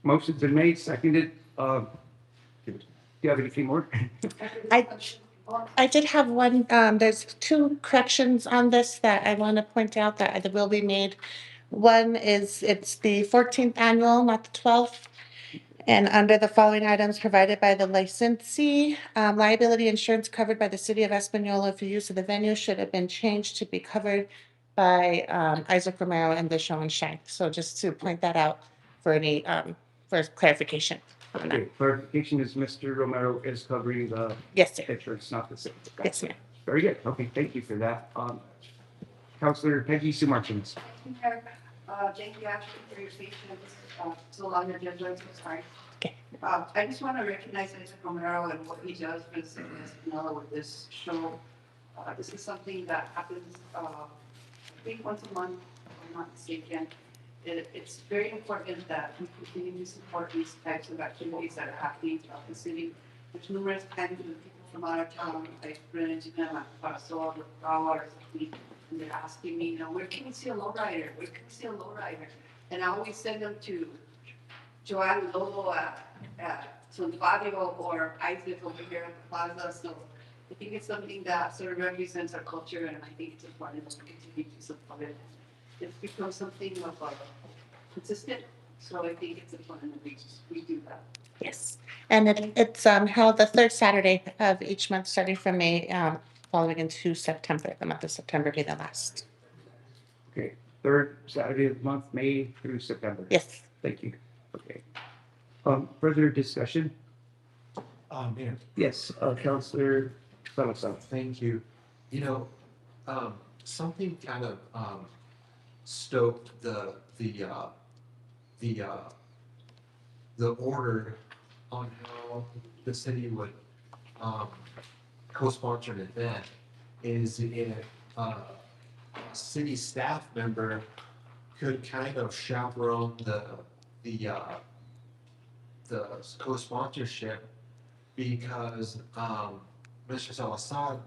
Motion's been made, seconded. Do you have anything more? I did have one, there's two corrections on this that I want to point out that will be made. One is, it's the 14th annual, not the 12th. And under the following items provided by the licensee, liability insurance covered by the city of Espanola for use of the venue should have been changed to be covered by Isaac Romero and the Show and Shine. So just to point that out for any, for clarification. on that. Okay, clarification is Mr. Romero is covering the. Yes, sir. Insurance, not the city. Yes, ma'am. Very good. Okay, thank you for that. Councilor Peggy Sue Martins. Thank you actually for your patience, so long agenda, I'm so sorry. I just want to recognize Isaac Romero and what he does for the city of Espanola with this show. This is something that happens, I think once a month, if I'm not mistaken. It's very important that we continue to support these types of activities that are happening throughout the city. There's numerous times when people from out of town, I run into them at Parasola, or something, and they're asking me, where can we see a lowrider? Where can we see a lowrider? And I always send them to Joanne Lolo at San Fabio or Isaac over here at the plaza. So I think it's something that sort of represents our culture, and I think it's important to continue to support it. It's become something of consistent, so I think it's important that we do that. Yes, and it's held the third Saturday of each month, starting from May, following into September. The month of September being the last. Okay, third Saturday of the month, May through September. Yes. Thank you. Okay. Further discussion? Mayor. Yes, Councilor Salazar. Thank you. Something kind of stoked the order on how the city would co-sponsor an event is if a city staff member could kind of chaperone the co-sponsorship because, Mr. Salazar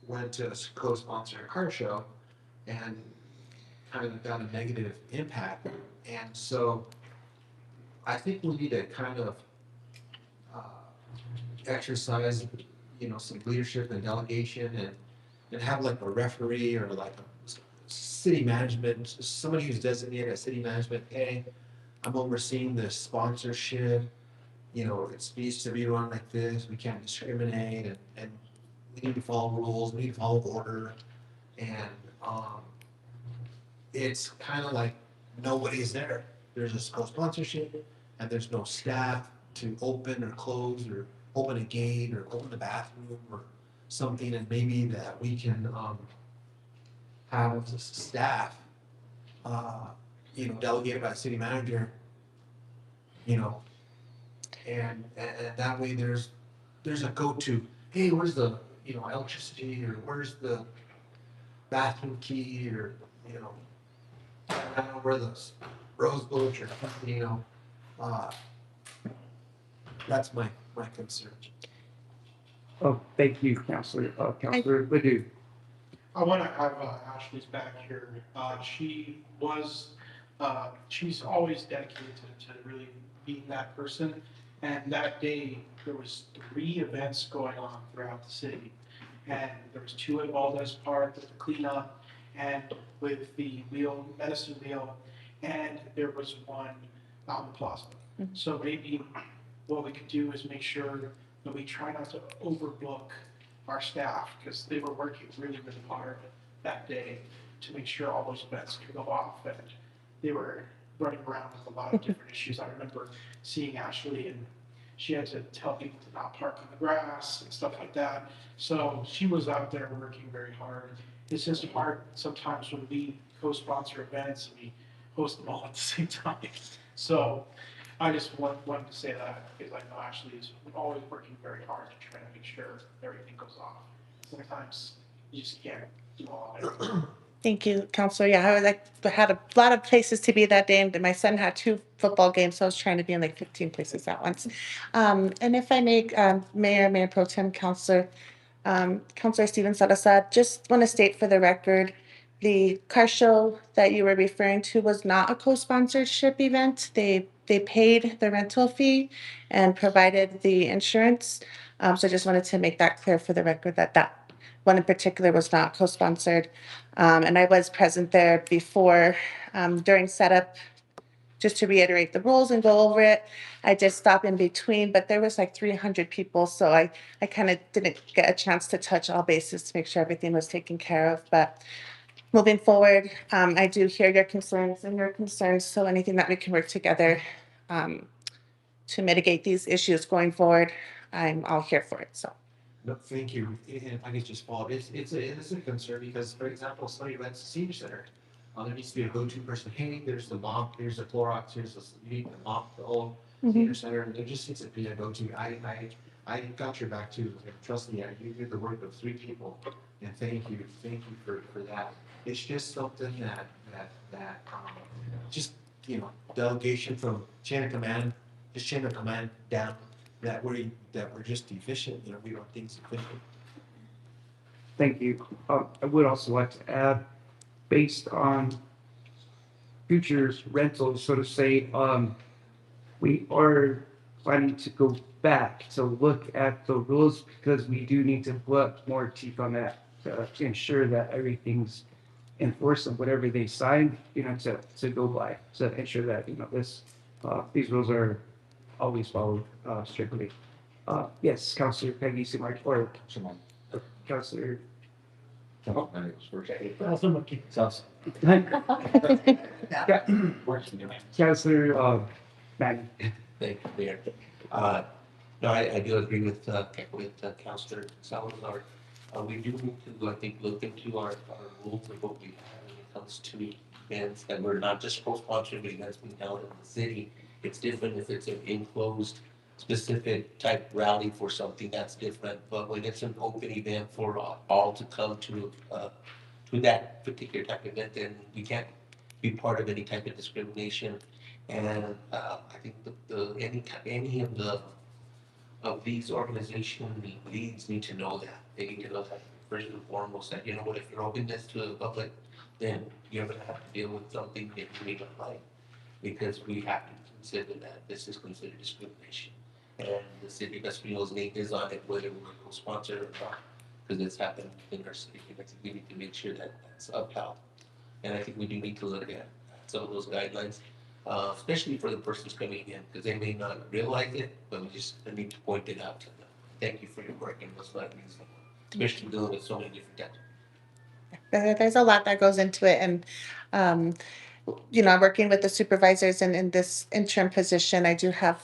went to a co-sponsor a car show and kind of got a negative impact. And so I think we need to kind of exercise, some leadership and delegation and have like a referee or like a city management, somebody who's designated as city management. Hey, I'm overseeing the sponsorship. It needs to be run like this. We can't discriminate and we need to follow rules. We need to follow order. And it's kind of like nobody's there. There's a co-sponsorship and there's no staff to open or close or open a gate or open the bathroom or something. And maybe that we can have staff, delegated by the city manager, and that way there's a go-to. Hey, where's the electricity, or where's the bathroom key, or I don't know where the rose bush or something. That's my concern. Oh, thank you, Counselor. Counselor Ledoux. I want to have Ashley's back here. She's always dedicated to really being that person. And that day, there was 3 events going on throughout the city. And there was 2 at Valdez Park with the cleanup and with the medicine wheel. And there was one out in the plaza. So maybe what we could do is make sure that we try not to overbook our staff, because they were working really, really hard that day to make sure all those events could go off, and they were running around with a lot of different issues. I remember seeing Ashley, and she had to tell people to not park on the grass and stuff like that. So she was out there working very hard. It's just hard sometimes when we co-sponsor events and we host them all at the same time. So I just wanted to say that, because I know Ashley is always working very hard to try to make sure everything goes off. Sometimes you just can't do all of it. Thank you, Counselor. Yeah, I had a lot of places to be that day, and my son had 2 football games, so I was trying to be in like 15 places at once. And if I may, Mayor Pro Tem, Counselor Steven Salazar, just want to state for the record, the car show that you were referring to was not a co-sponsorship event. They paid the rental fee and provided the insurance. So I just wanted to make that clear for the record that one in particular was not co-sponsored. And I was present there before, during setup, just to reiterate the rules and go over it. I did stop in between, but there was like 300 people. So I kind of didn't get a chance to touch all bases to make sure everything was taken care of. But moving forward, I do hear your concerns and your concerns. So anything that we can work together to mitigate these issues going forward, I'm all here for it. So. No, thank you. And if I could just follow up, it's a concern because, for example, somebody rents a senior center. There needs to be a go-to person. Hey, there's the mop, here's the Clorox, you need to mop the whole senior center. And there just needs to be a go-to. I got your back too. Trust me, you did the work of 3 people, and thank you for that. It's just something that just delegation from chain of command down. That we're just efficient. We run things efficient. Thank you. I would also like to add, based on futures rentals, so to say, we are planning to go back to look at the rules, because we do need to put more teeth on that to ensure that everything's enforced and whatever they signed, to go by, to ensure that, these rules are always followed strictly. Yes, Councilor Peggy Simard, or Councilor. Councilor Manny. Thank you, Mayor. No, I do agree with Councilor Salazar. We do need to, I think, look into our rules of what we have when it comes to events that we're not just co-sponsoring, but events being held in the city. It's different if it's an enclosed, specific type rally for something, that's different. But when it's an open event for all to come to that particular type of event, then we be part of any type of discrimination. And I think any of these organization leads need to know that. They need to know that first and foremost, that, you know what, if you're open this to the public, then you're gonna have to deal with something that you may not like. Because we have to consider that this is considered discrimination. And the city of Espano's name is on it, whether we're a co-sponsor or not, because it's happened in our city. And I think we need to make sure that that's upheld. And I think we do need to look at some of those guidelines, especially for the persons coming in, because they may not realize it, but we just need to point it out to them. Thank you for your work and what's not reasonable, especially dealing with so many different types. There's a lot that goes into it, and I'm working with the supervisors, and in this interim position, I do have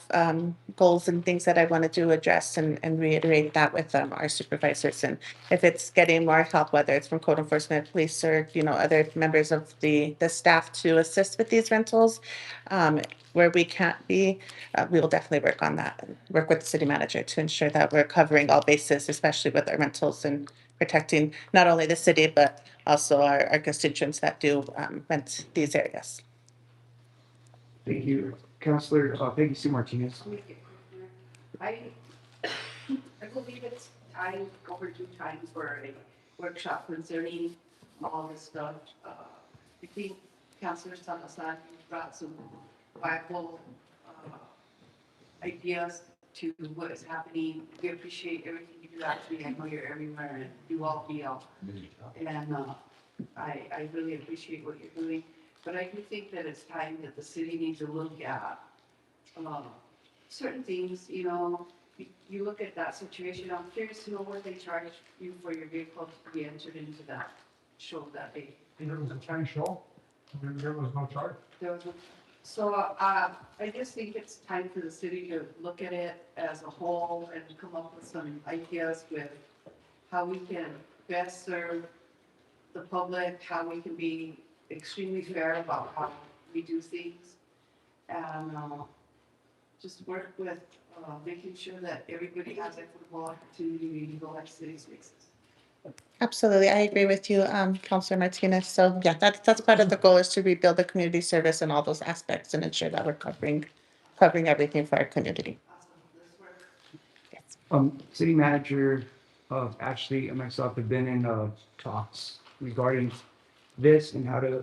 goals and things that I wanted to address and reiterate that with our supervisors. And if it's getting more help, whether it's from code enforcement, police, or other members of the staff to assist with these rentals, where we can't be, we will definitely work on that and work with the city manager to ensure that we're covering all bases, especially with our rentals and protecting not only the city, but also our constituents that do rent these areas. Thank you, Councilor Peggy Sue Martinez. I believe it's time, overdue time for a workshop concerning all this stuff. I think Councilor Salazar brought some viable ideas to what is happening. We appreciate everything you do. Actually, I know you're everywhere and you all deal. And I really appreciate what you're doing. But I do think that it's time that the city needs to look at certain things, you look at that situation. I'm curious to know what they charge you for your vehicle to be entered into that show that day. There was a Chinese show, there was no charge. There was no. So I just think it's time for the city to look at it as a whole and come up with some ideas with how we can best serve the public, how we can be extremely fair about how we do things, and just work with making sure that everybody has equitable opportunity to go at city spaces. Absolutely, I agree with you, Councilor Martinez. So yeah, that's part of the goal, is to rebuild the community service and all those aspects and ensure that we're covering everything for our community. City manager Ashley and myself have been in talks regarding this and how to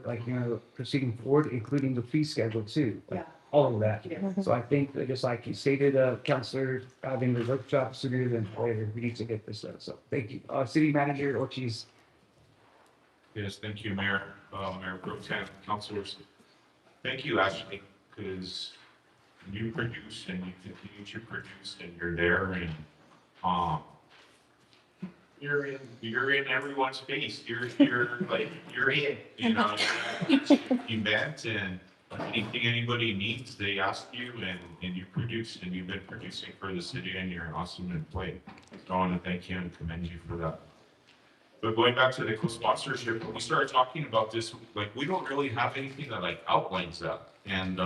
proceeding forward, including the fee schedule too. Yeah. All of that. Yeah. So I think that just like you stated, Councilor, having the workshop sooner than later, we need to get this done. So thank you. City Manager Ortiz. Yes, thank you, Mayor, Mayor Pro Tem, councilors. Thank you, Ashley, because you produce and you continue to produce, and you're there, and you're in everyone's face. You're in, event, and anything anybody needs, they ask you, and you produce, and you've been producing for the city, and you're an awesome employee. So I want to thank you and commend you for that. But going back to the co-sponsorship, when we started talking about this, we don't really have anything that outlines that. And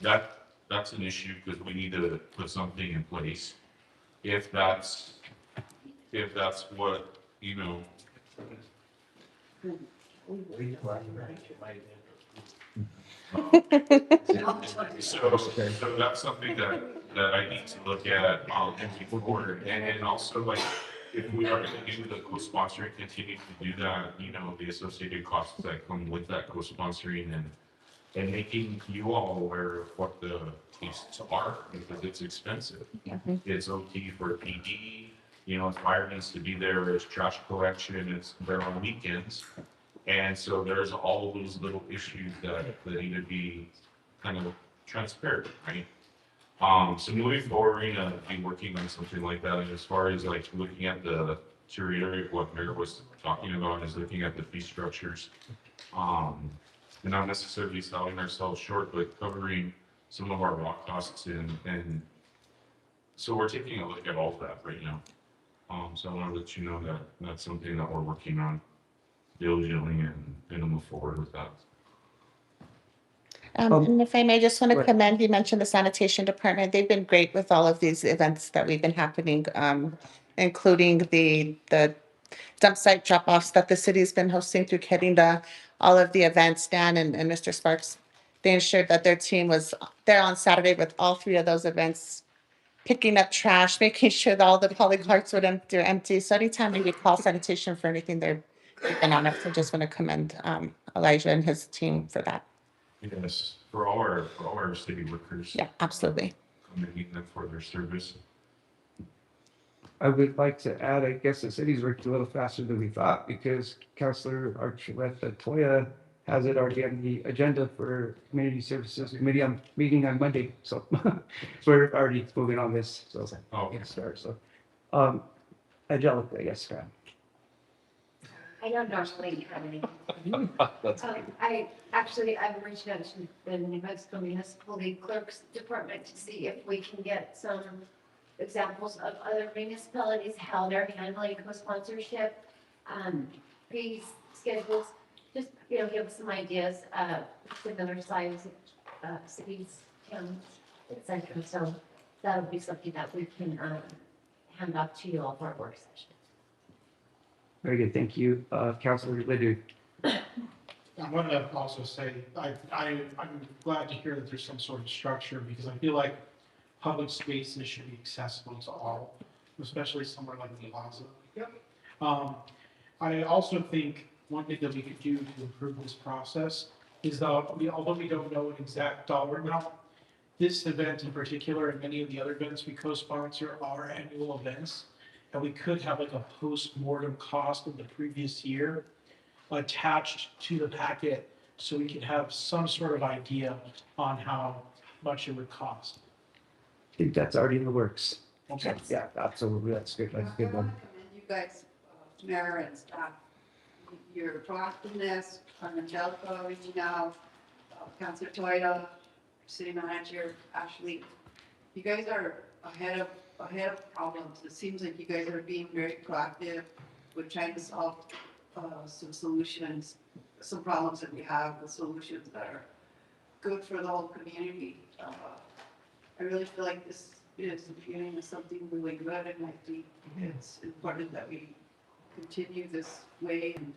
that's an issue, because we need to put something in place. If that's what, So that's something that I need to look at moving forward. And also, if we are going to do the co-sponsoring, continue to do that, the associated costs that come with that co-sponsoring, and making you all aware of what the tastes are, because it's expensive. Mhm. It's OT for PD, fire needs to be there, there's trash collection, it's there on weekends. And so there's all those little issues that need to be kind of transparent, right? So moving forward, we're gonna be working on something like that. And as far as looking at to reiterate what Mayor was talking about, is looking at the fee structures. And not necessarily selling ourselves short, but covering some of our raw costs, and so we're taking a look at all of that right now. So I want to let you know that that's something that we're working on diligently, and to move forward with that. And if I may, just want to commend, you mentioned the sanitation department. They've been great with all of these events that we've been happening, including the dump site drop-offs that the city's been hosting through Querinda, all of the events, Dan and Mr. Sparks. They ensured that their team was there on Saturday with all three of those events, picking up trash, making sure that all the poly carts were empty. So anytime we call sanitation for anything, they've been on it. So just want to commend Elijah and his team for that. Yes, for all our city workers. Yeah, absolutely. Commending them for their service. I would like to add, I guess the city's worked a little faster than we thought because Councillor Archuleta Toya has it already on the agenda for Community Services Committee meeting on Monday. So we're already moving on this. So Okay. start. So Angelica, yes, ma'am. I don't normally have any. I've reached out to the New Mexico Municipal League Clerks Department to see if we can get some examples of other municipalities, how they're handling co-sponsorship, fees, schedules, just, give us some ideas, similar size, cities, towns, et cetera. So that'll be something that we can, hand off to you all for our work session. Very good. Thank you. Councillor Ledoux. I want to also say, I'm glad to hear that there's some sort of structure because I feel like public spaces should be accessible to all, especially somewhere like the Plaza. Yep. I also think one thing that we could do to improve this process is that although we don't know an exact dollar amount, this event in particular and many of the other events we co-sponsor are annual events. And we could have like a post-mortem cost of the previous year attached to the packet so we can have some sort of idea on how much it would cost. I think that's already in the works. Okay. Yeah, absolutely. That's good. That's a good one. You guys, Mayor and staff, your proactiveness, Angelica reaching out, Councilor Toya, City Manager Ashley, you guys are ahead of problems. It seems like you guys are being very proactive with trying to solve some solutions, some problems that we have, the solutions that are good for the whole community. I really feel like this is the beginning of something really good, and I think it's important that we continue this way and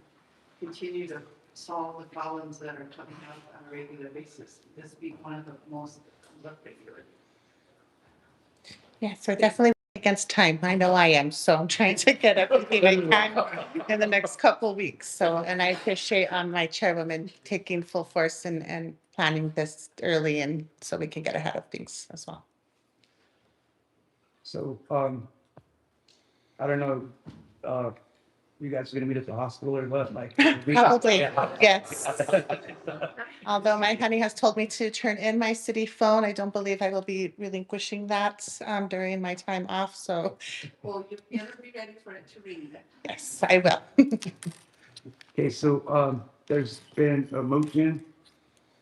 continue to solve the problems that are coming up on a regular basis. This being one of the most that comes up regularly. Yes, we're definitely against time. I know I am, so I'm trying to get everything I can in the next couple of weeks. So, and I appreciate my chairwoman taking full force and planning this early and so we can get ahead of things as well. So, I don't know, you guys are gonna meet at the hospital or what, like? Probably, yes. Although my honey has told me to turn in my city phone, I don't believe I will be relinquishing that during my time off, so. Well, you better be ready for it to ring then. Yes, I will. Okay, so, there's been a motion,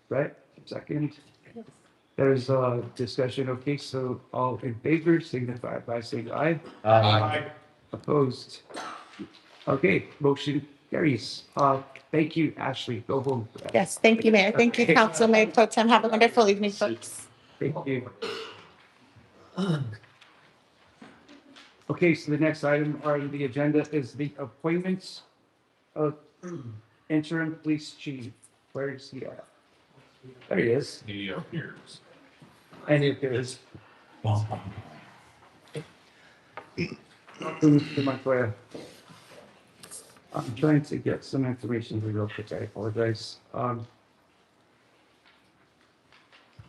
right? Second. There's a discussion. Okay, so all in favor signify by saying aye. Aye. Opposed? Okay, motion carries. Thank you, Ashley. Go home. Yes, thank you, Mayor. Thank you, Council Mayor Pro Tem. Have a wonderful evening, folks. Thank you. Okay, so the next item on the agenda is the appointments of interim police chief. Where is he at? There he is. He appears. And it is. Welcome to Montoya. I'm trying to get some information here real quick. I apologize.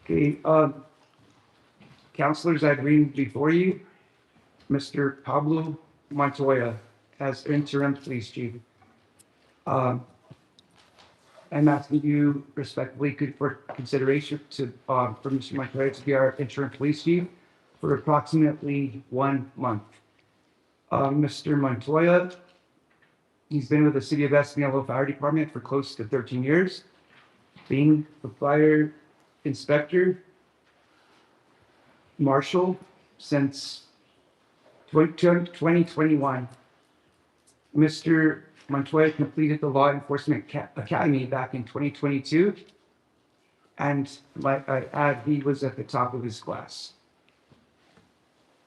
Okay, councilors, I bring before you Mr. Pablo Montoya as interim police chief. I'm asking you respectfully for consideration to, for Mr. Montoya to be our interim police chief for approximately 1 month. Mr. Montoya, he's been with the City of Espanola Fire Department for close to 13 years, being the fire inspector, marshal since 2021. Mr. Montoya completed the Law Enforcement Academy back in 2022. And like I add, he was at the top of his class.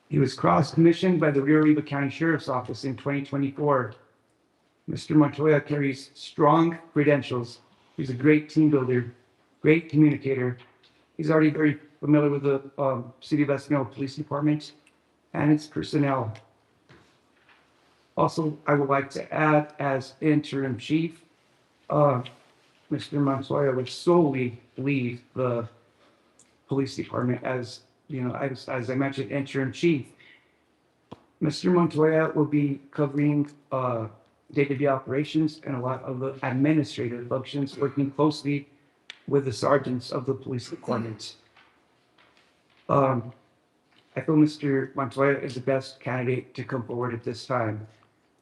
He was cross-commissioned by the Rio Arriba County Sheriff's Office in 2024 Mr. Montoya carries strong credentials. He's a great team builder, great communicator. He's already very familiar with the City of Espanola Police Department and its personnel. Also, I would like to add, as interim chief, Mr. Montoya would solely lead the police department as, you know, as I mentioned, interim chief. Mr. Montoya will be covering day-to-day operations and a lot of the administrative functions, working closely with the sergeants of the police department. I feel Mr. Montoya is the best candidate to come forward at this time.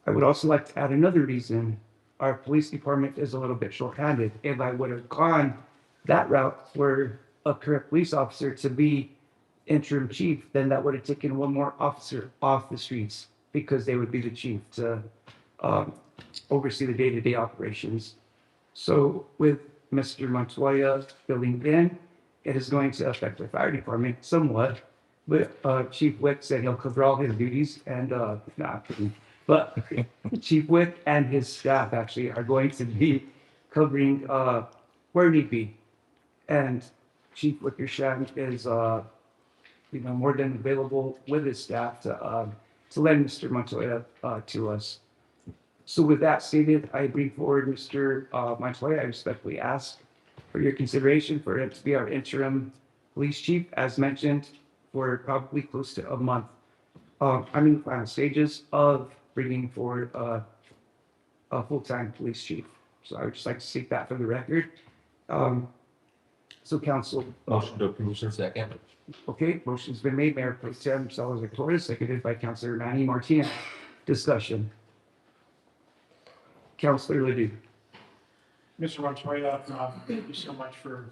I would also like to add another reason. Our police department is a little bit shorthanded. If I would have gone that route for a current police officer to be interim chief, then that would have taken one more officer off the streets because they would be the chief to oversee the day-to-day operations. So with Mr. Montoya filling in, it is going to affect the fire department somewhat. But Chief Wick said he'll cover all his duties and, not kidding. But Chief Wick and his staff actually are going to be covering where need be. And Chief Wickersham is, you know, more than available with his staff to lend Mr. Montoya to us. So with that stated, I bring forward Mr. Montoya. I respectfully ask for your consideration for him to be our interim police chief, as mentioned, for probably close to a month. I'm in the final stages of bringing forward a full-time police chief. So I would just like to state that for the record. So council. Motion to approve, sir. Second. Okay, motion's been made, Mayor Pro Tem Salazar Torres, seconded by Councilor Manny Martinez. Discussion. Councilor Ledoux. Mr. Montoya, thank you so much for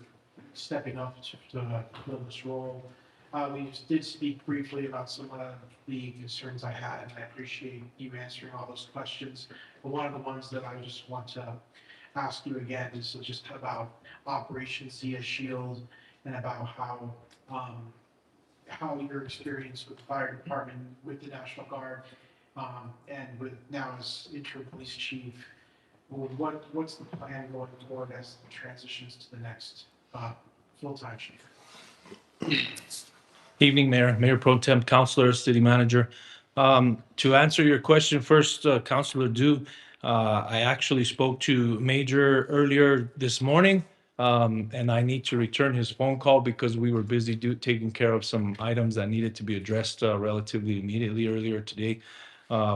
stepping up to fill this role. We did speak briefly about some of the concerns I had, and I appreciate you answering all those questions. But one of the ones that I just want to ask you again is just about Operation Zia Shield and about how your experience with the fire department, with the National Guard, and with now as interim police chief. What's the plan going forward as it transitions to the next full-time chief? Evening, Mayor, Mayor Pro Tem, Councilor, City Manager. To answer your question first, Councilor Ledoux, I actually spoke to Major earlier this morning, and I need to return his phone call because we were busy taking care of some items that needed to be addressed relatively immediately earlier today,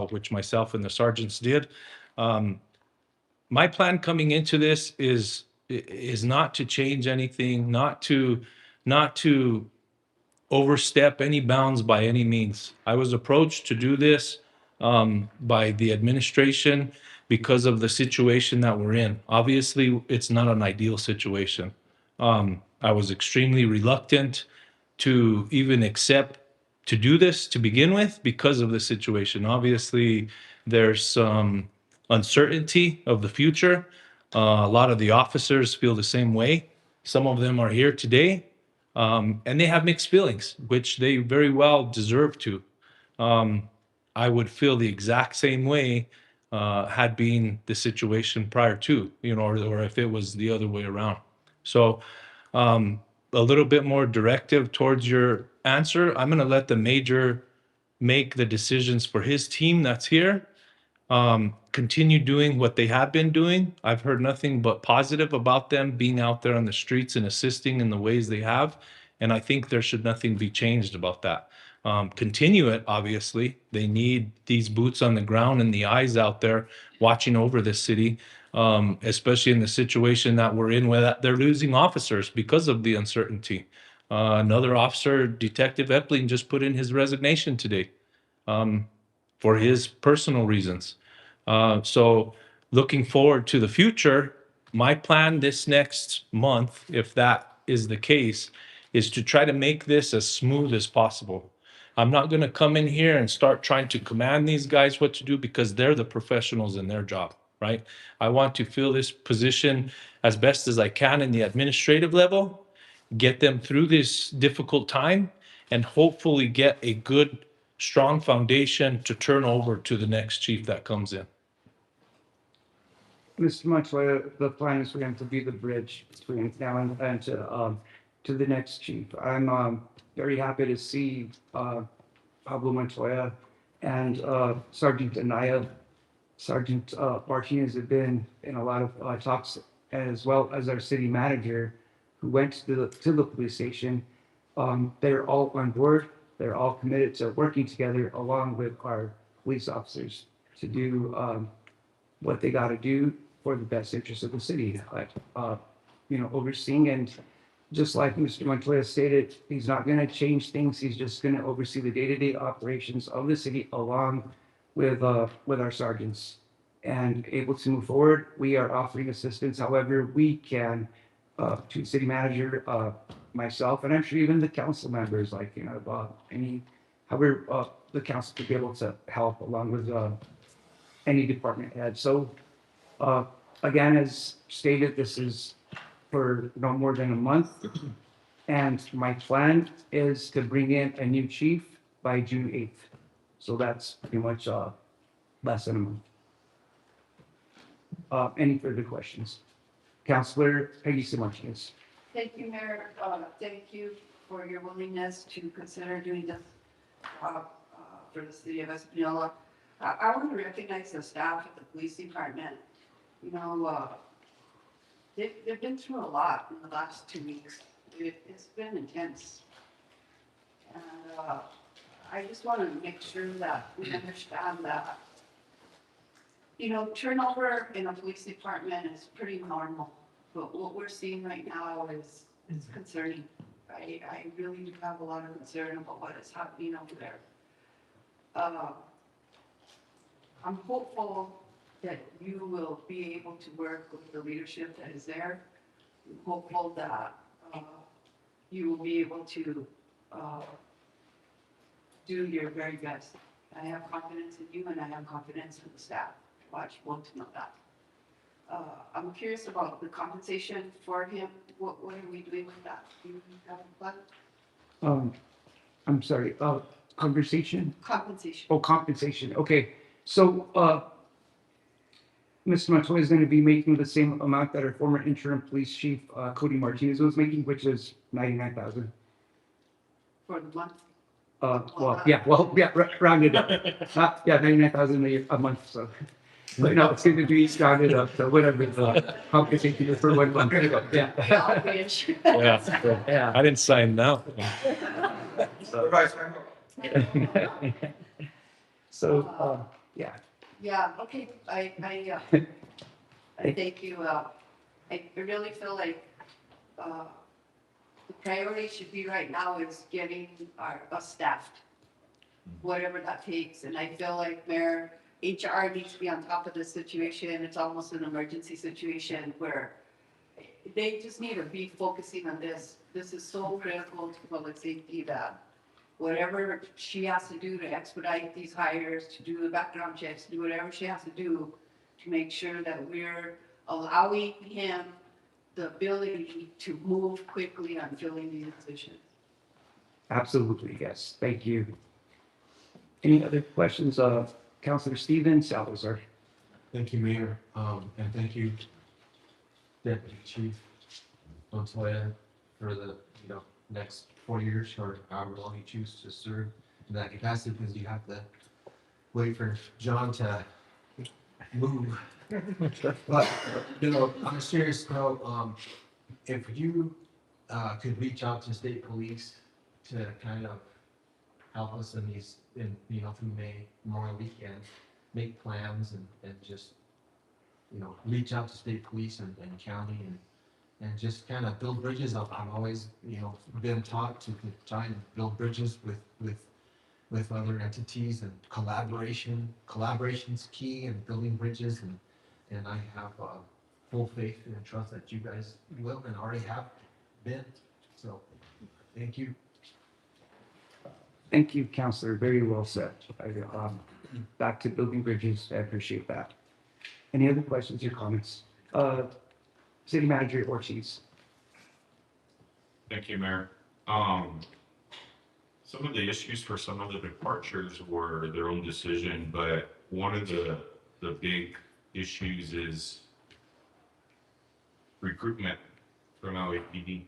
which myself and the sergeants did. My plan coming into this is not to change anything, not to overstep any bounds by any means. I was approached to do this by the administration because of the situation that we're in. Obviously, it's not an ideal situation. I was extremely reluctant to even accept to do this to begin with because of the situation. Obviously, there's some uncertainty of the future. A lot of the officers feel the same way. Some of them are here today, and they have mixed feelings, which they very well deserve to. I would feel the exact same way had been the situation prior to, you know, or if it was the other way around. So a little bit more directive towards your answer. I'm going to let the major make the decisions for his team that's here. Continue doing what they have been doing. I've heard nothing but positive about them being out there on the streets and assisting in the ways they have. And I think there should nothing be changed about that. Continue it, obviously. They need these boots on the ground and the eyes out there watching over this city, especially in the situation that we're in where they're losing officers because of the uncertainty. Another officer, Detective Epling, just put in his resignation today for his personal reasons. So looking forward to the future, my plan this next month, if that is the case, is to try to make this as smooth as possible. I'm not going to come in here and start trying to command these guys what to do because they're the professionals in their job, right? I want to fill this position as best as I can in the administrative level, get them through this difficult time, and hopefully get a good, strong foundation to turn over to the next chief that comes in. Mr. Montoya, the plan is for him to be the bridge between now and to the next chief. I'm very happy to see Pablo Montoya and Sergeant Anaya. Sergeant Martinez have been in a lot of talks, as well as our city manager, who went to the police station. They're all on board. They're all committed to working together along with our police officers to do what they got to do for the best interest of the city. Like, overseeing, and just like Mr. Montoya stated, he's not going to change things. He's just going to oversee the day-to-day operations of the city along with our sergeants, and able to move forward. We are offering assistance however we can to the city manager, myself, and I'm sure even the council members, like, however the council could be able to help along with any department head. So again, as stated, this is for no more than a month. And my plan is to bring in a new chief by June 8th. So that's pretty much less than a month. Any further questions? Councilor Peggy Sue Martinez. Thank you, Mayor. Thank you for your willingness to consider doing this for the city of Espanola. I want to recognize the staff at the police department. They've been through a lot in the last 2 weeks. It's been intense. And I just want to make sure that we understand that, turnover in a police department is pretty normal. But what we're seeing right now is concerning. I really do have a lot of concern about what is happening over there. I'm hopeful that you will be able to work with the leadership that is there. I'm hopeful that you will be able to do your very best. I have confidence in you, and I have confidence in the staff. Watch, want to know that. I'm curious about the compensation for him. What are we doing with that? Do you have a plan? I'm sorry, conversation? Compensation. Oh, compensation. Okay. So, Mr. Montoya is going to be making the same amount that our former interim police chief, Cody Martinez, was making, which is $99,000. For the month? Rounded up. 99,000 a month, so. But no, it's going to be rounded up, so whatever the compensation is for 1 month. Yeah. Yeah, I didn't sign now. So, yeah. Yeah, okay, I thank you. I really feel like the priority should be right now is getting us staffed, whatever that takes. And I feel like Mayor, HR needs to be on top of this situation. It's almost an emergency situation where they just need to be focusing on this. This is so critical to public safety that whatever she has to do to expedite these hires, to do the background checks, do whatever she has to do to make sure that we're allowing him the ability to move quickly on filling these positions. Absolutely, yes. Thank you. Any other questions of Councilor Steven Salazar? Thank you, Mayor, and thank you, Deputy Chief Montoya, for the, next 4 years or however long you choose to serve in that capacity, because you have to wait for John to move. But, on a serious note, if you could reach out to state police to kind of help us in these, through May, Memorial Weekend, make plans and just, reach out to state police and county and just kind of build bridges up. I've always, been taught to try and build bridges with other entities, and collaboration's key in building bridges, and I have full faith and trust that you guys will and already have been. So, thank you. Thank you, Councilor. Very well said. Back to building bridges. I appreciate that. Any other questions or comments? City Manager Ortiz. Thank you, Mayor. Some of the issues for some of the departures were their own decision, but one of the big issues is recruitment from LAPD.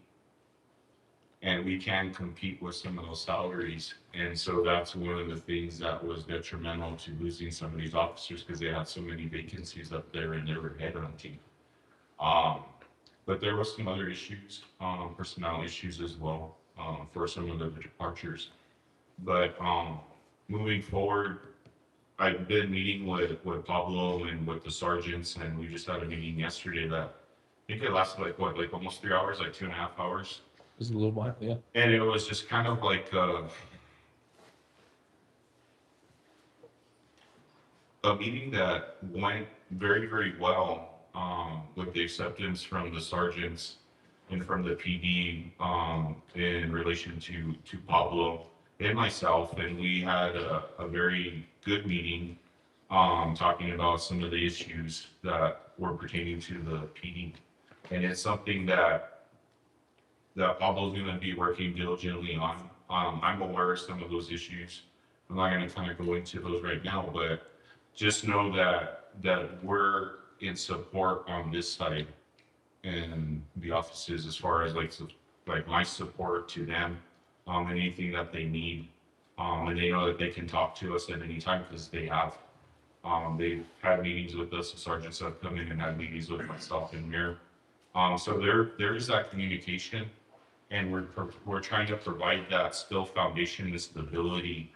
And we can compete with some of those salaries. And so that's one of the things that was detrimental to losing some of these officers because they had so many vacancies up there and they were headhunting. But there was some other issues, personnel issues as well, for some of the departures. But moving forward, I've been meeting with Pablo and with the sergeants, and we just had a meeting yesterday that I think it lasted like what, like almost 3 hours, like 2.5 hours. It was a little while, yeah. And it was just kind of like a meeting that went very, very well, with the acceptance from the sergeants and from the PD, in relation to Pablo and myself. And we had a very good meeting, talking about some of the issues that were pertaining to the PD. And it's something that Pablo's going to be working diligently on. I'm aware of some of those issues. I'm not going to kind of go into those right now, but just know that we're in support on this side and the offices as far as like my support to them, anything that they need. And they know that they can talk to us at any time because they have. They've had meetings with us. The sergeants have come in and had meetings with myself and Mayor. So there is that communication. And we're trying to provide that still foundation and stability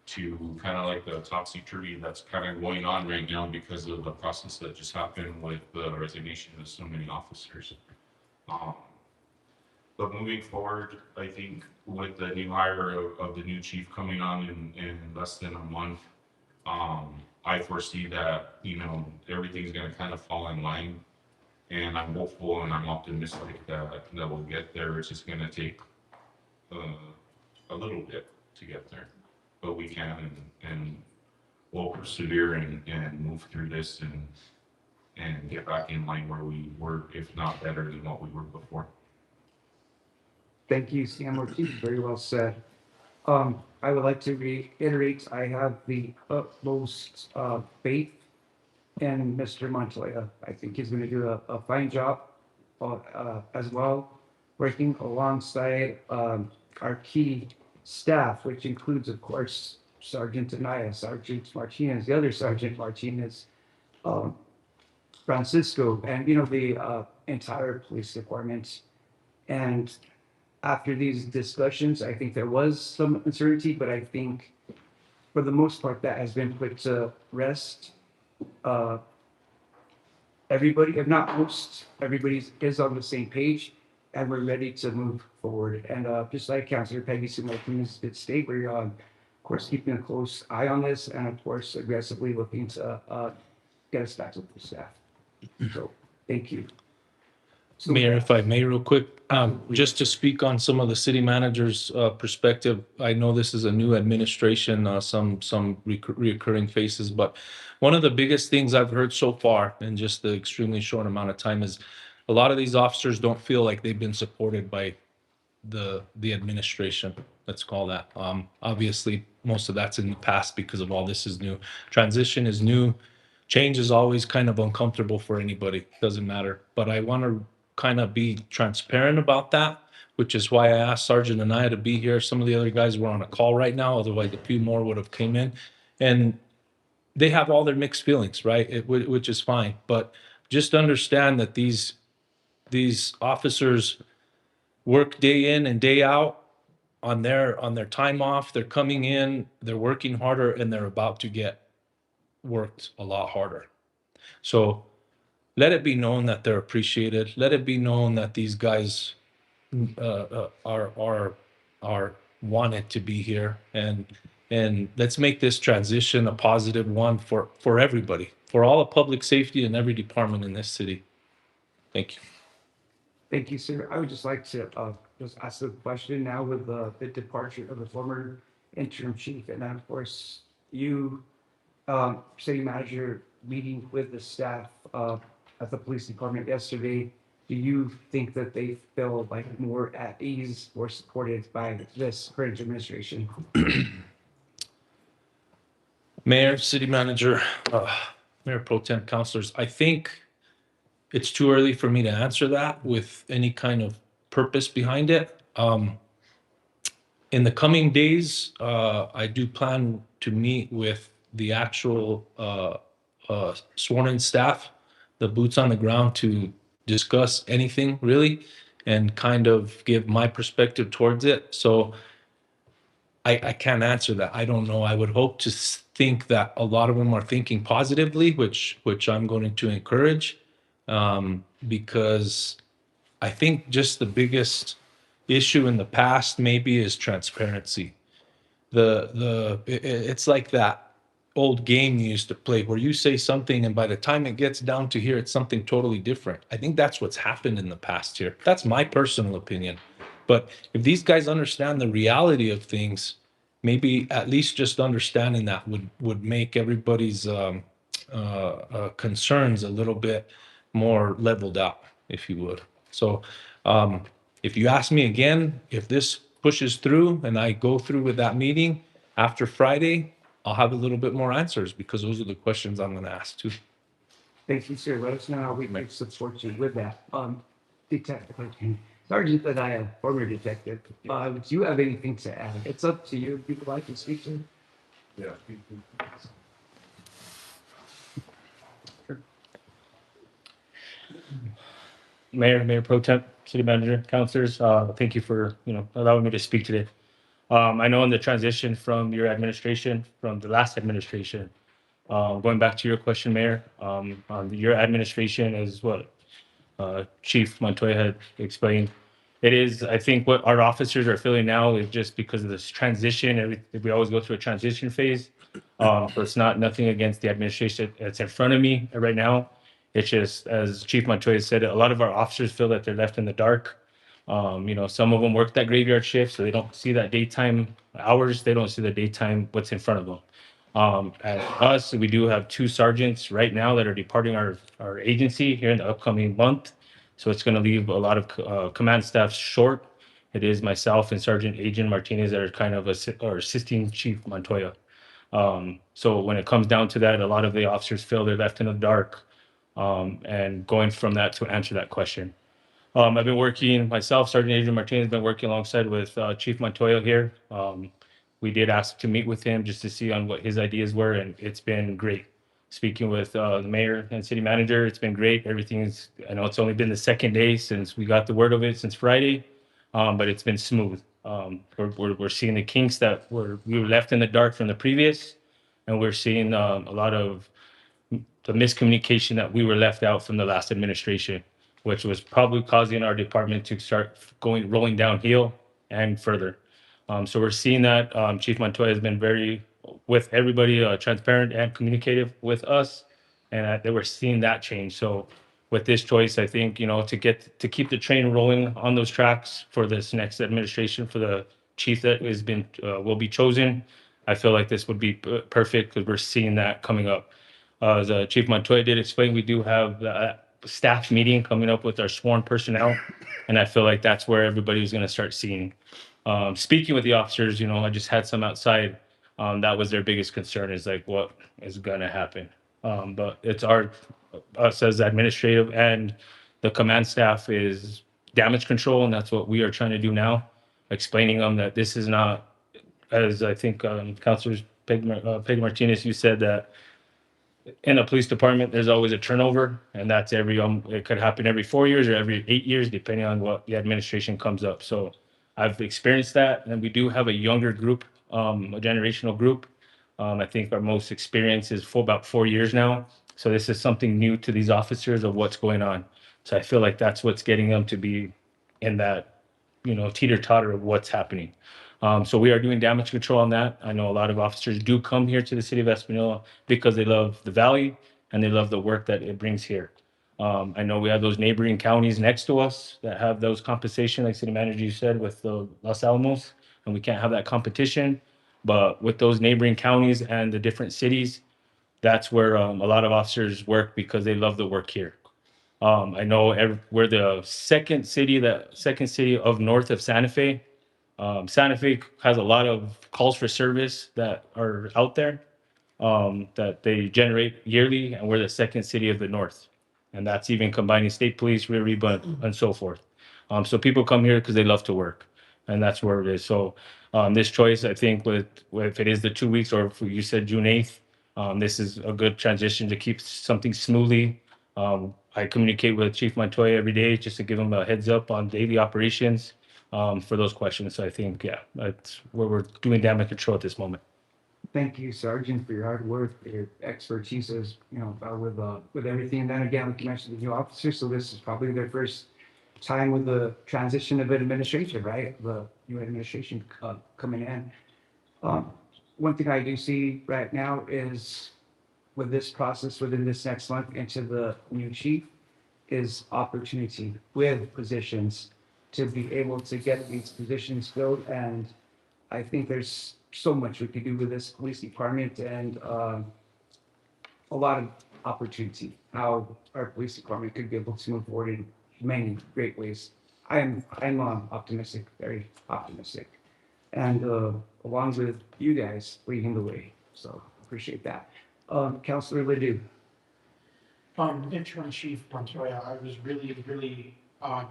to kind of like the topsy-turvy that's kind of going on right now because of the process that just happened with the resignation of so many officers. But moving forward, I think with the new hire of the new chief coming on in less than a month, I foresee that, you know, everything's going to kind of fall in line. And I'm hopeful and I'm optimistic that we'll get there. It's just going to take a little bit to get there, but we can, and we'll persevere and move through this and get back in line where we were, if not better than what we were before. Thank you, Sam Ortiz. Very well said. I would like to reiterate, I have the utmost faith in Mr. Montoya. I think he's going to do a fine job as well, working alongside our key staff, which includes, of course, Sergeant Anaya, Sergeant Martinez, the other Sergeant Martinez, Francisco, and, you know, the entire police department. And after these discussions, I think there was some uncertainty, but I think for the most part that has been put to rest. Everybody, if not most, everybody is on the same page, and we're ready to move forward. And just like Councilor Peggy Sue Martinez did state, we're of course keeping a close eye on this, and of course aggressively looking to get us back to the staff. So thank you. So, Mayor, if I may, real quick, just to speak on some of the city manager's perspective. I know this is a new administration, some reoccurring faces, but one of the biggest things I've heard so far in just the extremely short amount of time is a lot of these officers don't feel like they've been supported by the administration. Let's call that. Obviously, most of that's in the past because of all this is new. Transition is new. Change is always kind of uncomfortable for anybody. Doesn't matter. But I want to kind of be transparent about that, which is why I asked Sergeant Anaya to be here. Some of the other guys were on a call right now, otherwise a few more would have came in. And they have all their mixed feelings, right? Which is fine. But just understand that these officers work day in and day out on their time off. They're coming in, they're working harder, and they're about to get worked a lot harder. So let it be known that they're appreciated. Let it be known that these guys are wanted to be here, and let's make this transition a positive one for everybody, for all of public safety and every department in this city. Thank you. Thank you, sir. I would just like to just ask a question now with the departure of the former interim chief, and then of course you, city manager, meeting with the staff at the police department yesterday. Do you think that they feel like more at ease or supported by this current administration? Mayor, city manager, Mayor Pro Tem, councilors, I think it's too early for me to answer that with any kind of purpose behind it. In the coming days, I do plan to meet with the actual sworn-in staff, the boots on the ground, to discuss anything really and kind of give my perspective towards it. So I can't answer that. I don't know. I would hope to think that a lot of them are thinking positively, which I'm going to encourage, because I think just the biggest issue in the past maybe is transparency. It's like that old game you used to play where you say something and by the time it gets down to here, it's something totally different. I think that's what's happened in the past here. That's my personal opinion. But if these guys understand the reality of things, maybe at least just understanding that would make everybody's concerns a little bit more leveled out, if you would. So if you ask me again, if this pushes through and I go through with that meeting after Friday, I'll have a little bit more answers because those are the questions I'm going to ask too. Thank you, sir. Let us know how we can support you with that. Detective, Sergeant Thaddeus, former detective, do you have anything to add? It's up to you. If you'd like to speak to. Yeah. Mayor Pro Temp, City Manager, Councilors, thank you for, allowing me to speak today. I know in the transition from your administration, from the last administration, going back to your question, Mayor, on your administration is what Chief Montoya had explained. It is, I think what our officers are feeling now is just because of this transition, we always go through a transition phase. So it's nothing against the administration that's in front of me right now. It's just, as Chief Montoya said, a lot of our officers feel that they're left in the dark. Some of them work that graveyard shift, so they don't see that daytime hours. They don't see the daytime, what's in front of them. At us, we do have 2 sergeants right now that are departing our agency here in the upcoming month. So it's going to leave a lot of command staff short. It is myself and Sergeant Adrian Martinez that are kind of assisting Chief Montoya. So when it comes down to that, a lot of the officers feel they're left in the dark. And going from that to answer that question. I've been working myself, Sergeant Adrian Martinez, has been working alongside with Chief Montoya here. We did ask to meet with him just to see on what his ideas were, and it's been great. Speaking with the mayor and city manager, it's been great. I know it's only been the 2nd day since we got the word of it since Friday, but it's been smooth. We're seeing the kinks that we were left in the dark from the previous, and we're seeing a lot of the miscommunication that we were left out from the last administration, which was probably causing our department to start rolling downhill and further. So we're seeing that Chief Montoya has been very, with everybody, transparent and communicative with us, and they were seeing that change. So with this choice, I think, to keep the train rolling on those tracks for this next administration, for the chief that will be chosen, I feel like this would be perfect because we're seeing that coming up. As Chief Montoya did explain, we do have the staff meeting coming up with our sworn personnel, and I feel like that's where everybody's going to start seeing. Speaking with the officers, I just had some outside. That was their biggest concern, is like what is going to happen. But it's us as administrative and the command staff is damage control, and that's what we are trying to do now, explaining them that this is not, as I think Councilor Peg Martinez, you said that in a police department, there's always a turnover, and that's it could happen every 4 years or every 8 years, depending on what the administration comes up. So I've experienced that, and we do have a younger group, a generational group. I think our most experience is for about 4 years now. So this is something new to these officers of what's going on. So I feel like that's what's getting them to be in that, teeter-totter of what's happening. So we are doing damage control on that. I know a lot of officers do come here to the city of Espanola because they love the valley and they love the work that it brings here. I know we have those neighboring counties next to us that have those compensation, like city manager you said, with the Los Alamos, and we can't have that competition. But with those neighboring counties and the different cities, that's where a lot of officers work because they love the work here. I know we're the second city of north of Santa Fe. Santa Fe has a lot of calls for service that are out there that they generate yearly, and we're the second city of the north. And that's even combining state police, rear Reba, and so forth. So people come here because they love to work, and that's where it is. So this choice, I think, with if it is the 2 weeks or if you said June 8th, this is a good transition to keep something smoothly. I communicate with Chief Montoya every day just to give him a heads up on daily operations for those questions. So I think, yeah, that's where we're doing damage control at this moment. Thank you, Sergeant, for your hard work, your expertise as, with everything. And then again, like you mentioned, the new officer, so this is probably their first time with the transition of administration, right? The new administration coming in. One thing I do see right now is with this process within this next month into the new chief is opportunity with positions to be able to get these positions filled. And I think there's so much we could do with this police department and a lot of opportunity, how our police department could be able to move forward in many great ways. I'm optimistic, very optimistic. And along with you guys leading the way. So appreciate that. Councilor Ledoux. Interim Chief Montoya, I was really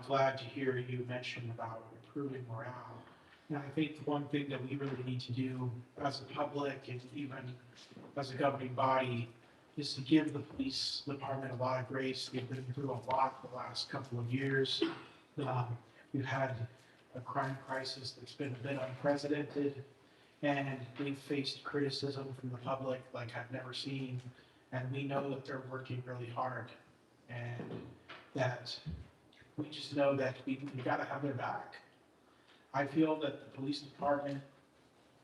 glad to hear you mention about improving morale. And I think one thing that we really need to do as a public and even as a governing body is to give the police department a lot of grace. They've been through a lot the last couple of years. We've had a crime crisis that's been a bit unprecedented, and we've faced criticism from the public like I've never seen. And we know that they're working really hard, and that we just know that we gotta have their back. I feel that the police department,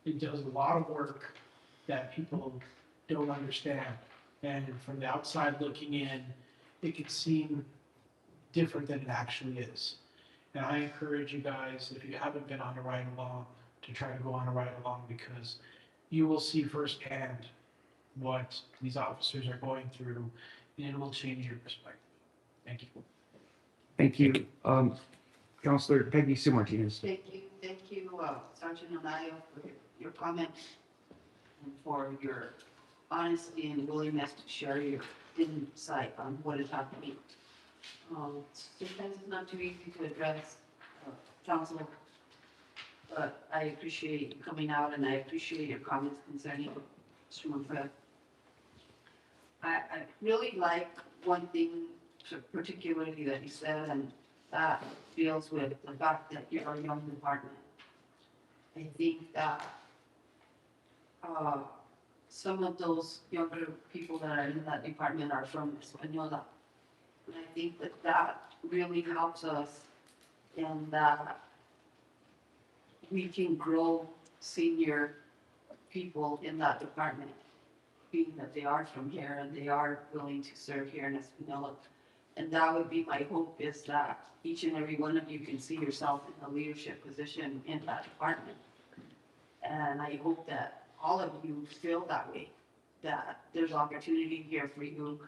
it does a lot of work that people don't understand. And from the outside looking in, it could seem different than it actually is. And I encourage you guys, if you haven't been on a ride along, to try to go on a ride along, because you will see firsthand what these officers are going through, and it will change your perspective. Thank you. Thank you. Councilor Peggy Sue Martinez. Thank you, Sergeant Anaya, for your comments and for your honesty and willingness to share your insight on what is happening. Sometimes it's not too easy to address council, but I appreciate you coming out and I appreciate your comments concerning Mr. Montoya. I really like one thing particularly that he said, and that deals with the fact that you're a young department. I think that some of those younger people that are in that department are from Española. And I think that that really helps us in that we can grow senior people in that department, being that they are from here and they are willing to serve here in Española. And that would be my hope, is that each and every one of you can see yourself in a leadership position in that department. And I hope that all of you feel that way, that there's opportunity here for you.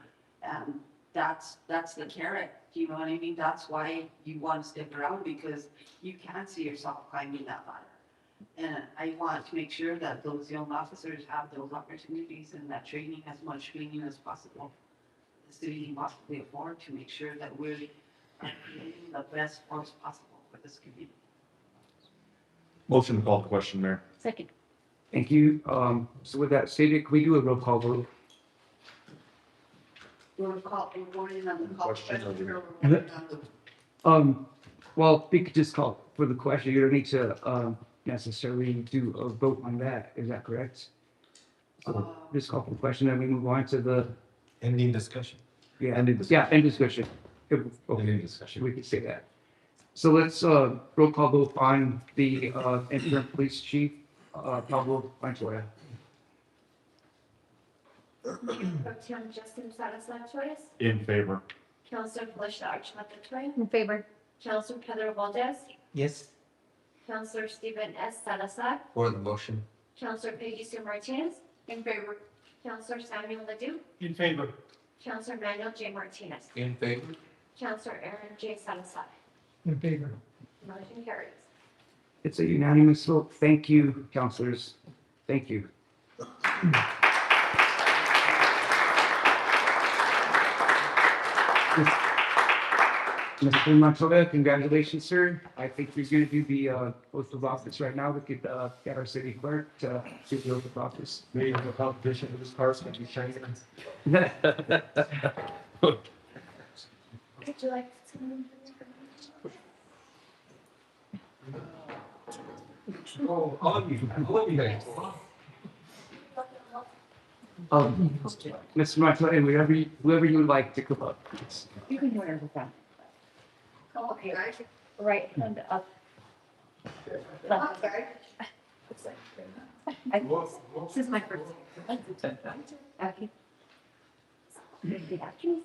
And that's the carrot, you know what I mean? That's why you want to stick around, because you can see yourself climbing that ladder. And I want to make sure that those young officers have those opportunities and that training, as much training as possible, the city can possibly afford, to make sure that we're creating the best force possible for this community. Motion to call the question, Mayor. Second. Thank you. So with that stated, can we do a roll call vote? We're voting on the call Question or question, or we're voting on the Well, we could just call for the question. You don't need to necessarily do a vote on that. Is that correct? Just call for the question, and we move on to the Ending discussion. yeah, Ending yeah, end discussion. Ending Okay, discussion. we could say that. So let's roll call vote on the interim police chief, Pablo Montoya. Pro Tem Justin Salazar Torres, In favor. Councilor Felicia Archuleta Torres, In favor. Councilor Pedro Valdez, Yes. Councilor Stephen S. Salazar, For the motion. Councilor Peggy Sue Martinez, in favor. Councilor Samuel Ledoux, In favor. Councilor Manuel J. Martinez, In favor. Councilor Aaron J. Salazar. In favor. Motion carries. It's a unanimous vote. Thank you, councilors. Thank you. Mr. Montoya, congratulations, sir. I think you're going to do the oath of office right now. We could get our city clerk to do the oath of office. Maybe the competition for this car is going to be shining. Would you like to? Oh, on you, on you guys. Mr. Montoya, whoever you would like to come up. You can do whatever with that. Okay, right hand up. Left. This is my first. Okay. Repeat after me.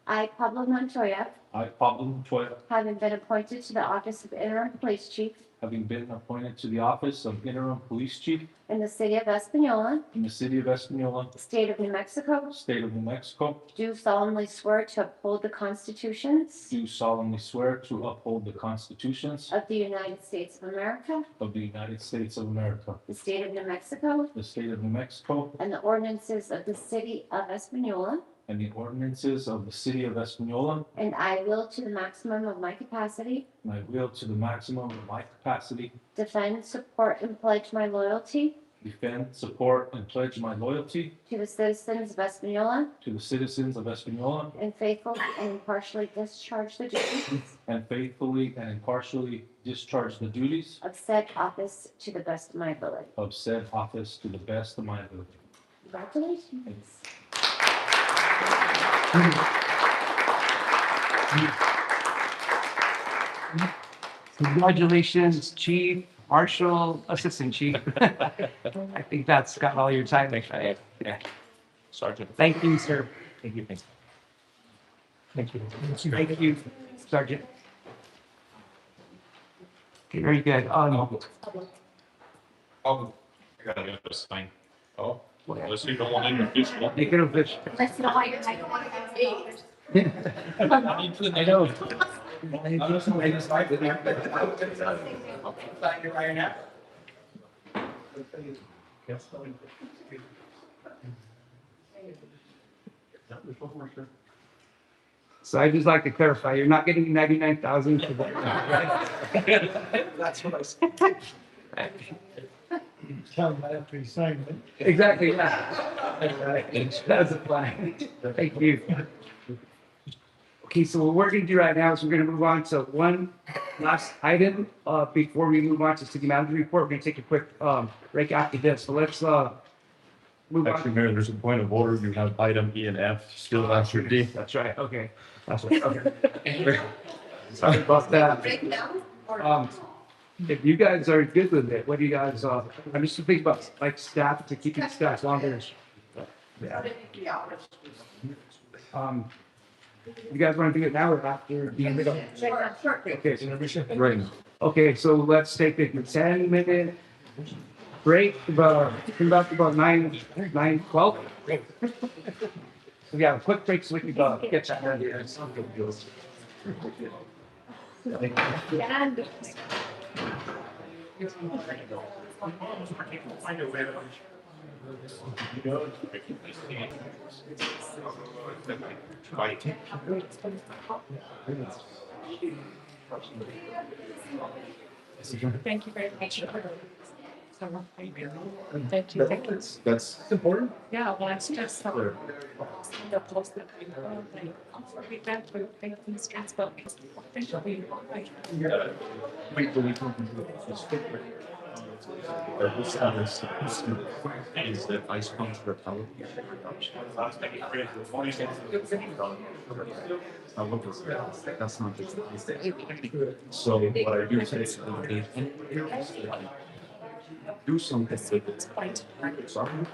I, Pablo Montoya, I, Pablo Montoya, having been appointed to the office of interim police chief having been appointed to the office of interim police chief in the city of Espanola, in the city of Espanola, state of New Mexico, state of New Mexico, do solemnly swear to uphold the constitutions do solemnly swear to uphold the constitutions of the United States of America, of the United States of America, the state of New Mexico, the state of New Mexico, and the ordinances of the city of Espanola, and the ordinances of the city of Espanola, and I will, to the maximum of my capacity, and I will, to the maximum of my capacity, defend, support, and pledge my loyalty defend, support, and pledge my loyalty to the citizens of Espanola, to the citizens of Espanola, and faithfully and impartially discharge the duties and faithfully and impartially discharge the duties of said office to the best of my ability. of said office to the best of my ability. Congratulations. Congratulations, Chief, Marshal, Assistant Chief. I think that's got all your titles, right? Yeah. Sergeant. Thank you, sir. Thank you. Thank you. Thank you, Sergeant. Okay, very good. Oh, I gotta get this thing. Oh, unless you don't want to introduce me. Make it official. Let's know why you're taking one of I know. So I'd just like to clarify, you're not getting 99,000 for that. That's what I said. Tell him after he signed it. Exactly, yeah. That's the plan. Thank you. Okay, so what we're gonna do right now is we're gonna move on to one last item, before we move on to city manager report. We're gonna take a quick, break after this, so let's, move Actually, on. Mayor, there's a point of order. You have item E and F still after D. That's right, okay. That's right, okay. Sorry about that. Break down or? If you guys are good with it, what do you guys, I'm just thinking about like staff to keep your staff longer. Yeah. You guys want to do it now or after the end of the? Okay, Right. okay, so let's take a 10-minute break, about 9:12. So yeah, a quick break so we can get that ready. Thank you very much. Thank you. That's important. Yeah, well, it's just the post that we went through things streets, but I think we Wait till we come to this. This is the ice punch repellent. That's not just. So what I do say is do something with it. So I'm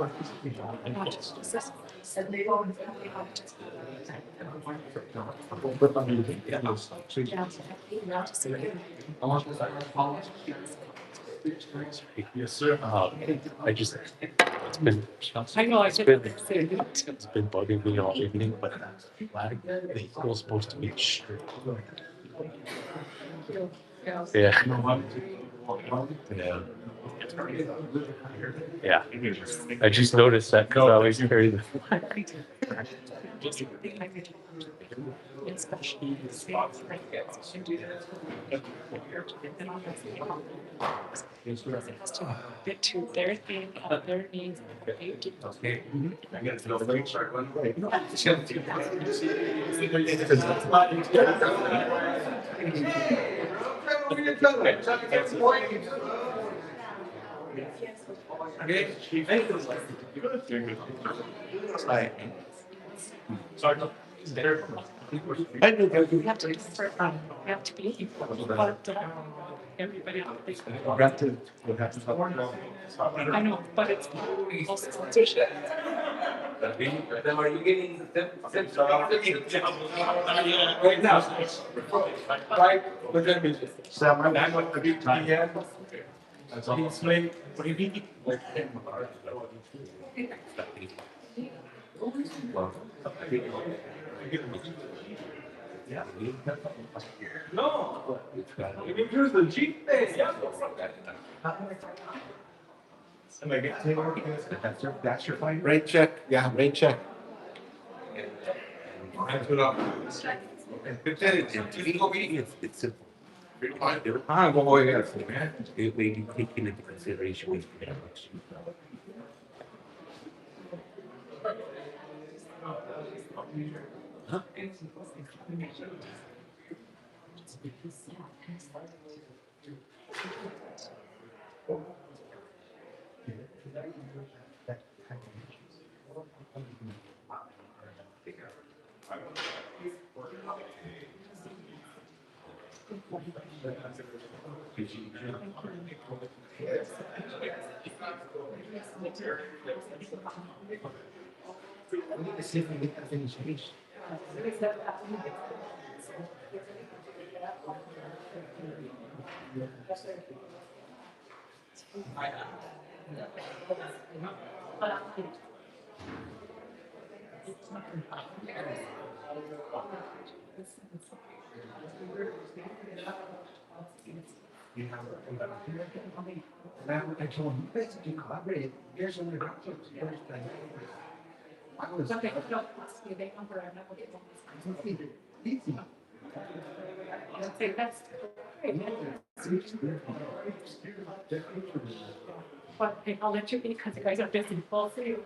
Yes, sir. I just, it's been, I know, it's been bugging me all evening, but flag, they were supposed to be straight. Yeah. Yeah. Yeah. I just noticed that because I always carry the flag. Especially get to their thing, their needs. Okay. I got to go. We have to, we have to be equal, but everybody else. I know, but it's also sponsorship. Then are you getting them? Right now. Right, look at me. Sam, I'm going to be time. That's all. Explain, what do you mean? No. You mean here's the Jeep thing? That's your fine? Rain check, yeah, rain check. It's simple. I'm going to go man. It may be taken into consideration with the election. We need to see if we get that thing changed. I told him, you guys do collaborate. Here's one of the documents. I was. Okay, no, they come for our medical. Easy. That's but hey, I'll let you be because you guys are busy. We'll see.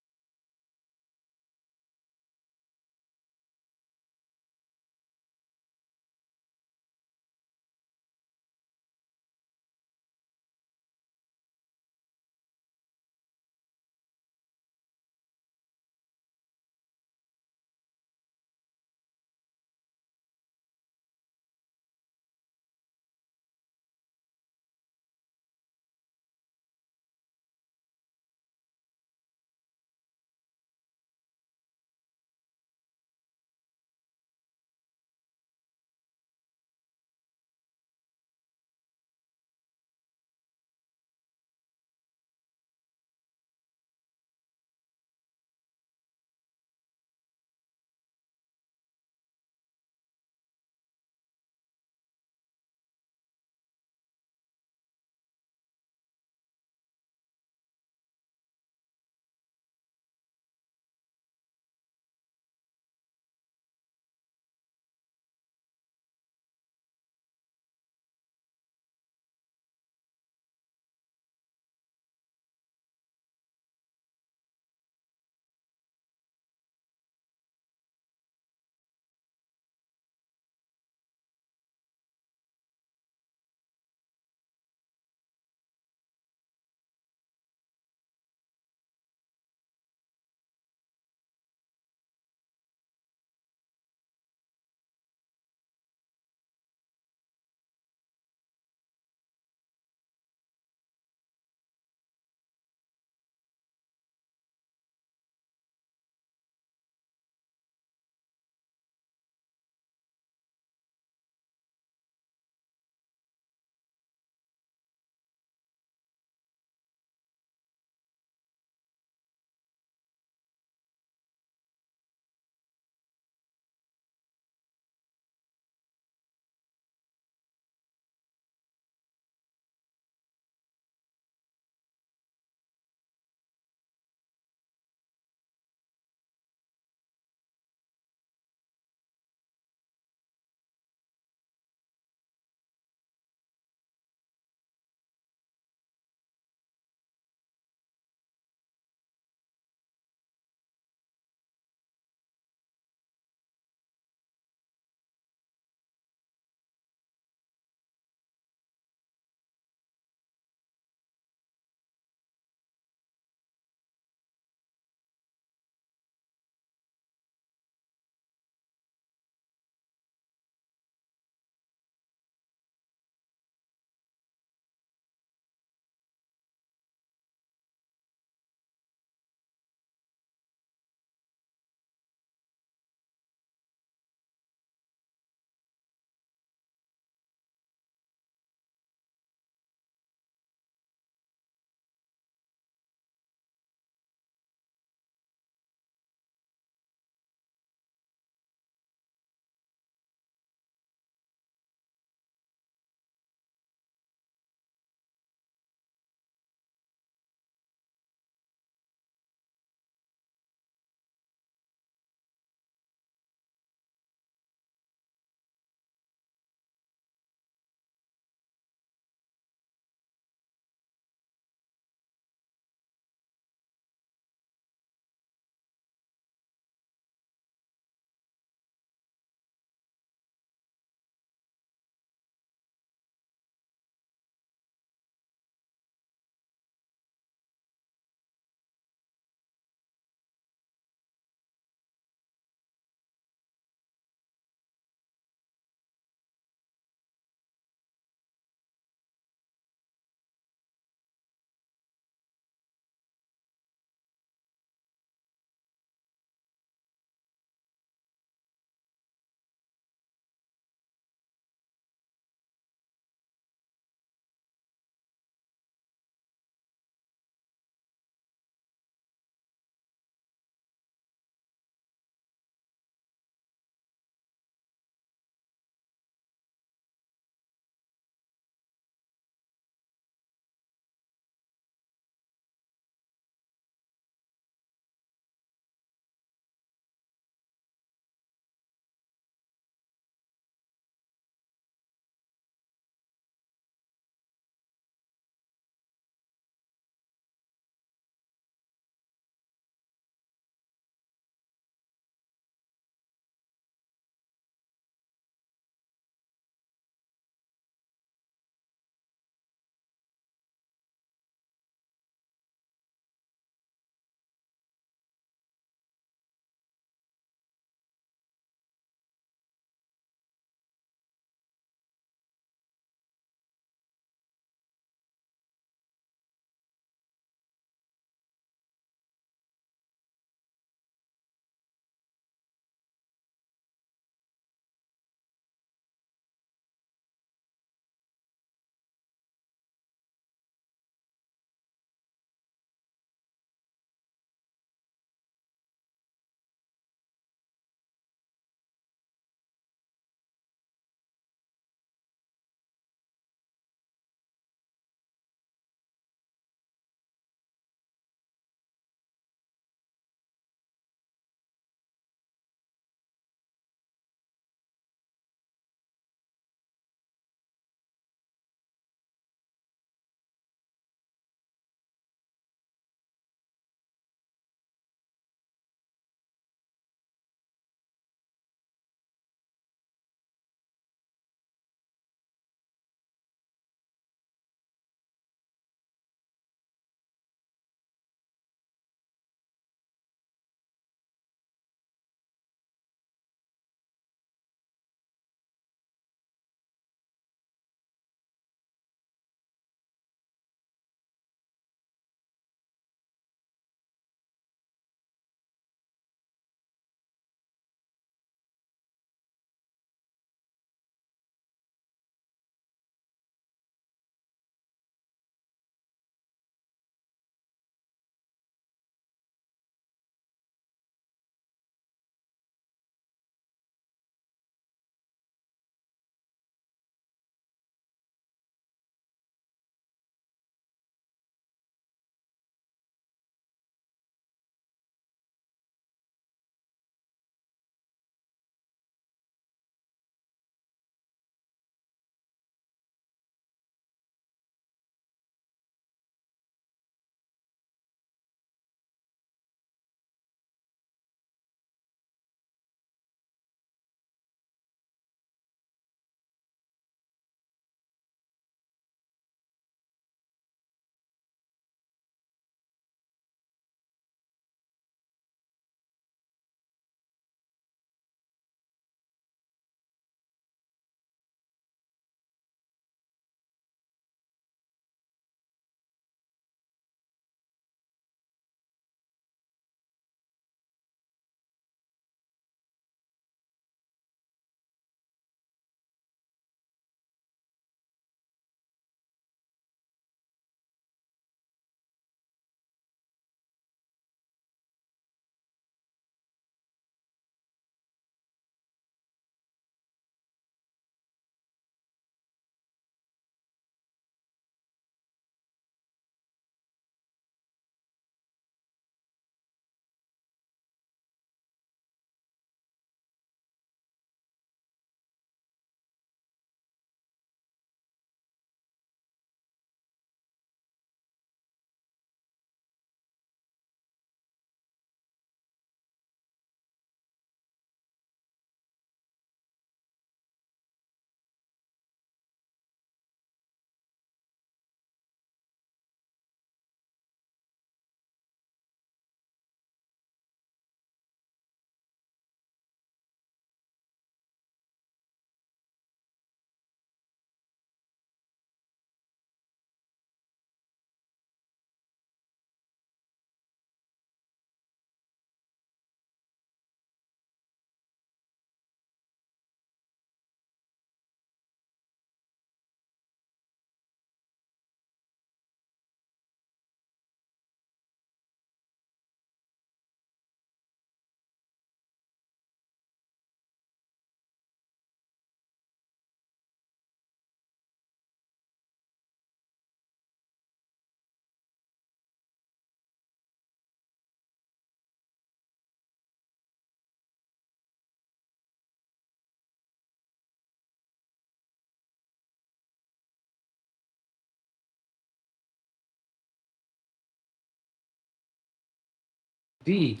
D,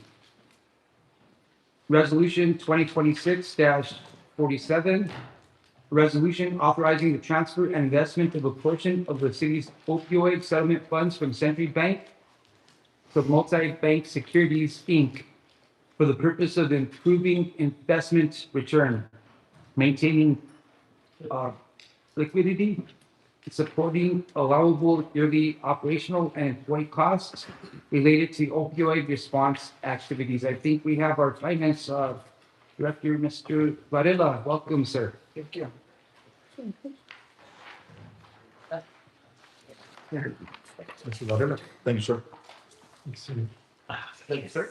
Resolution 2026-47, resolution authorizing the transfer and investment of a portion of the city's opioid settlement funds from Century Bank to Multi-Bank Securities, Inc. for the purpose of improving investment return, maintaining liquidity, supporting allowable yearly operational and employee costs related to opioid response activities. I think we have our finance director, Mr. Varela. Welcome, sir. Thank you. Mr. Varela. Thank you, sir. Thank you, sir.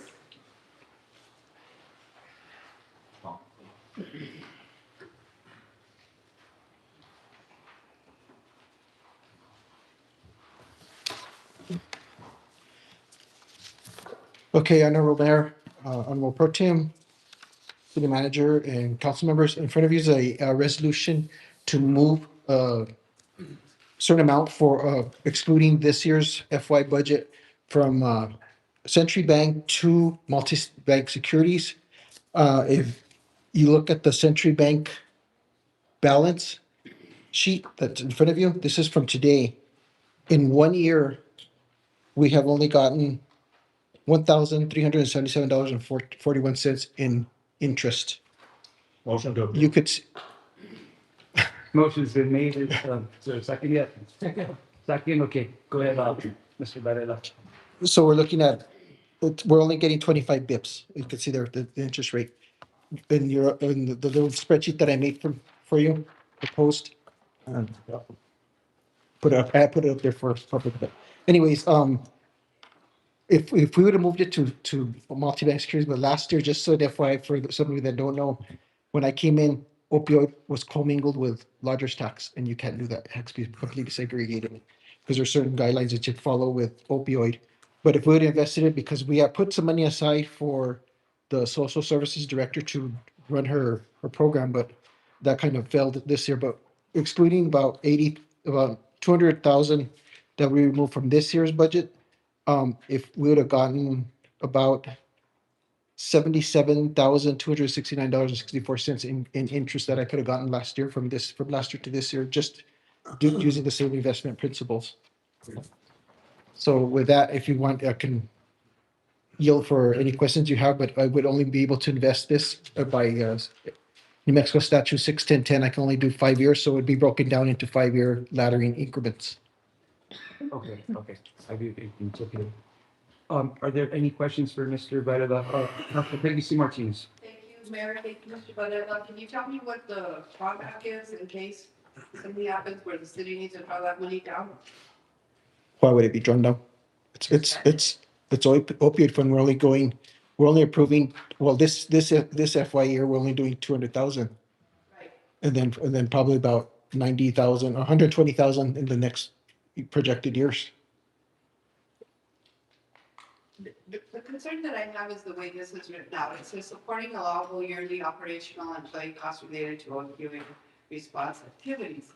Okay, Honorable Mayor, Honorable Pro Tem, City Manager, and council members, in front of you is a resolution to move a certain amount for excluding this year's FY budget from Century Bank to multi-bank securities. If you look at the Century Bank balance sheet that's in front of you, this is from today. In 1 year, we have only gotten $1,377.41 in interest. Motion to approve. You could, Motion's been made. Is there a second yet? Second, okay. Go ahead, Mr. Varela. so we're looking at, we're only getting 25 bips. You can see there the interest rate in the little spreadsheet that I made for you, proposed. I put it up there for public. But anyways, if we would have moved it to multi-bank securities, but last year, just so FYI for some of you that don't know, when I came in, opioid was commingled with lodger's tax, and you can't do that. It has to be completely segregated because there's certain guidelines that you follow with opioid. But if we would have invested it, because we have put some money aside for the social services director to run her program, but that kind of failed this year. But excluding about 200,000 that we removed from this year's budget, if we would have gotten about $77,269.64 in interest that I could have gotten last year from last year to this year, just using the same investment principles. So with that, if you want, I can yield for any questions you have, but I would only be able to invest this by New Mexico Statute 61010. I can only do 5 years, so it would be broken down into 5-year laddering increments. Okay. I do think it's okay. Are there any questions for Mr. Varela? Councilor Peggy C. Martinez. Thank you, Mayor. Thank you, Mr. Varela. Can you tell me what the drawback is in case something happens where the city needs to draw that money down? Why would it be drawn down? It's opioid fund. We're only approving, well, this FY year, we're only doing 200,000. Right. And then probably about 90,000, 120,000 in the next projected years. The concern that I have is the way this is written out. It says supporting allowable yearly operational and employee costs related to opioid response activities.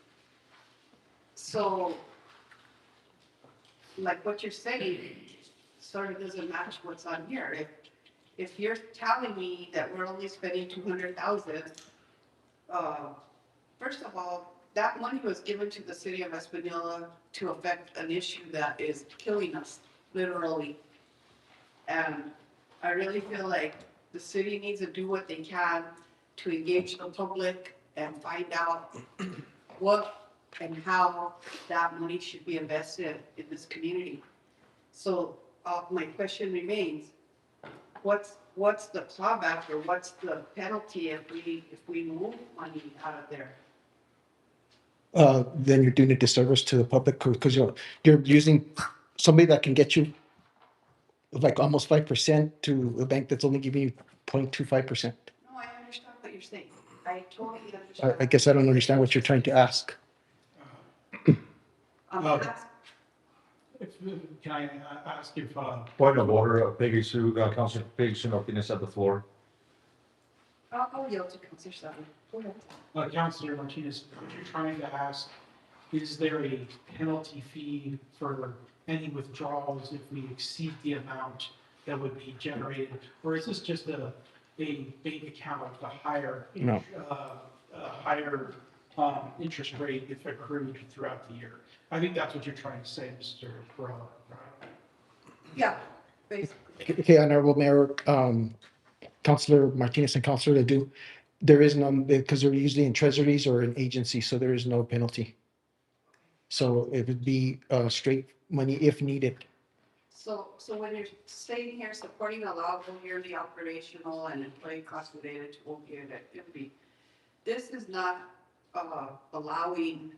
So, like what you're saying sort of doesn't match what's on here. If you're telling me that we're only spending 200,000, first of all, that money was given to the city of Espanola to affect an issue that is killing us, literally. And I really feel like the city needs to do what they can to engage the public and find out what and how that money should be invested in this community. So my question remains, what's the clawback or what's the penalty if we move money out of there? Then you're doing a disservice to the public because you're using somebody that can get you like almost 5% to a bank that's only giving you 0.25%. No, I understand what you're saying. I totally understand. I guess I don't understand what you're trying to ask. Can I ask if, Point of order, Peggy Sue, Councilor Peggy Sue Martinez at the floor. I'll yield to Councilor Sutton. Go ahead. Councilor Martinez, what you're trying to ask, is there a penalty fee for any withdrawals if we exceed the amount that would be generated? Or is this just a bank account with a higher, No. higher interest rate if accrued throughout the year? I think that's what you're trying to say, Mr. Corralo, right? Yeah, basically. Okay, Honorable Mayor, Councilor Martinez and Councilor Ledoux, there is none, because they're usually in treasuries or in agencies, so there is no penalty. So it would be straight money if needed. So when you're saying here, supporting allowable yearly operational and employee costs related to opioid activity, this is not allowing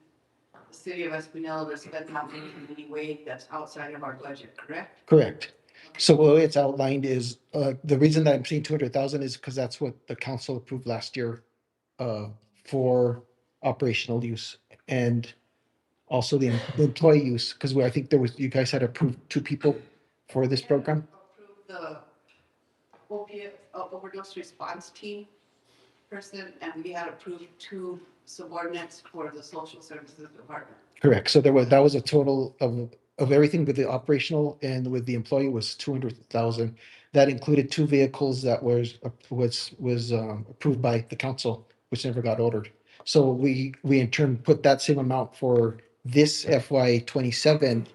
the city of Espinal to spend money in any way that's outside of our budget, correct? Correct. So the way it's outlined is, the reason that I'm saying 200,000 is because that's what the council approved last year for operational use, and also the employee use, because I think you guys had approved 2 people for this program. Approve the opiate overdose response team person, and we had approved 2 subordinates for the social services department. Correct. So that was a total of everything with the operational and with the employee was 200,000. That included 2 vehicles that was approved by the council, which never got ordered. So we in turn put that same amount for this FY 27.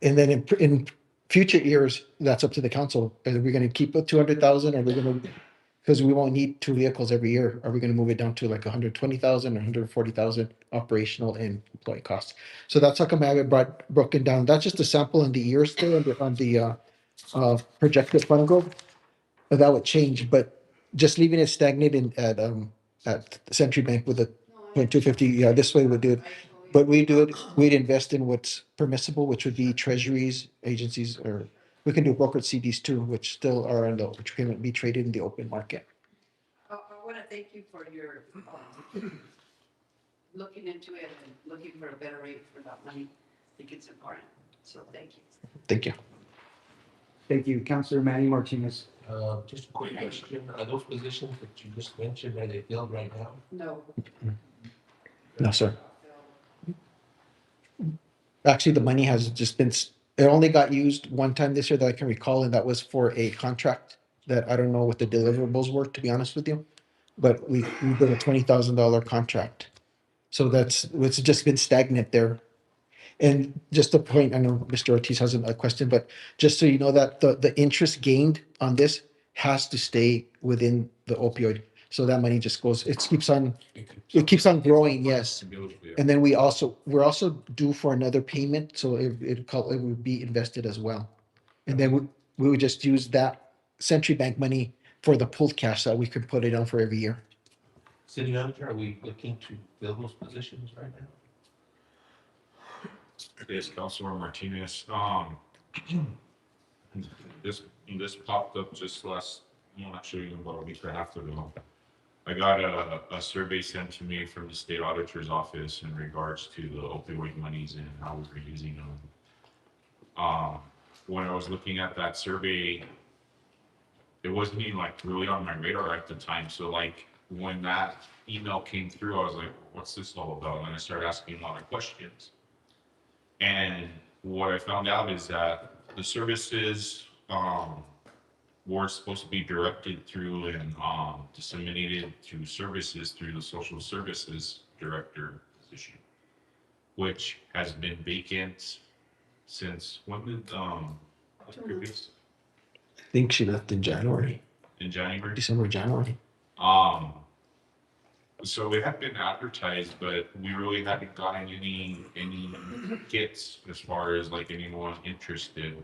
And then in future years, that's up to the council. Are we going to keep it 200,000? Or are we going to, because we won't need 2 vehicles every year, are we going to move it down to like 120,000 or 140,000 operational and employee costs? So that's how come I have it broken down. That's just a sample in the years there on the projected fund growth. That would change, but just leaving it stagnant at Century Bank with a 0.250, yeah, this way we do it. But we'd invest in what's permissible, which would be treasuries, agencies, or we can do brokered CDs too, which still are which can be traded in the open market. I want to thank you for your looking into it and looking for a better rate for that money. I think it's important. So thank you. Thank you. Thank you. Councilor Manny Martinez. Just a quick question. Are those positions that you just mentioned, are they filled right now? No. No, sir. Actually, the money has just been, it only got used one time this year that I can recall, and that was for a contract that I don't know what the deliverables were, to be honest with you. But we did a $20,000 contract. So it's just been stagnant there. And just a point, I know Mr. Ortiz has a question, but just so you know that the interest gained on this has to stay within the opioid. So that money just goes, it keeps on growing, yes. And then we're also due for another payment, so it would be invested as well. And then we would just use that Century Bank money for the pooled cash that we could put it on for every year. City manager, are we looking to fill those positions right now? Yes, Councilor Martinez, this popped up just last, actually about a week and a half ago. I got a survey sent to me from the state auditor's office in regards to the opioid monies and how we were using them. When I was looking at that survey, it wasn't even like really on my radar at the time. So like when that email came through, I was like, what's this all about? And I started asking a lot of questions. And what I found out is that the services were supposed to be directed through and disseminated to services through the social services director position, which has been vacant since when did previous? I think she left in January. In January? December, January. So it had been advertised, but we really hadn't gotten any hits as far as like anyone interested.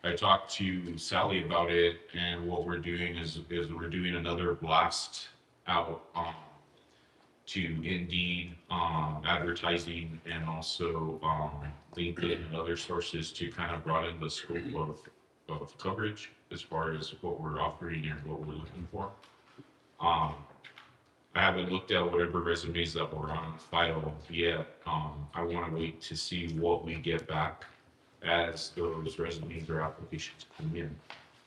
I talked to Sally about it, and what we're doing is we're doing another blast out to Indeed, advertising, and also LinkedIn and other sources to kind of broaden the scope of coverage as far as what we're offering and what we're looking for. I haven't looked at whatever resumes that were on file yet. I want to wait to see what we get back as those resumes or applications come in.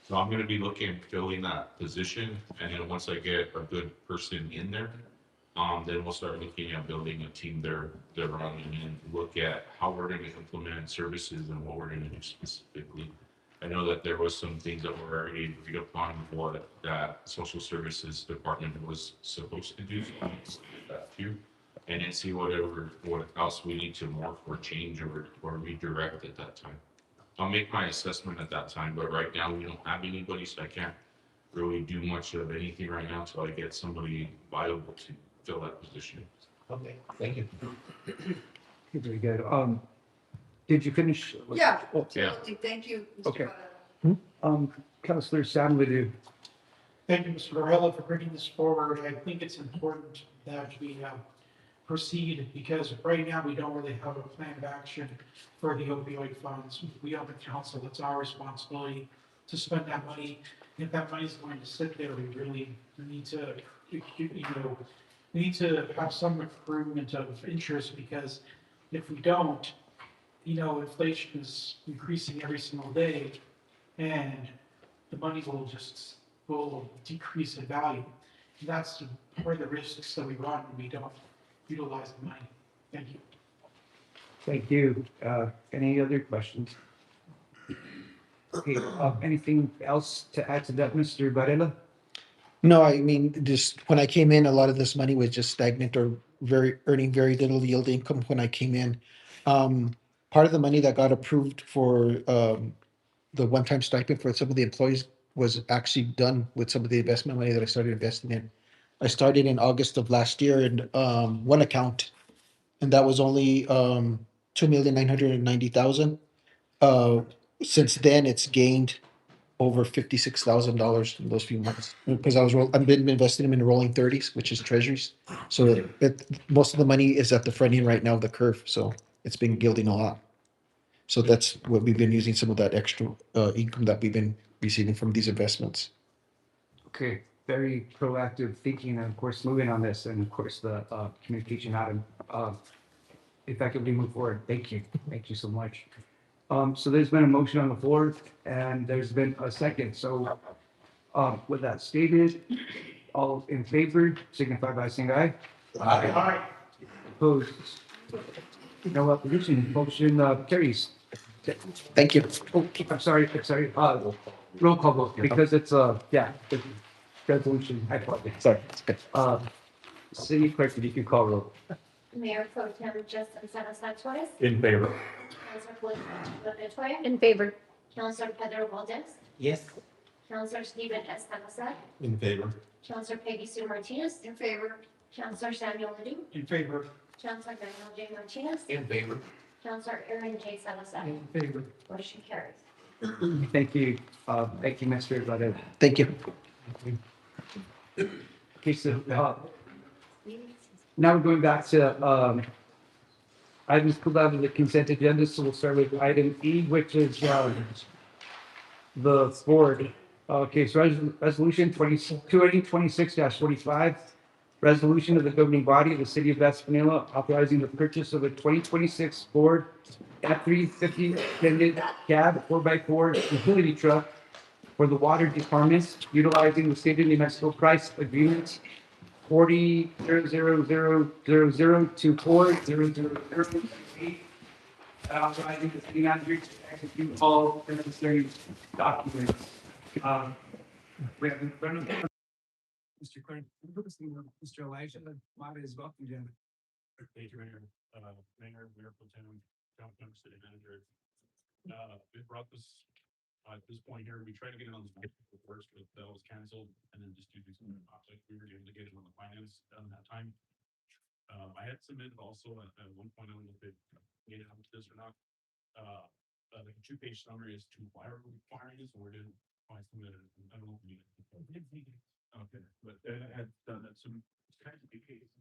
So I'm going to be looking, filling that position, and then once I get a good person in there, then we'll start looking at building a team there running and look at how we're going to implement services and what we're going to do specifically I know that there was some things that were already agreed upon what that social services department was supposed to do. So I need to do that too. And then see what else we need to morph or change or redirect at that time. I'll make my assessment at that time, but right now we don't have anybody, so I can't really do much of anything right now until I get somebody viable to fill that position. Okay, thank you. Very good. Did you finish? Yeah, Oh, absolutely. Thank you, Mr. Okay. Varela. Councillor Sam Ledoux. Thank you, Mr. Varela, for bringing this forward. I think it's important that we proceed because right now we don't really have a plan of action for the opioid funds. We on the council, it's our responsibility to spend that money. If that money is going to sit there, we really need to, we need to have some accruement of interest because if we don't, inflation is increasing every single day and the money will decrease in value. And that's part of the risks that we run when we don't utilize the money. Thank you. Thank you. Any other questions? Okay, anything else to add to that, Mr. Varela? No, I mean, just when I came in, a lot of this money was just stagnant or earning very little yield income when I came in. Part of the money that got approved for the one-time stipend for some of the employees was actually done with some of the investment money that I started investing in. I started in August of last year in one account, and that was only 2,990,000. Since then, it's gained over $56,000 in those few months because I've been investing them in rolling 30s, which is treasuries. So most of the money is at the front end right now of the curve, so it's been yielding a lot. So that's what we've been using some of that extra income that we've been receiving from these investments. Okay, very proactive thinking and of course moving on this and of course the communication item effectively move forward. Thank you. Thank you so much. So there's been a motion on the floor and there's been a second. So with that stated, all in favor signify by saying aye. Aye. Opposed? No opposition. Motion carries. Thank you. Oh, I'm sorry. Roll call vote because it's it's resolution. I apologize. Sorry. City clerk, if you can call roll. Mayor Pro Tem Justin Salazar Torres. In favor. Councilor Feliciano Toya. In favor. Councilor Pedro Valdez. Yes. Councilor Stephen S. Salazar. In favor. Councilor Peggy Sue Martinez. In favor. Councilor Samuel Ledoux. In favor. Councilor Daniel J. Martinez. In favor. Councilor Aaron J. Salazar. In favor. Motion carries. Thank you. Thank you, Mr. Varela. Thank you. Okay, so now we're going back to items pulled out of the consent agenda. So we'll start with item E, which is the board. Okay, so resolution 2026-45, resolution of the governing body of the city of Espanilla authorizing the purchase of a 2026 Ford F-350 extended cab 4x4 utility truck for the water department utilizing the state of New Mexico price agreement 40-000-0024000. Authorizing the city manager to execute all necessary documents. We have in front of Mr. Clerk, Mr. Elijah, Mata is welcome, gentlemen. Thank you, Mayor. Mayor Pro Tem, Council Member, City Manager. We brought this, at this point here, we tried to get it on the first, but that was canceled, and then just due to some conflict, we were able to get it on the finance done that time. I had submitted also at one point, I don't know if it made it onto this or not. The 2-page summary is to why are we requiring this, or didn't I submit it? I don't know if we need it. Okay, but I had done that, so it's kind of the case.